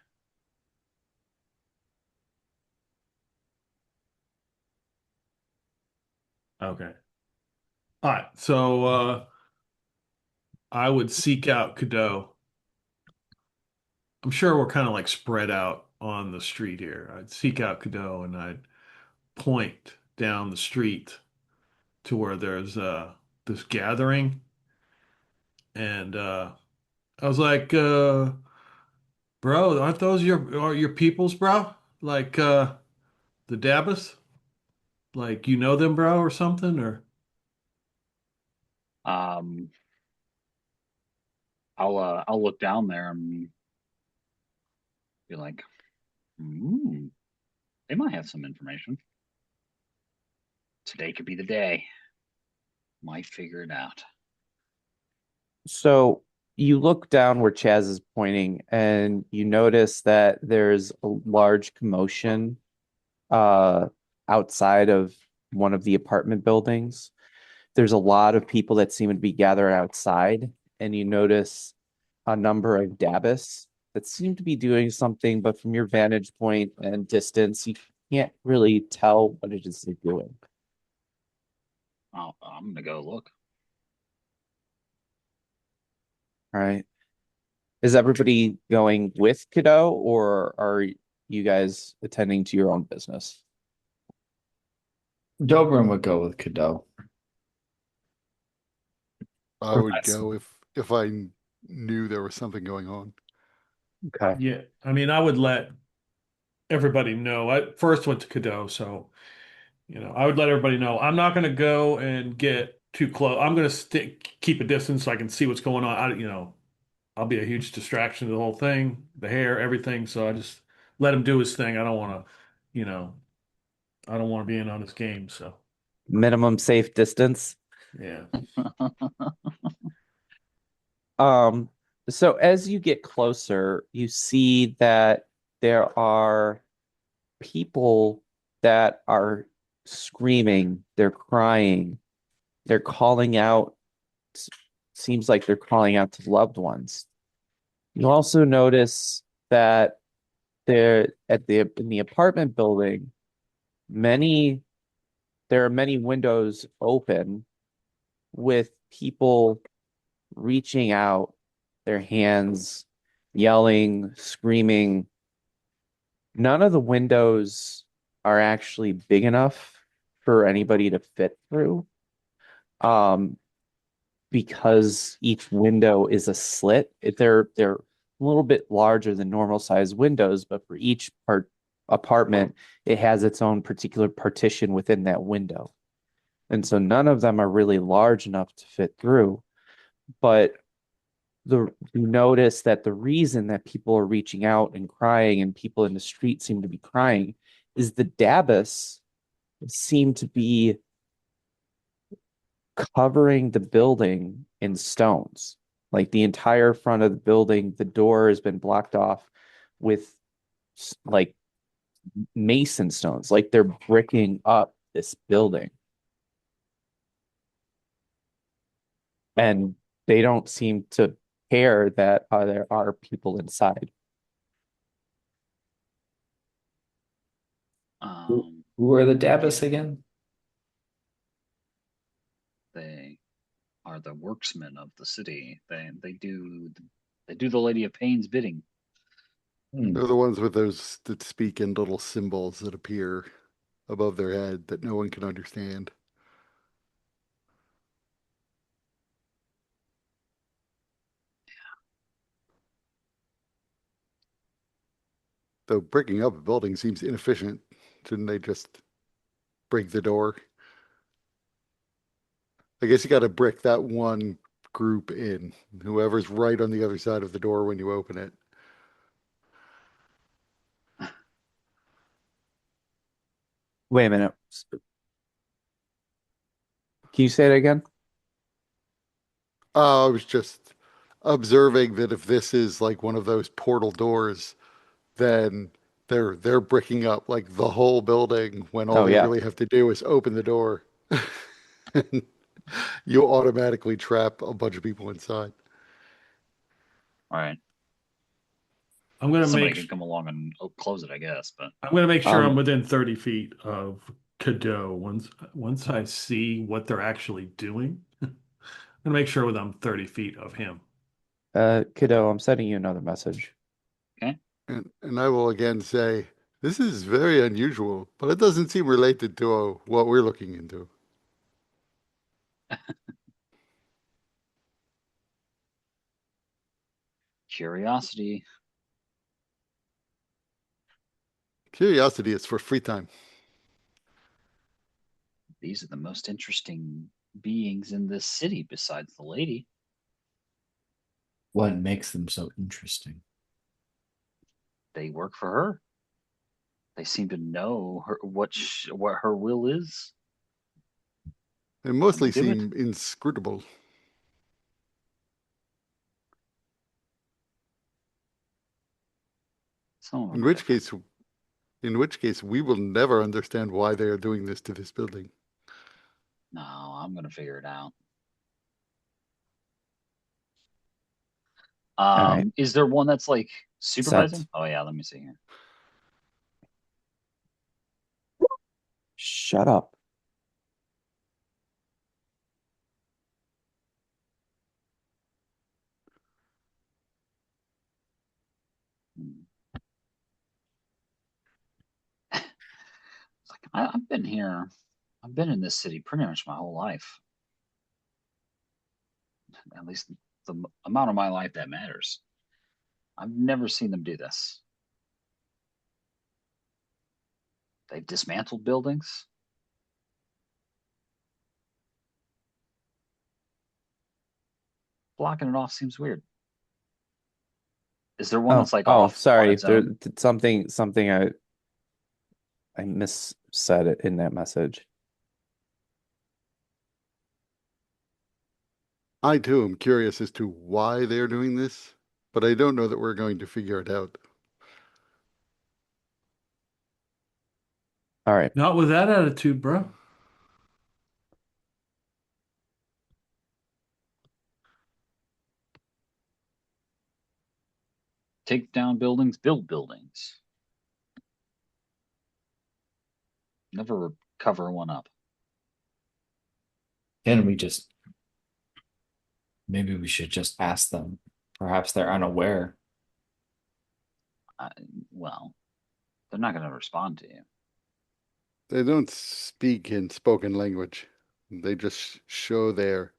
Okay. All right. So I would seek out Cadeau. I'm sure we're kind of like spread out on the street here. I'd seek out Cadeau and I'd point down the street to where there's this gathering. And I was like, bro, aren't those your peoples, bro? Like the Dabbas? Like you know them, bro, or something? Or Um, I'll look down there and be like, hmm, they might have some information. Today could be the day. Might figure it out. So you look down where Chaz is pointing, and you notice that there's a large commotion uh, outside of one of the apartment buildings. There's a lot of people that seem to be gathered outside, and you notice a number of Dabis that seem to be doing something, but from your vantage point and distance, you can't really tell what it is they're doing. I'm gonna go look. All right. Is everybody going with Kiddo, or are you guys attending to your own business? Dobrin would go with Cadeau. I would go if I knew there was something going on. Okay. yeah, I mean, I would let everybody know. I first went to Cadeau, so I would let everybody know. I'm not going to go and get too close. I'm going to stick, keep a distance so I can see what's going on. I'll be a huge distraction to the whole thing, the hair, everything. So I just let him do his thing. I don't want to, you know, I don't want to be in on his game. So Minimum safe distance. yeah. Um, so as you get closer, you see that there are people that are screaming, they're crying, they're calling out. Seems like they're calling out to loved ones. You also notice that there at the in the apartment building, many there are many windows open with people reaching out their hands, yelling, screaming. None of the windows are actually big enough for anybody to fit through. Um, because each window is a slit. They're a little bit larger than normal size windows, but for each apartment, it has its own particular partition within that window. And so none of them are really large enough to fit through. But you notice that the reason that people are reaching out and crying and people in the street seem to be crying is the Dabus seem to be covering the building in stones. Like the entire front of the building, the door has been blocked off with like mason stones, like they're bricking up this building. And they don't seem to care that there are people inside. Who, Um, who are the Dabbas again? they are the worksmen of the city. They do the Lady of Pain's bidding. Hmm. They're the ones with those that speak in little symbols that appear above their head that no one can understand. Though breaking up a building seems inefficient. Shouldn't they just break the door? I guess you got to brick that one group in, whoever's right on the other side of the door when you open it. Wait a minute. Can you say it again? I was just observing that if this is like one of those portal doors, then they're bricking up like the whole building when all Oh they yeah. really have to do is open the door. And you automatically trap a bunch of people inside. All right. I'm gonna Somebody make can come along and close it, I guess. But I'm gonna make sure I'm Um, within 30 feet of Cadeau once I see what they're actually doing. I'm gonna make sure that I'm 30 feet of him. kiddo, I'm sending you another message. okay. And I will again say, this is very unusual, but it doesn't seem related to what we're looking into. Curiosity. Curiosity is for free time. These are the most interesting beings in this city besides the lady. What makes them so interesting? They work for her. They seem to know her what her will is, They and they mostly do it. seem inscrutable, Some of them in are which different. case we will never understand why they are doing this to this building. No, I'm gonna figure it out. All right. Is there one that's like Sent. supervising? Oh yeah, let me see here. Shut up. Hmm. It's like I've been here. I've been in this city pretty much my whole life. At least the amount of my life that matters. I've never seen them do this. They've dismantled buildings. Blocking it off seems weird. Is there one Oh, that's like oh, off on sorry. its There own? something I miss said it in that message. I too am curious as to why they're doing this, but I don't know that we're going to figure it out. All right. Not with that attitude, bro. Take down buildings, build buildings. Never cover one up. Can we just maybe we should just ask them? Perhaps they're unaware. I, well, they're not going to respond to you. They don't speak in spoken language. They just show their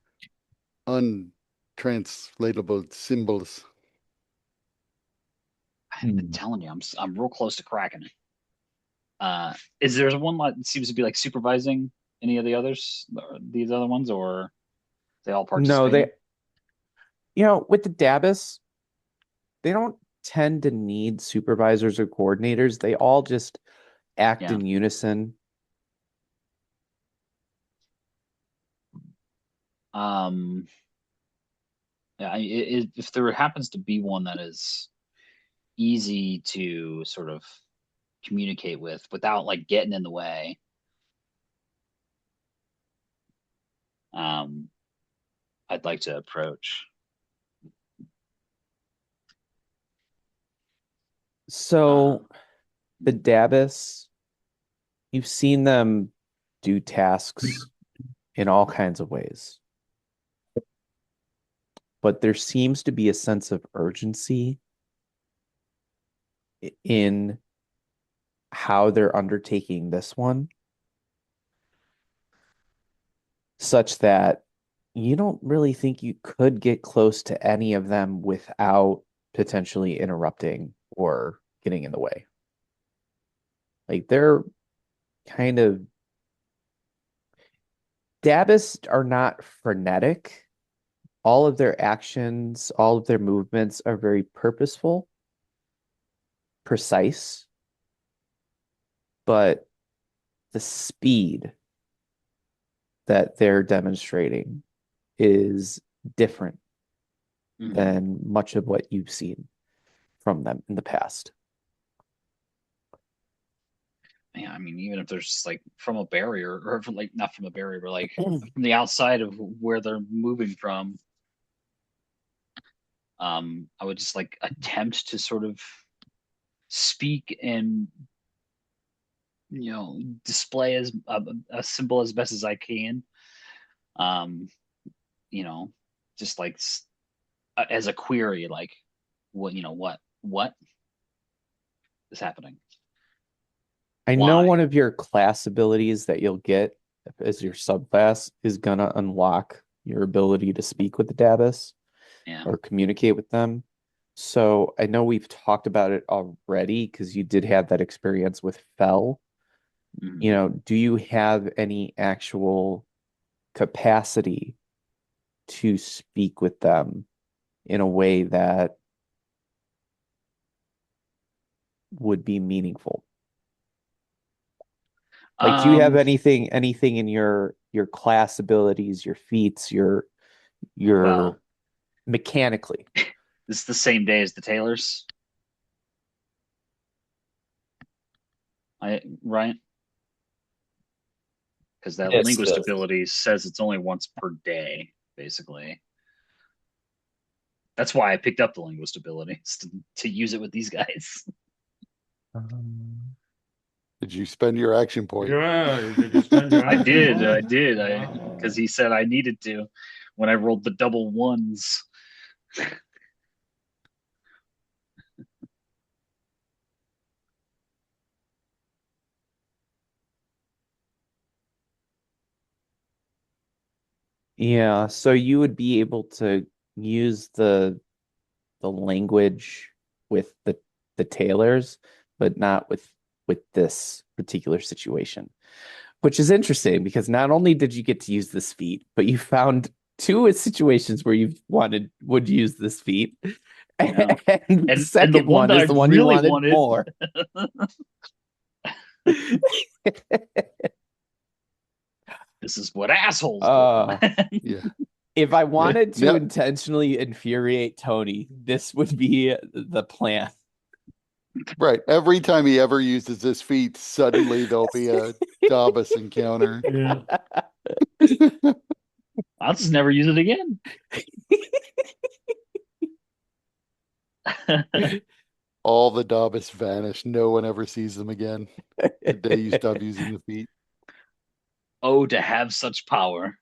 untranslatable symbols. I'm Hmm. telling you, I'm real close to cracking it. Is there one that seems to be like supervising any of the others, or these other ones, or they all No, participating? with the Dabus, they don't tend to need supervisors or coordinators. They all just act Yeah. in unison. Um, yeah. If there happens to be one that is easy to sort of communicate with without like getting in the way, um, I'd like to approach. Uh, So the Dabus, you've seen them do tasks in all kinds of ways, but there seems to be a sense of urgency in how they're undertaking this one, such that you don't really think you could get close to any of them without potentially interrupting or getting in the way. Like they're kind of Dabists are not frenetic. All of their actions, all of their movements are very purposeful, precise, but the speed that they're demonstrating is different Mhm. than much of what you've seen from them in the past. Yeah, I mean, even if there's just like from a barrier, or from, like not from a barrier, but like from the outside of where they're moving from, I would just like attempt to sort of speak and display as a symbol as best as I can. Um, you know, just like as a query, like what is happening? I know Why? one of your class abilities that you'll get as your subclass is gonna unlock your ability to speak with the Dabus Yeah. or communicate with them. So I know we've talked about it already because you did have that experience with Fell. Mhm. Do you have any actual capacity to speak with them in a way that would be meaningful? Like, do you have Um, anything in your class abilities, your feats, your well, mechanically? this is the same day as the Taylors, right? Because that Yes, it linguist is. ability says it's only once per day, basically. That's why I picked up the linguist ability, to use it with these guys. Um, Did you spend your action point? Yeah, did you spend your I action did, I point? did, I because Wow. he said I needed to when I rolled the double ones. yeah, so you would be able to use the language with the tailors, but not with this particular situation. Which is interesting because not only did you get to use this feat, but you found two situations where you would use this feat. Yeah, And the and the second one one that I is the one you really wanted wanted. more. This is what assholes do. Uh, Yeah. if I Yeah. wanted to Yep. intentionally infuriate Tony, this would be the plan. Right. Every time he ever uses this feat, suddenly there'll be a Dabus encounter. Yeah. I'll just never use it again. All the Dabus vanish. No one ever sees them again. The day you stop using the feat. Oh, to have such power.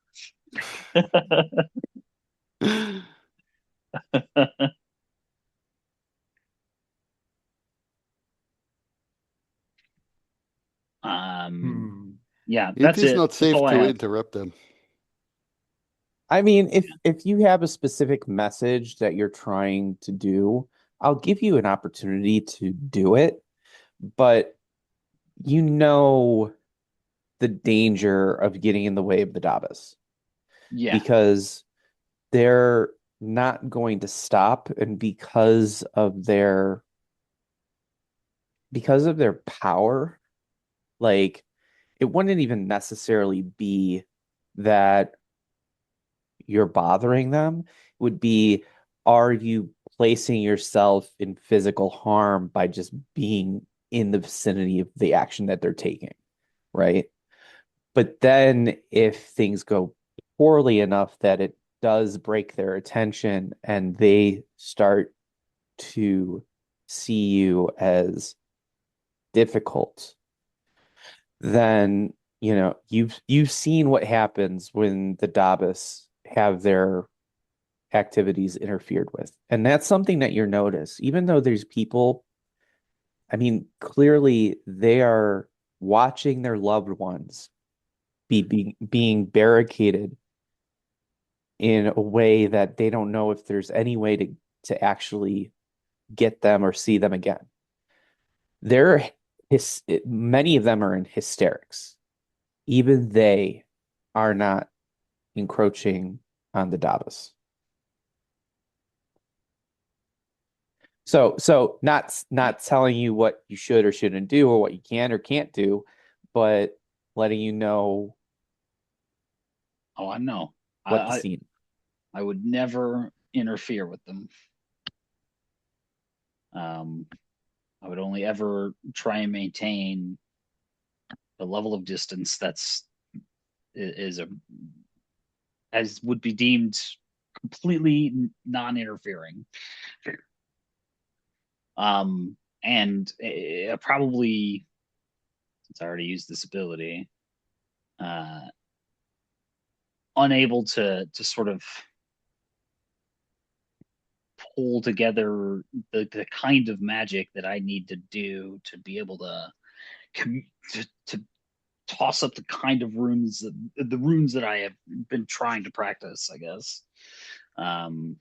um, Hmm. yeah, It that's is it. not That's safe all I to have. interrupt them. I mean, if you have a specific message that you're trying to do, I'll give you an opportunity to do it, but you know the danger of getting in the way of the Dabbas Yeah, because they're not going to stop, and because of their power, like it wouldn't even necessarily be that you're bothering them. It would be, are you placing yourself in physical harm by just being in the vicinity of the action that they're taking, right? But then if things go poorly enough that it does break their attention and they start to see you as difficult, then you've seen what happens when the Dabas have their activities interfered with. And that's something that you're notice. Even though there's people, I mean, clearly they are watching their loved ones being barricaded in a way that they don't know if there's any way to actually get them or see them again. They're many of them are in hysterics. Even they are not encroaching on the Davos. So not telling you what you should or shouldn't do or what you can or can't do, but letting you know Oh, I know. what the I scene. I would never interfere with them. Um, I would only ever try and maintain the level of distance is a as would be deemed completely non-interfering. And probably, since I already used this ability, uh, unable to sort of pull together the kind of magic that I need to do to be able to to toss up the kind of runes the runes that I have been trying to practice, I guess. Um,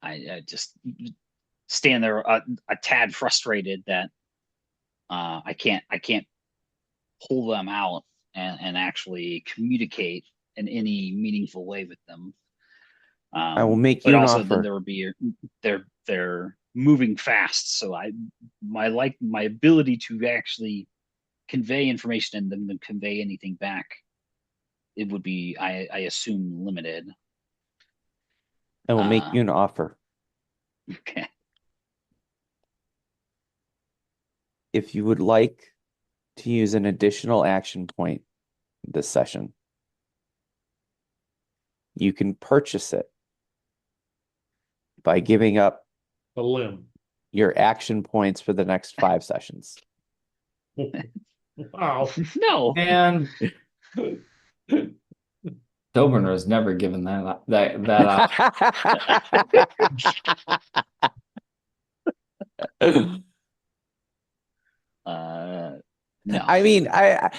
I just stand there a tad frustrated that I can't pull them out and actually communicate in any meaningful way with them. I will make But you an also then offer. there would be they're moving fast, so my ability to actually convey information and then convey anything back, it would be I assume limited. I will make Uh, you an offer. okay. If you would like to use an additional action point this session, you can purchase it by giving up A limb. your action points for the next 5 sessions. Wow. No. And Dobrin was never given that uh, no. I mean, I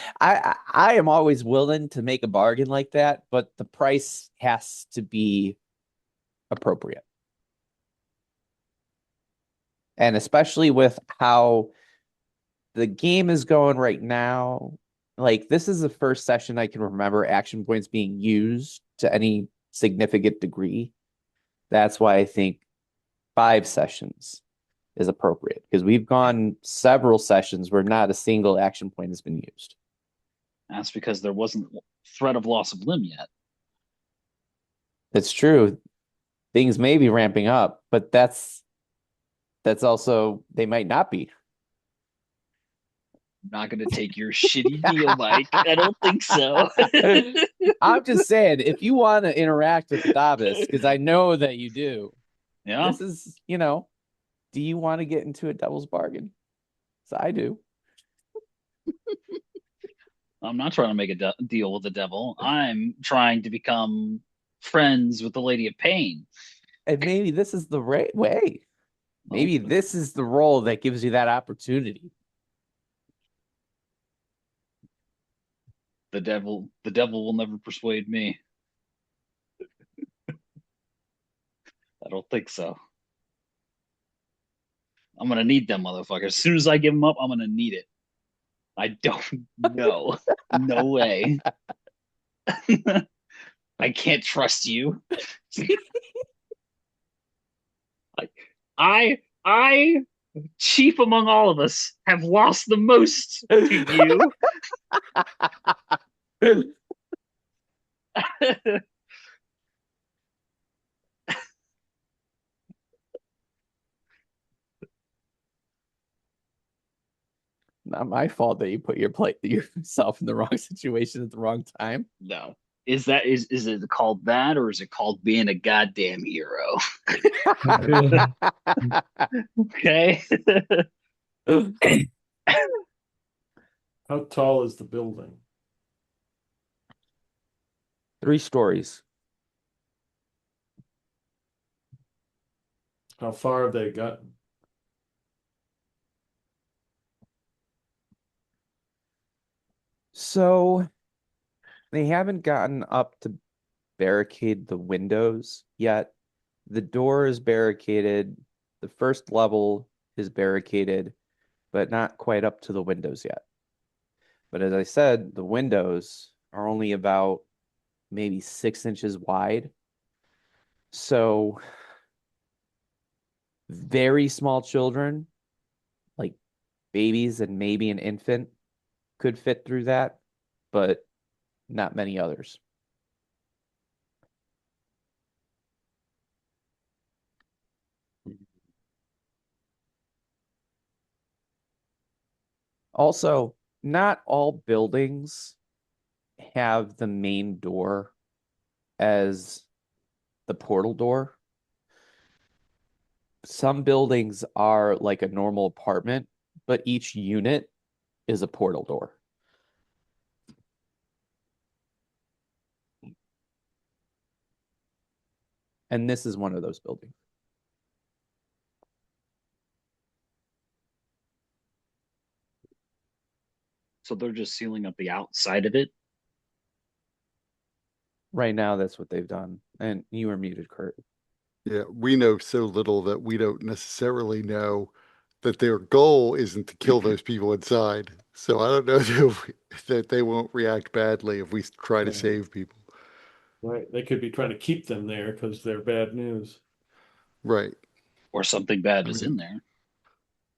am always willing to make a bargain like that, but the price has to be appropriate. And especially with how the game is going right now, like this is the first session I can remember action points being used to any significant degree. That's why I think 5 sessions is appropriate because we've gone several sessions where not a single action point has been used. That's because there wasn't threat of loss of limb yet. It's true. Things may be ramping up, but that's also they might not be. I'm not going to take your shitty deal, Mike. I don't think so. I'm just saying, if you want to interact with Davis, because I know that you do, Yeah, this is, do you want to get into a devil's bargain? So I do. I'm not trying to make a deal with the devil. I'm trying to become friends with the Lady of Pain. And maybe this is the right way. Oh, Maybe this is the role that gives you that opportunity. the devil will never persuade me. I don't think so. I'm gonna need them motherfuckers. As soon as I give them up, I'm gonna need it. I don't know. No way. I can't trust you. Like I, chief among all of us, have lost the most to you. Not my fault that you put yourself in the wrong situation at the wrong time. No. Is it called that, or is it called being a goddamn hero? Okay. How tall is the building? 3 stories. How far have they gotten? So they haven't gotten up to barricade the windows yet. The door is barricaded. The first level is barricaded. but not quite up to the windows yet. But as I said, the windows are only about maybe 6 inches wide. So very small children, like babies and maybe an infant, could fit through that, but not many others. Also, not all buildings have the main door as the portal door. Some buildings are like a normal apartment, but each unit is a portal door. And this is one of those buildings. So they're just sealing up the outside of it. Right now, that's what they've done. And you were muted, Kurt. Yeah, we know so little that we don't necessarily know that their goal isn't to kill those people inside. So I don't know that they won't react badly if we try to Yeah. save people. Right. They could be trying to keep them there because they're bad news. Right. Or something bad I is mean, in there.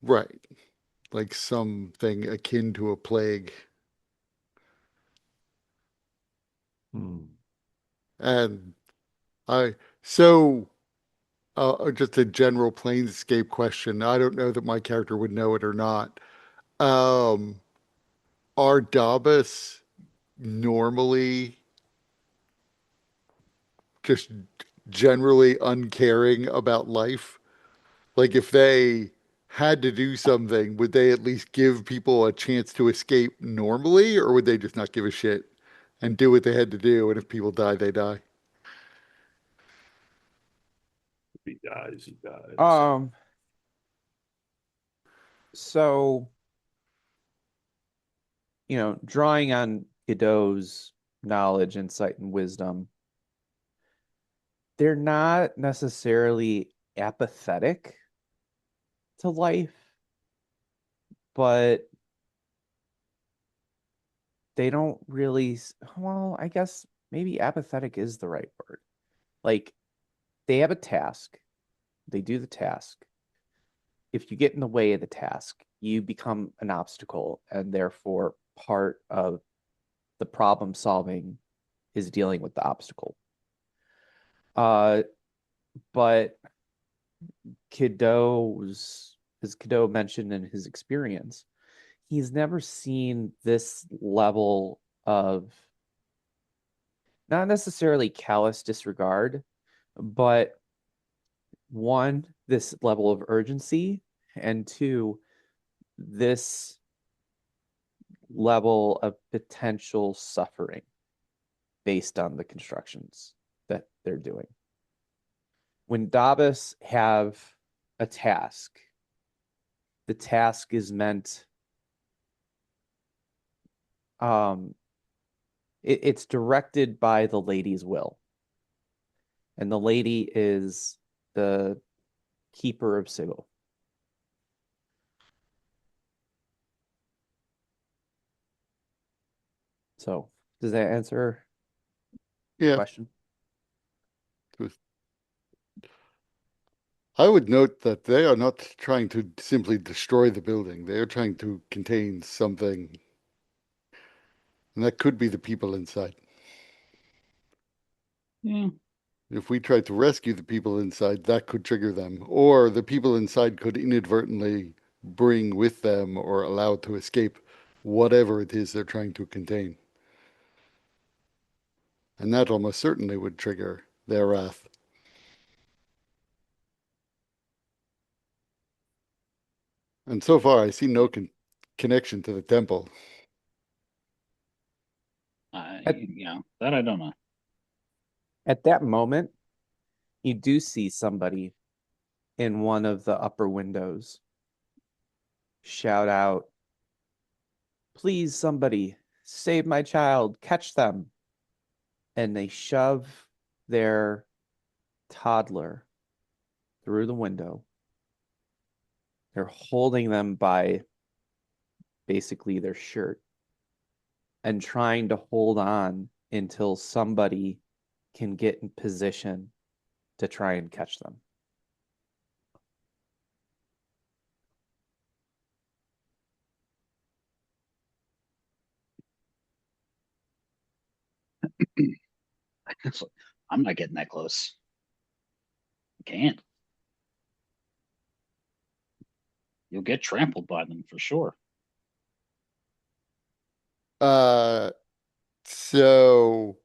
right. Like something akin to a plague. Hmm. And I, so just a general Planescape question. I don't know that my character would know it or not. Um, are Dabas normally just generally uncaring about life? Like if they had to do something, would they at least give people a chance to escape normally, or would they just not give a shit and do what they had to do? And if people die, they die. If he dies, he dies. Um, so, drawing on Godot's knowledge, insight, and wisdom, they're not necessarily apathetic to life, but they don't really, well, I guess maybe apathetic is the right word. Like they have a task, they do the task. If you get in the way of the task, you become an obstacle, and therefore part of the problem solving is dealing with the obstacle. Uh, but as Kiddo mentioned in his experience, he's never seen this level of not necessarily callous disregard, but one, this level of urgency, and two, this level of potential suffering based on the constructions that they're doing. When Davos have a task, the task is meant um it's directed by the lady's will. And the lady is the keeper of Sigil. So, does that answer the Yeah. question? I would note that they are not trying to simply destroy the building. They are trying to contain something, and that could be the people inside. Yeah. If we tried to rescue the people inside, that could trigger them. Or the people inside could inadvertently bring with them or allow to escape whatever it is they're trying to contain. And that almost certainly would trigger their wrath. And so far, I see no connection to the temple. At, That I don't know. at that moment, you do see somebody in one of the upper windows shout out, "Please, somebody, save my child, catch them." And they shove their toddler through the window. They're holding them by basically their shirt, and trying to hold on until somebody can get in position to try and catch them. I'm not getting that close. I can't. You'll get trampled by them for sure. Uh, so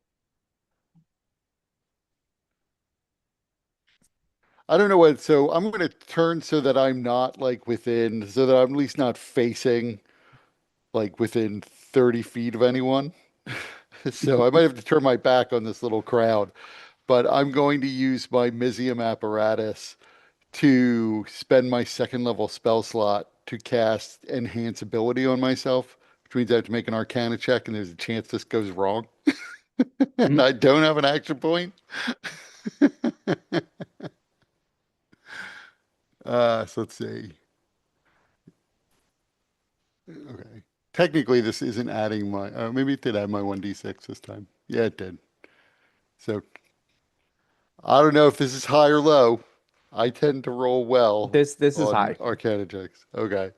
I don't know what. So I'm going to turn so that I'm not like within, so that I'm at least not facing like within 30 feet of anyone. So I might have to turn my back on this little crowd, but I'm going to use my Mizium apparatus to spend my second level spell slot to cast enhance ability on myself, which means I have to make an Arcana check, and there's a chance this goes wrong, and I don't have an action point. So let's see. Okay. Technically, this isn't adding my. Maybe it did add my 1d6 this time. Yeah, it did. So I don't know if this is high or low. I tend to roll well This is on high. Arcana checks. Okay.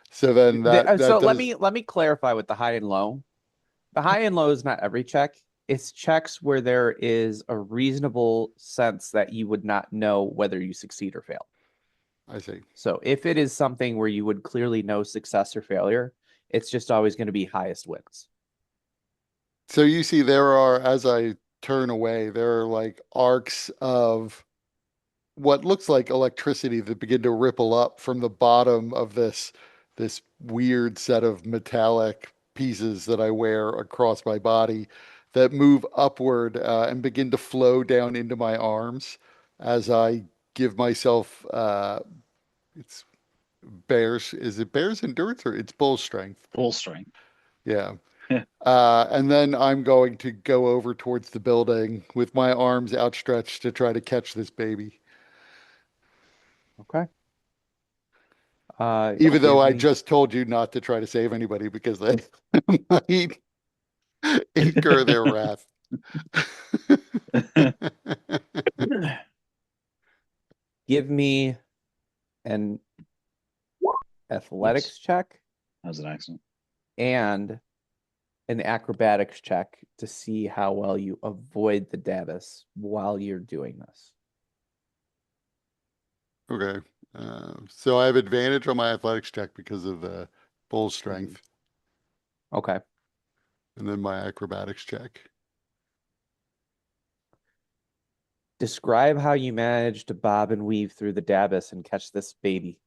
So then that So let does. me clarify with the high and low. The high and low is not every check. It's checks where there is a reasonable sense that you would not know whether you succeed or fail. I see. So if it is something where you would clearly know success or failure, it's just always going to be highest wins. So you see, there are, as I turn away, there are like arcs of what looks like electricity that begin to ripple up from the bottom of this weird set of metallic pieces that I wear across my body that move upward and begin to flow down into my arms as I give myself it's bear's is it bear's endurance or it's bull strength? Full strength. Yeah. And then I'm going to go over towards the building with my arms outstretched to try to catch this baby. Okay. Even though Give I me just told you not to try to save anybody because they might incur their wrath. give me an athletics Oops, check that was an accident. and an acrobatics check to see how well you avoid the Davis while you're doing this. Okay. So I have advantage on my athletics check because of the bull strength, Okay. and then my acrobatics check. Describe how you managed to bob and weave through the Davis and catch this baby.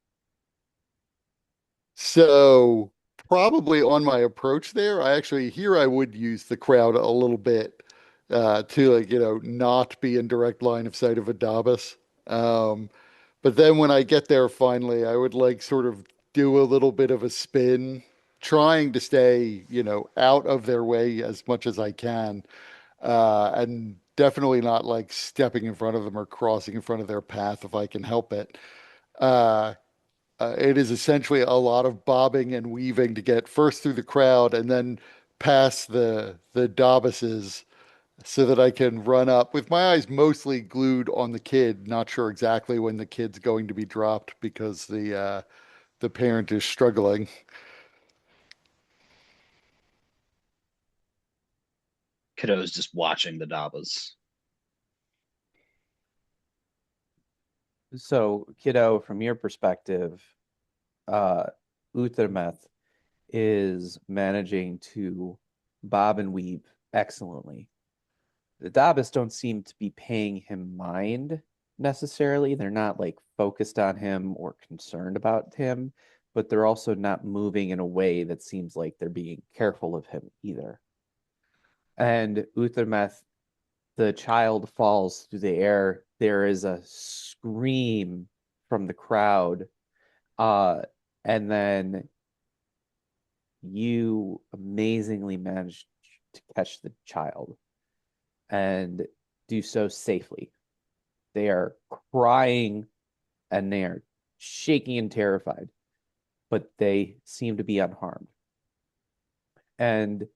So probably on my approach there, I would use the crowd a little bit to like, not be in direct line of sight of Adabas. But then when I get there finally, I would like sort of do a little bit of a spin, trying to stay, out of their way as much as I can. And definitely not like stepping in front of them or crossing in front of their path if I can help it. Uh, it is essentially a lot of bobbing and weaving to get first through the crowd and then past the Dabases so that I can run up with my eyes mostly glued on the kid, not sure exactly when the kid's going to be dropped because the parent is struggling. Kiddo's just watching the Dabbas. So, kiddo, from your perspective, uh, Uthermeth is managing to bob and weave excellently. The Dabbas don't seem to be paying him mind necessarily. They're not like focused on him or concerned about him, but they're also not moving in a way that seems like they're being careful of him either. And Uthermeth, the child falls through the air. There is a scream from the crowd. Uh, and then you amazingly managed to catch the child and do so safely. They are crying and they are shaking and terrified, but they seem to be unharmed. and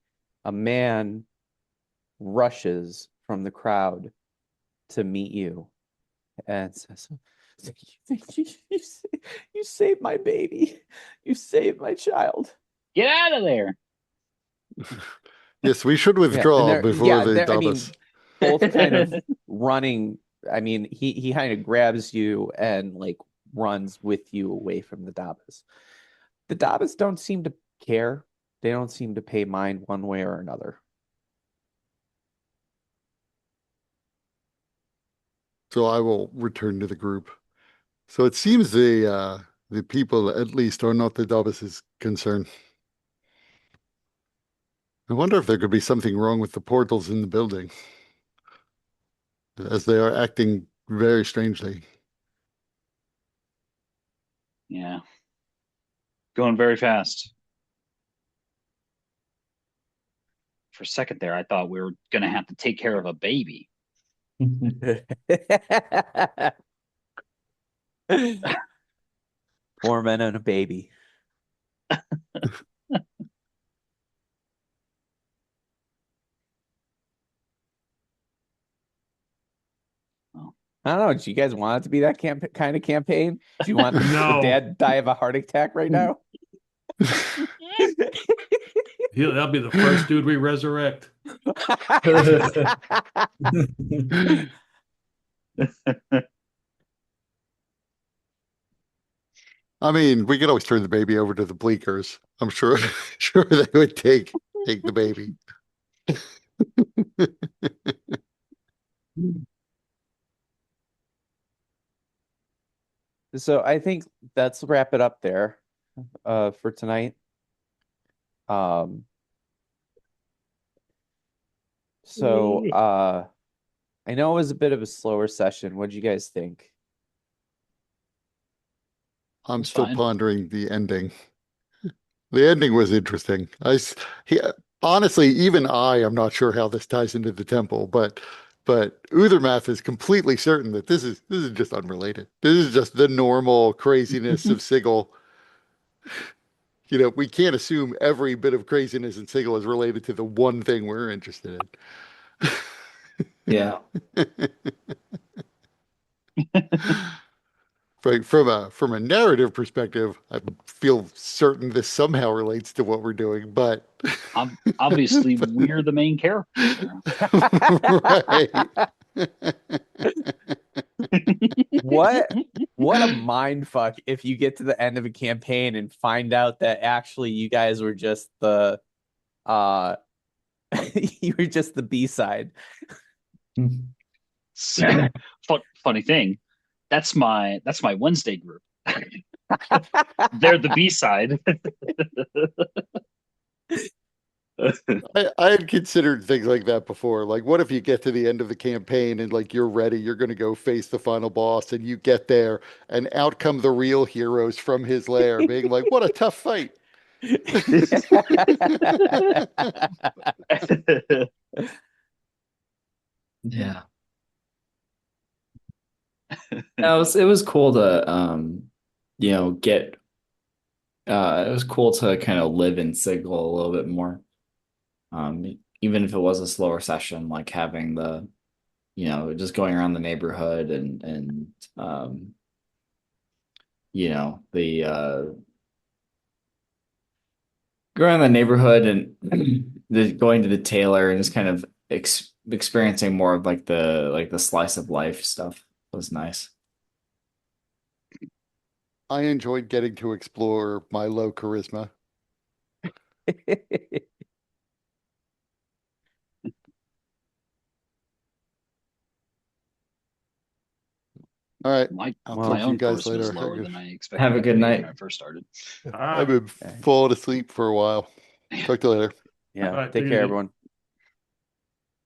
a man rushes from the crowd to meet you and says, you saved my baby. You saved my child. Get out of there. Yes, we should Yeah, and withdraw they're before yeah, they they're I dub mean, us. both kind of running. I mean, he kind of grabs you and like runs with you away from the Dabbas. The Dabbas don't seem to care. They don't seem to pay mind one way or another. So I will return to the group. So it seems the people at least are not the Dabbas' concern. I wonder if there could be something wrong with the portals in the building, as they are acting very strangely. Yeah. Going very fast. For a second there, I thought we were going to have to take care of a baby. Four men and a baby. Oh. I don't know. Do you guys want it to be that kind of campaign? Do you want the No. dad die of a heart attack right now? That'll be the first dude we resurrect. I mean, we could always turn the baby over to the Bleakers. I'm sure, sure they would take the baby. So I think let's wrap it up there for tonight. Um, so I know it was a bit of a slower session. What do you guys think? I'm It's still fine. pondering the ending. The ending was interesting. He, honestly, even I am not sure how this ties into the temple, but Uthermath is completely certain that this is just unrelated. This is just the normal craziness of Sigil. You know, we can't assume every bit of craziness in Sigil is related to the one thing we're interested Yeah. in. Right, from a narrative perspective, I feel certain this somehow relates to what we're doing, but Obviously, but- we're the main characters here. right. What a mind fuck if you get to the end of a campaign and find out that actually you guys were just the uh you were just the B-side. Funny thing, that's my Wednesday group. They're the B side. I had considered things like that before. Like, what if you get to the end of the campaign and like you're ready, you're going to go face the final boss, and you get there, and out come the real heroes from his lair, being like, "What a tough fight!" Yeah. It was cool to get it was cool to kind of live in Sigil a little bit more. Even if it was a slower session, like having just going around the neighborhood and the go around the neighborhood and going to the tailor and just kind of experiencing more of like the slice of life stuff was nice. I enjoyed getting to explore my low charisma. All right, my I'll Well, my talk to you own guys charisma is later. lower than I expected Have a it to good be when night. I first started. All I've right. been falling asleep for a while. Talk to you later. yeah, All right. take Take it care, easy. everyone.